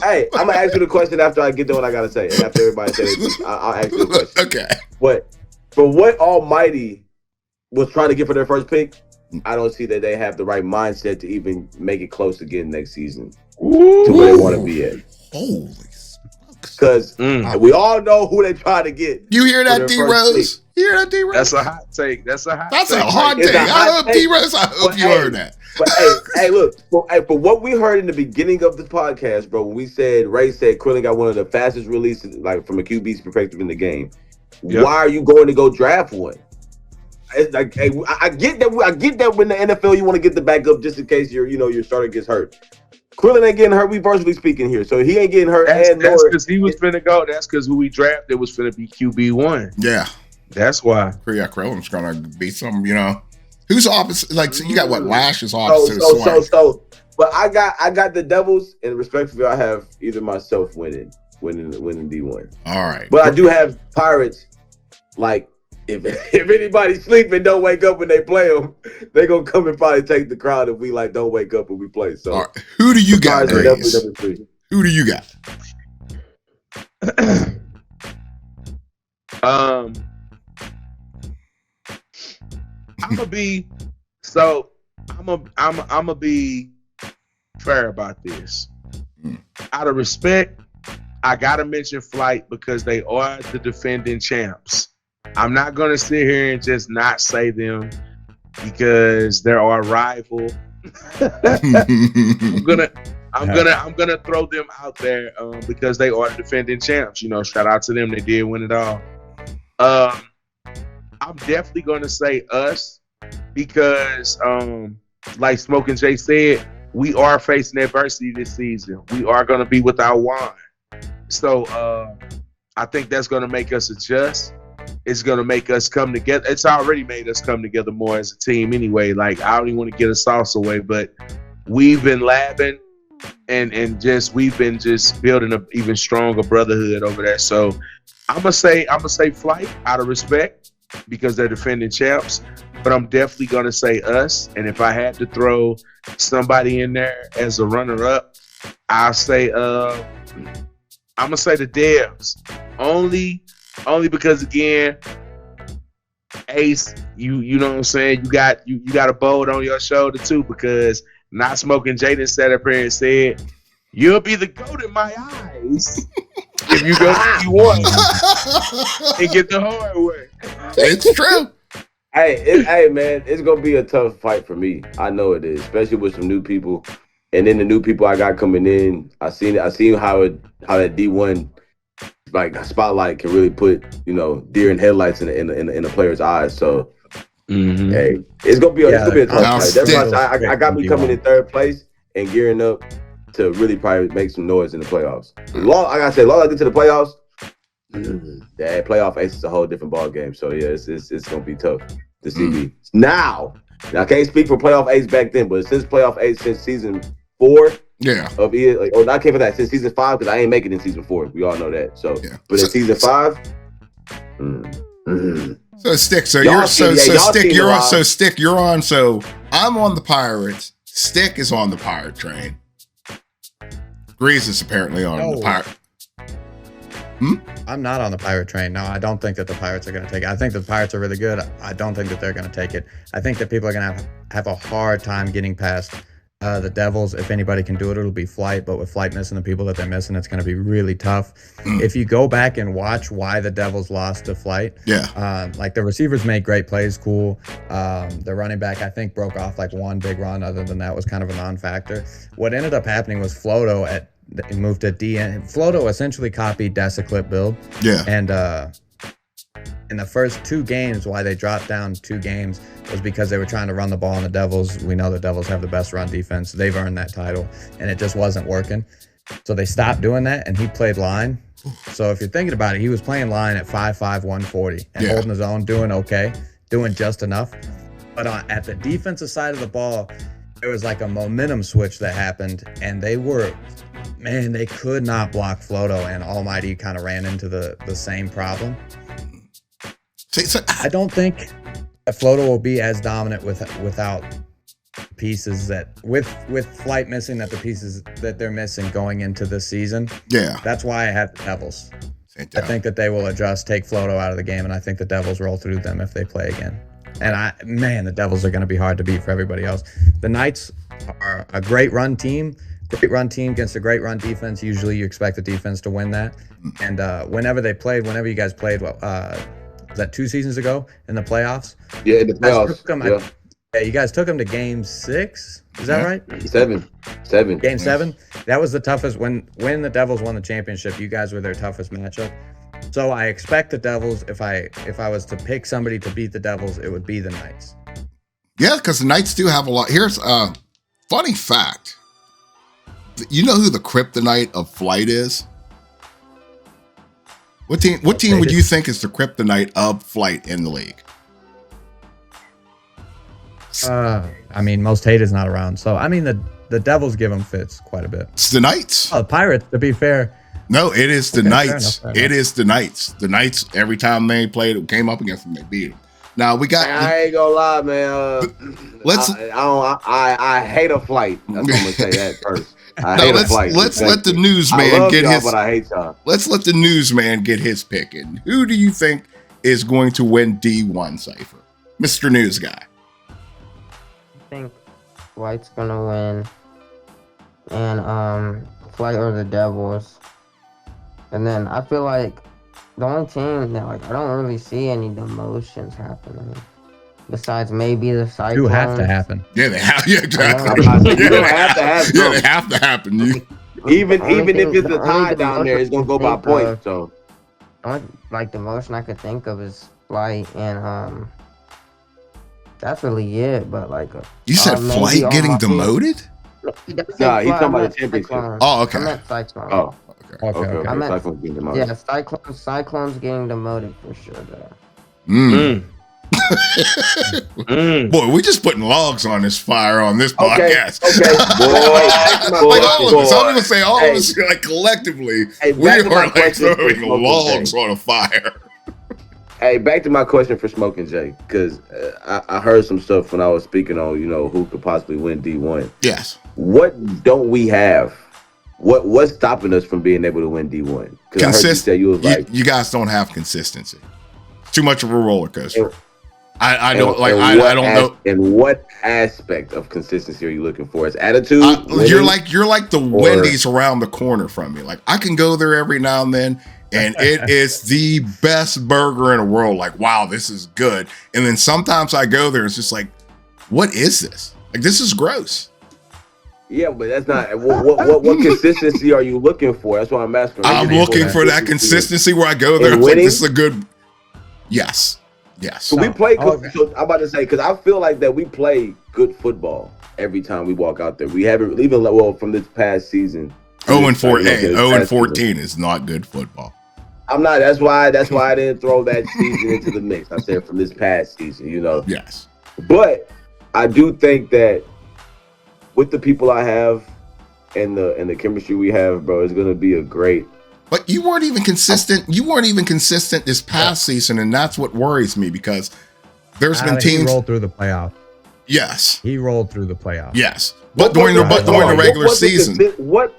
S5: Hey, I'm gonna ask you the question after I get done what I gotta say. And after everybody says it, I'll ask you the question.
S3: Okay.
S5: But for what Almighty was trying to get for their first pick, I don't see that they have the right mindset to even make it close again next season to where they want to be at.
S3: Holy smokes.
S5: Because we all know who they try to get.
S3: You hear that, D-Rose? You hear that, D-Rose?
S4: That's a hot take. That's a hot
S3: take. I hope D-Rose, I hope you heard that.
S5: But hey, look, for what we heard in the beginning of the podcast, bro, when Ray said Krillin got one of the fastest releases, like from a QB's perspective in the game. Yep. Why are you going to go draft one? It's like, hey, I get that when the NFL you want to get the backup just in case your starter gets hurt. Krillin ain't getting hurt. We virtually speaking here, so he ain't getting hurt.
S4: That's because he was finna go. That's because who we drafted was finna be QB1.
S3: Yeah,
S4: that's why.
S3: Yeah, Krillin's gonna be some. Who's opposite? Like so you got what Lash is opposite of Swank.
S5: But I got the Devils, and respectfully, I have either myself winning D1.
S3: All right,
S5: but I do have Pirates. Like if anybody's sleeping, don't wake up when they play them. They gonna come and probably take the crowd if we don't wake up when we play. So
S3: right. Who do you got, Grace? Who do you got?
S4: I'm gonna be fair about this. Out of respect, I gotta mention Flight because they are the defending champs. I'm not gonna sit here and just not say them because they're our rival. I'm gonna throw them out there because they are the defending champs. Shout out to them. They did win it all. I'm definitely gonna say us because, like Smoking Jay said, we are facing adversity this season. We are gonna be without Juan. So I think that's going to make us adjust. It's going to make us come together. It's already made us come together more as a team anyway. Like, I don't even want to get a sauce away, but we've been labbing and just we've been just building an even stronger brotherhood over there. So I'm gonna say Flight out of respect because they're defending champs, but I'm definitely gonna say us. And if I had to throw somebody in there as a runner-up, I'll say I'm gonna say the Devs. Only because again, Ace, you know what I'm saying? You got a bold on your shoulder too, because Not Smoking Jay done sat up here and said, you'll be the GOAT in my eyes if you go to you and get the hard way.
S3: It's true.
S5: Hey, man, it's gonna be a tough fight for me. I know it is, especially with some new people, and then the new people I got coming in. I seen how that D1 like spotlight can really put deer in headlights in a player's eyes. So, hey, it's gonna be a tough fight. That's why I got me coming in third place and gearing up to really probably make some noise in the playoffs. Like I said, long I get to the playoffs, that playoff ace is a whole different ball game. So yeah, it's gonna be tough to see me now. I can't speak for playoff ace back then, but since playoff ace since season 4, of it, I came for that since season 5 because I ain't make it in season 4. We all know that. So, but in season 5,
S3: So Stick, you're on. So I'm on the Pirates. Stick is on the Pirate train. Grease is apparently on the Pirate.
S7: I'm not on the Pirate train. No, I don't think that the Pirates are going to take it. I think the Pirates are really good. I don't think that they're going to take it. I think that people are going to have a hard time getting past the Devils. If anybody can do it, it'll be Flight. But with Flight missing the people that they're missing, it's going to be really tough. If you go back and watch why the Devils lost to Flight, like the receivers made great plays, cool. The running back, I think, broke off like one big run. Other than that, was kind of a non-factor. What ended up happening was Floto moved to DN. Floto essentially copied Desiclip build. Yeah. And in the first 2 games, why they dropped down 2 games was because they were trying to run the ball on the Devils. We know the Devils have the best run defense. They've earned that title, and it just wasn't working. So they stopped doing that, and he played line. So if you're thinking about it, he was playing line at 5'5", 140, and holding his own, doing okay, doing just enough. But at the defensive side of the ball, there was like a momentum switch that happened, and they could not block Floto, and Almighty kind of ran into the same problem. I don't think that Floto will be as dominant without pieces that with Flight missing, that the pieces that they're missing going into this season. Yeah, that's why I have the Devils. I think that they will adjust, take Floto out of the game, and I think the Devils roll through them if they play again. And the Devils are going to be hard to beat for everybody else. The Knights are a great run team against a great run defense. Usually you expect the defense to win that. And whenever you guys played, was that 2 seasons ago in the playoffs?
S5: Yeah, in the playoffs.
S7: You guys took them to game 6. Is that right?
S5: 7.
S7: Game 7. That was the toughest. When the Devils won the championship, you guys were their toughest matchup. So I expect the Devils. If I was to pick somebody to beat the Devils, it would be the Knights.
S3: Yeah, because the Knights do have a lot. Here's a funny fact. You know who the kryptonite of Flight is? What team would you think is the kryptonite of Flight in the league?
S7: I mean, most hate is not around. So, I mean, the Devils give them fits quite a bit.
S3: It's the Knights.
S7: Oh, the Pirates, to be fair.
S3: No, it is the Knights. Fair enough. It is the Knights. The Knights, every time they came up against them, they beat them. Now we got.
S5: I ain't gonna lie, man. I hate a Flight. That's what I'm gonna say that first. Let's
S3: let the newsman get his.
S5: But I hate y'all.
S3: Let's let the newsman get his pick. And who do you think is going to win D1 Cypher, Mr. News Guy?
S6: I think Flight's gonna win, and Flight or the Devils. And then I feel like the only team that I don't really see any demotions happening. Besides maybe the Cyclones.
S7: Do have to happen.
S3: Yeah, they have. Yeah, exactly.
S5: You don't have to have.
S3: Yeah, they have to happen.
S5: Even if it's a tie down there, it's gonna go by points. So,
S6: only demotion I could think of is Flight, and that's really it. But
S3: you said Flight getting demoted?
S5: Nah, he's talking about the championship.
S3: Oh, okay.
S6: I meant Cyclones.
S5: Oh,
S7: Okay.
S6: I meant-
S5: Cyclones getting demoted.
S6: Yeah, Cyclones getting demoted for sure, though.
S3: Boy, we just putting logs on this fire on this
S5: Okay,
S3: podcast.
S5: okay.
S3: Like all of us. I'm gonna say all
S5: Hey.
S3: of us, like collectively,
S5: Hey,
S3: we
S5: back to my
S3: are like
S5: question for
S3: throwing
S5: Smoking
S3: logs
S5: Jay.
S3: on a fire.
S5: Hey, back to my question for Smoking Jay, because I heard some stuff when I was speaking on, who could possibly win D1.
S3: Yes.
S5: What don't we have? What's stopping us from being able to win D1? Because I heard you say you was like,
S3: you guys don't have consistency. It's too much of a roller coaster. I don't know.
S5: In what aspect of consistency are you looking for? Is attitude?
S3: You're like the Wendy's around the corner from me. Like I can go there every now and then, and it is the best burger in the world. Like, wow, this is good. And then sometimes I go there, it's just like, what is this? Like, this is gross.
S5: Yeah, but that's not what consistency are you looking for? That's what I'm asking.
S3: I'm looking for that consistency where I go there. It's like, this is a good. Yes.
S5: So we play. So I'm about to say, because I feel like that we play good football every time we walk out there. We haven't even from this past season.
S3: 0-14 is not good football.
S5: I'm not. That's why I didn't throw that season into the mix. I said from this past season,
S3: Yes.
S5: But I do think that with the people I have and the chemistry we have, bro, it's gonna be a great.
S3: But you weren't even consistent. You weren't even consistent this past season, and that's what worries me because there's been teams
S7: He rolled through the playoff.
S3: Yes.
S7: He rolled through the playoff.
S3: Yes. But during the regular season,
S5: what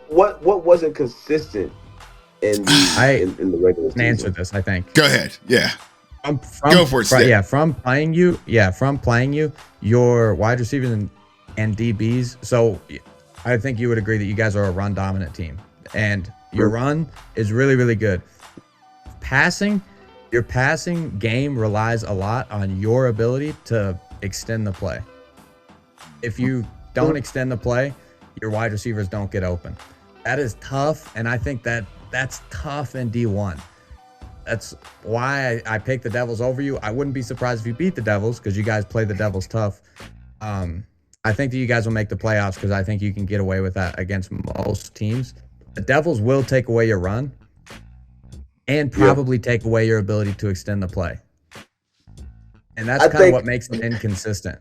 S5: wasn't consistent in the regular season?
S7: Answer this, I think.
S3: Go ahead. Yeah.
S7: Go for it. From playing you, your wide receivers and DBs. So I think you would agree that you guys are a run dominant team, and your run is really, really good. Your passing game relies a lot on your ability to extend the play. If you don't extend the play, your wide receivers don't get open. That is tough, and I think that's tough in D1. That's why I picked the Devils over you. I wouldn't be surprised if you beat the Devils because you guys play the Devils tough. I think that you guys will make the playoffs because I think you can get away with that against most teams. The Devils will take away your run and probably take away your ability to extend the play. And that's kind of what makes it inconsistent.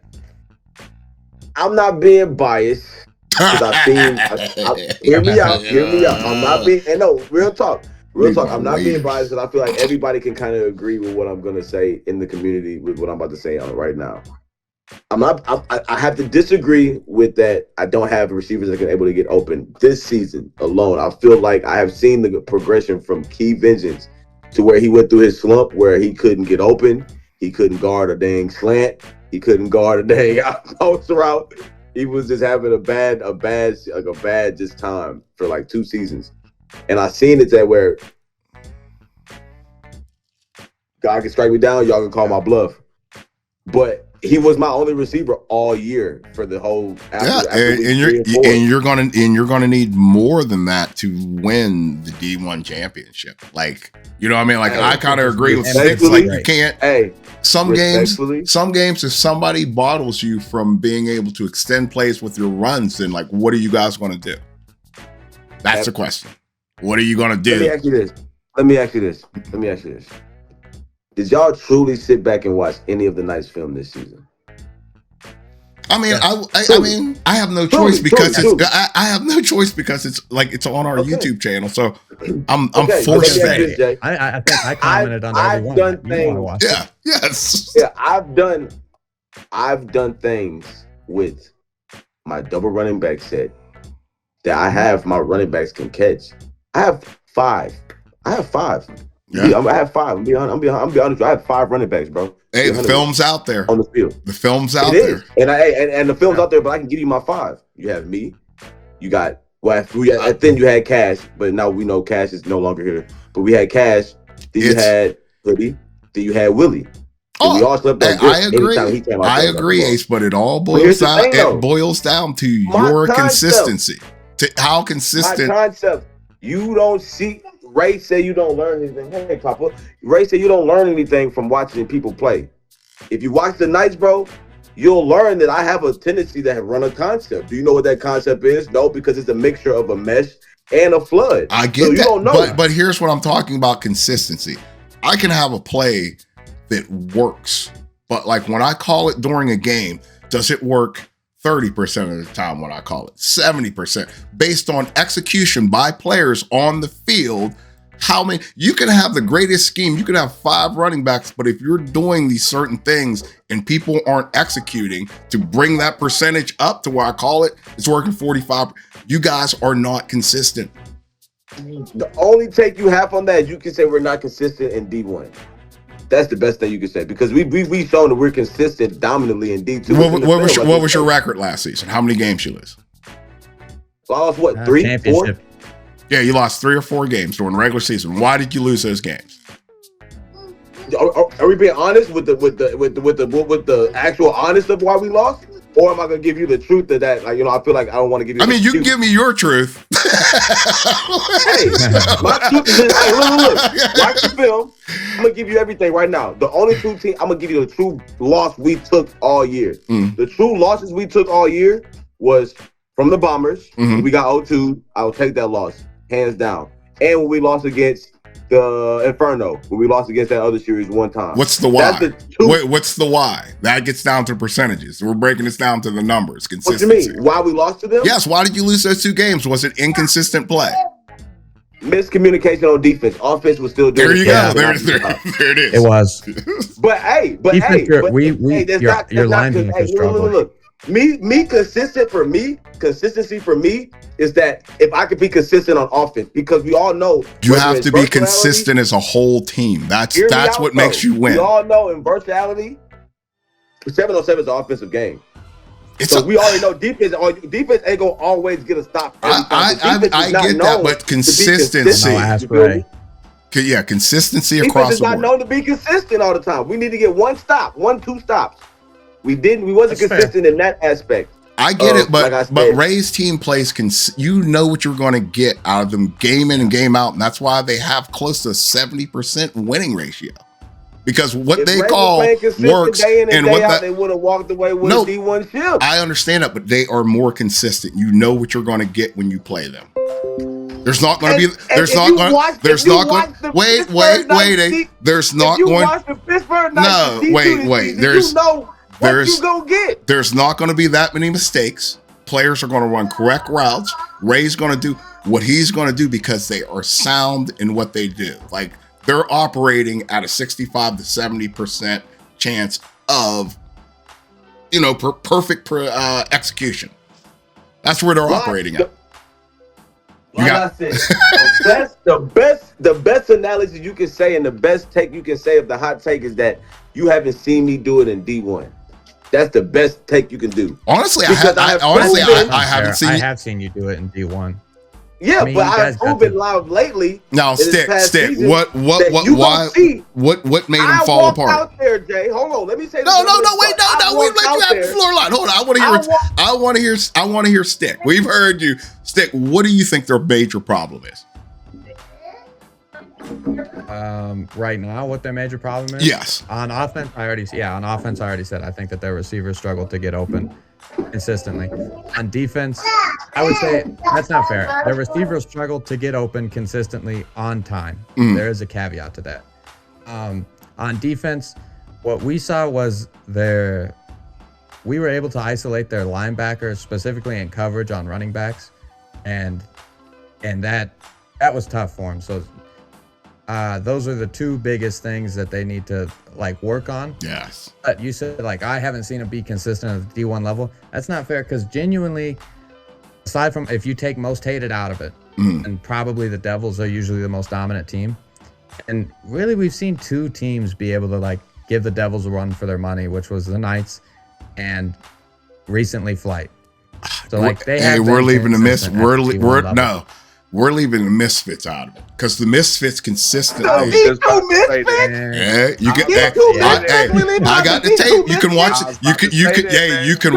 S5: I'm not being biased because I've seen. Hear me out. I'm not being. And no, real talk. I'm not being biased because I feel like everybody can kind of agree with what I'm gonna say in the community with what I'm about to say right now. I have to disagree with that. I don't have receivers that are able to get open this season alone. I feel like I have seen the progression from Key Vengeance to where he went through his slump where he couldn't get open. He couldn't guard a dang slant. He couldn't guard a dang post route. He was just having a bad just time for like 2 seasons. And I seen it that where God can strike me down, y'all can call my bluff. But he was my only receiver all year for the whole.
S3: You're gonna need more than that to win the D1 championship. Like, you know what I mean? Like, I kind of agree with Sticks. Like, you can't.
S5: Hey,
S3: some games, if somebody bottles you from being able to extend plays with your runs, then like, what are you guys going to do? That's the question. What are you going to do?
S5: Let me ask you this. Did y'all truly sit back and watch any of the Knights film this season?
S3: I mean, I have no choice because I have no choice because it's like it's on our YouTube channel, so I'm forced fed.
S7: I think I commented on every one.
S5: I've done things with my double running back set that I have my running backs can catch. I have 5. Yeah. I have 5. I'm be honest. I have 5 running backs, bro.
S3: Hey, the film's out there
S5: on the field.
S3: The film's out there,
S5: and the film's out there. But I can give you my 5. You have me. You got then you had Cash, but now we know Cash is no longer here. But we had Cash. Then you had Hoodie. Then you had Willie. We all slept on
S3: I agree, Ace. But it all boils down to your consistency. To how consistent.
S5: My concept. You don't see. Ray said you don't learn anything. Hey, Papa. Ray said you don't learn anything from watching people play. If you watch the Knights, bro, you'll learn that I have a tendency to run a concept. Do you know what that concept is? No, because it's a mixture of a mesh and a flood.
S3: I get
S5: so you
S3: that,
S5: don't know.
S3: but here's what I'm talking about: consistency. I can have a play that works, but like when I call it during a game, does it work 30% of the time when I call it 70% based on execution by players on the field? How many, you can have the greatest scheme, you can have 5 running backs, but if you're doing these certain things and people aren't executing to bring that percentage up to where I call it, it's working 45. You guys are not consistent.
S5: The only take you have on that is you can say we're not consistent in D1. That's the best thing you can say, because we've shown that we're consistent dominantly in D2.
S3: What was your record last season? How many games you lose?
S5: So I lost what, 3, 4?
S3: Yeah, you lost 3 or 4 games during the regular season. Why did you lose those games?
S5: Are we being honest with the actual honest of why we lost? Or am I gonna give you the truth of that? Like, I feel like I don't want to give you.
S3: I mean, you can give me your truth.
S5: Hey, my truth is this. Hey, look. Watch the film. I'm gonna give you everything right now. The only true team, I'm gonna give you the true loss we took all year. The true losses we took all year was from the Bombers. We got 0-2. I will take that loss, hands down. And when we lost against the Inferno, when we lost against that other series one time.
S3: What's the why? What's the why? That gets down to percentages. We're breaking this down to the numbers. Consistency.
S5: What you mean? Why we lost to them?
S3: Yes. Why did you lose those 2 games? Was it inconsistent play?
S5: Miscommunication on defense. Offense was still doing.
S3: There you go. There it is.
S7: It was.
S5: But your lines in the struggle. Look. Consistency for me is that if I could be consistent on offense, because we all know
S3: you have to be consistent as a whole team. That's what makes you win.
S5: We all know in virtuality, 7-on-7 is an offensive game. So we already know defense ain't gonna always get a stop.
S3: I get that, but consistency. Yeah, consistency across the board.
S5: Defense is not known to be consistent all the time. We need to get 1-2 stops. We wasn't consistent in that aspect.
S3: I get it, but Ray's team plays. You know what you're going to get out of them game in and game out, and that's why they have close to 70% winning ratio. Because what they call works,
S5: day in and day out, they would have walked away with a D1 ship.
S3: I understand that, but they are more consistent. You know what you're going to get when you play them. There's not going to be. There's not going. There's not going. Wait. There's not going. No, wait. There's. There's not going to be that many mistakes. Players are going to run correct routes. Ray's going to do what he's going to do because they are sound in what they do. Like, they're operating at a 65 to 70% chance of, perfect execution. That's where they're operating at.
S5: I said, the best analogy you can say and the best take you can say of the hot take is that you haven't seen me do it in D1. That's the best take you can do.
S3: Honestly, I haven't seen.
S7: I have seen you do it in D1.
S5: Yeah, but I've proven live lately.
S3: Now, stick. What made him fall apart?
S5: Out there, Jay. Hold on. Let me say.
S3: No. Wait. We let you have the floor line. Hold on. I want to hear Stick. We've heard you, Stick. What do you think their major problem is?
S7: Right now, what their major problem is?
S3: Yes.
S7: On offense, I already said I think that their receivers struggle to get open consistently. On defense, I would say that's not fair. Their receivers struggle to get open consistently on time. There is a caveat to that. On defense, what we saw was we were able to isolate their linebackers, specifically in coverage on running backs, and that was tough for them. So those are the 2 biggest things that they need to work on.
S3: Yes.
S7: But you said I haven't seen them be consistent at the D1 level. That's not fair, because genuinely, aside from if you take most hated out of it, and probably the Devils are usually the most dominant team, and really we've seen 2 teams be able to give the Devils a run for their money, which was the Knights and recently Flight. So
S3: we're leaving the we're leaving the misfits out of it, because the misfits consistently.
S5: Yeah, you
S3: can. I got the tape. You can watch. You can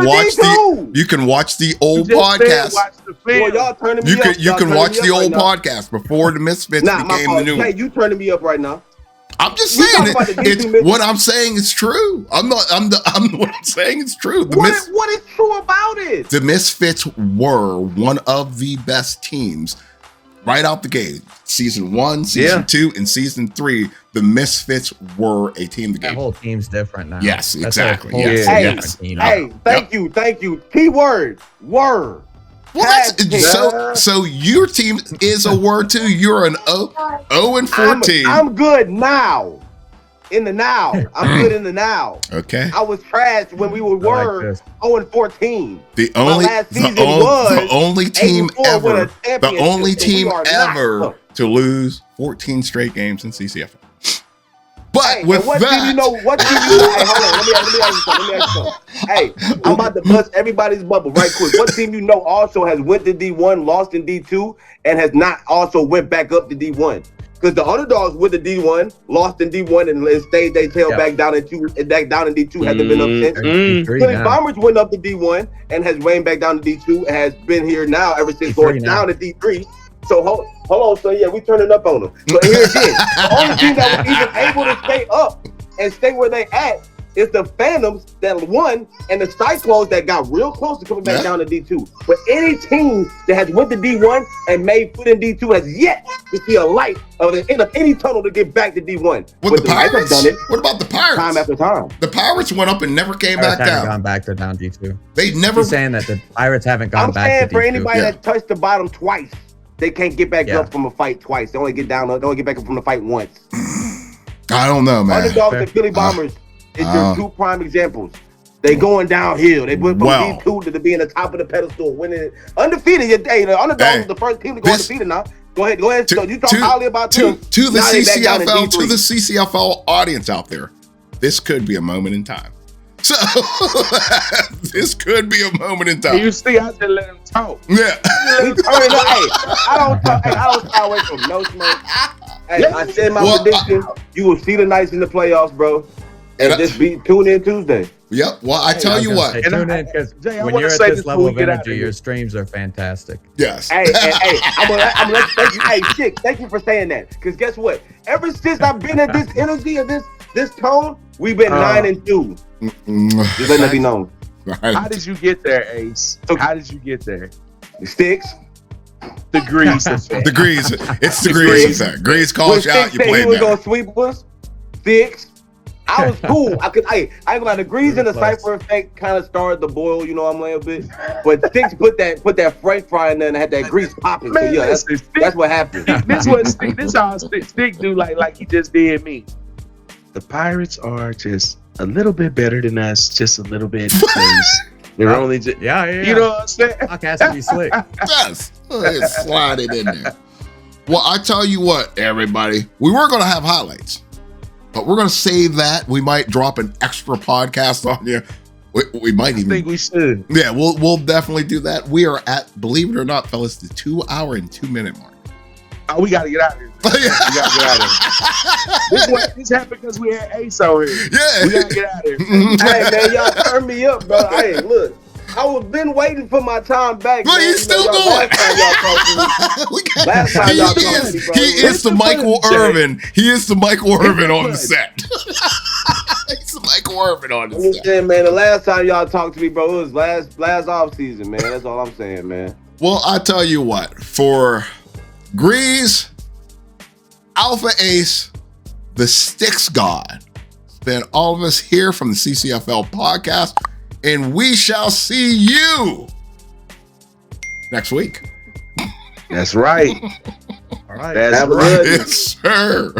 S3: watch the old podcast. You can watch the old podcast before the misfits became the new.
S5: Hey, you turning me up right now?
S3: I'm just saying what I'm saying is true. What I'm saying is true.
S5: What is true about it?
S3: The Misfits were one of the best teams right out the gate. Season 1, season 2, and season 3, the Misfits were a team that
S7: That
S3: gave.
S7: whole team's different now.
S3: Yes,
S7: That's
S3: exactly.
S7: a whole
S3: Yes,
S7: different
S3: yes.
S7: team.
S5: Hey, thank you. Key word. Word.
S3: Well, that's so your team is a word too. You're an 0-14.
S5: I'm good now. In the now. I'm good in the now.
S3: Okay.
S5: I was trash when we were
S7: like
S5: 0-14.
S3: The
S5: My
S3: only
S5: last season
S3: the
S5: was
S3: only team
S5: 8-4 with
S3: ever
S5: a championship,
S3: the only
S5: and we
S3: team
S5: are not.
S3: ever to lose 14 straight games in CCFL. But
S5: Hey,
S3: with
S5: and what
S3: that,
S5: team you know? What team you know? Hey, hold on. Let me ask you something. Hey, I'm about to bust everybody's bubble right quick. What team you know also has went to D1, lost in D2, and has not also went back up to D1? Because the underdogs went to D1, lost in D1, and stayed they tail back down in D2, hasn't been up since. Philly Bombers went up to D1 and has waned back down to D2 and has been here now ever since going down to D3. So hold on, so yeah, we turning up on them. So here again, the only team that was even able to stay up and stay where they at is the Phantoms that won and the Cyclones that got real close to coming back down to D2. But any team that has went to D1 and made foot in D2 has yet to see a light of the end of any tunnel to get back to D1.
S3: With the
S5: Knights
S3: Pirates,
S5: have done it
S3: what about the Pirates?
S5: time after time.
S3: The Pirates went up and never came
S7: Pirates
S3: back
S7: haven't
S3: down.
S7: gone back to down D2.
S3: They never.
S7: He's saying that the Pirates haven't gone
S5: I'm
S7: back
S5: saying
S7: to
S5: for
S7: D2.
S5: anybody that touched the bottom twice, they can't get back up from a fight twice. They only get down. They only get back up from the fight once.
S3: I don't know, man.
S5: Underdogs and Philly Bombers is your two prime examples. They going downhill. They went from D2 to being the top of the pedestal, winning it. Undefeated. Hey, the Underdogs is the first team to go undefeated now. Go ahead. So you talk highly about them.
S3: To the
S5: Now they back down in
S3: CCFL,
S5: D3.
S3: to the CCFL audience out there, this could be a moment in time. So this could be a moment in time.
S4: You see, I just let him talk.
S3: Yeah.
S5: I don't shy away from no smoke. Hey, I said my prediction. You will see the Knights in the playoffs, bro. And just tune in Tuesday.
S3: Yep. Well, I tell you what.
S7: Tune in because
S4: Jay, I
S7: when
S4: wanna
S7: you're at
S4: say
S7: this
S4: this
S7: level
S4: before
S7: of
S4: we get out
S7: energy,
S4: of
S7: your
S4: here.
S7: streams are fantastic.
S3: Yes.
S5: Hey, I'm gonna let thank you. Hey, shit, thank you for saying that. Because guess what? Ever since I've been at this energy and this tone, we've been 9-2. Just letting that be known.
S4: How did you get there, Ace? How did you get there?
S5: Sticks.
S4: Degrees effect.
S3: Degrees. It's degrees effect. Grease calls you out. You play
S5: he was
S3: better.
S5: gonna sweep us. Sticks. I was cool. I ain't gonna lie, Degrees and the Cypher effect kind of started the boil, you know what I'm saying, a bit. But Sticks put that French fry in there and had that grease popping. So
S4: Man,
S5: yeah, that's what happened.
S4: This how Stick do like he just did me. The Pirates are just a little bit better than us, just a little bit. They're only just you know what I'm saying?
S7: Talk has to be slick.
S3: Yes. Slide it in there. Well, I tell you what, everybody, we were going to have highlights, but we're going to save that. We might drop an extra podcast on you. We might even.
S4: I think we should.
S3: Yeah, we'll definitely do that. We are at, believe it or not, fellas, the 2 hour and 2 minute mark.
S4: Oh, we got to get out of here. We got to get out of here. This happened because we had Ace over here.
S3: Yeah.
S4: We got to get out of here.
S5: Hey, man, y'all turn me up, bro. Hey, look. I was been waiting for my time back.
S3: But he's still going.
S5: Last time y'all talked to me, bro.
S3: He is the Michael Irvin. He is the Michael Irvin on the set. He's the Michael Irvin on the set.
S5: Yeah, man. The last time y'all talked to me, bro, it was last off season, man. That's all I'm saying, man.
S3: Well, I tell you what, for Grease, Alpha Ace, the Sticks God, it's been all of us here from the CCFL podcast, and we shall see you next week.
S4: That's right.
S7: All right.
S4: That's
S5: Have a
S4: right.
S5: good
S3: Yes, sir.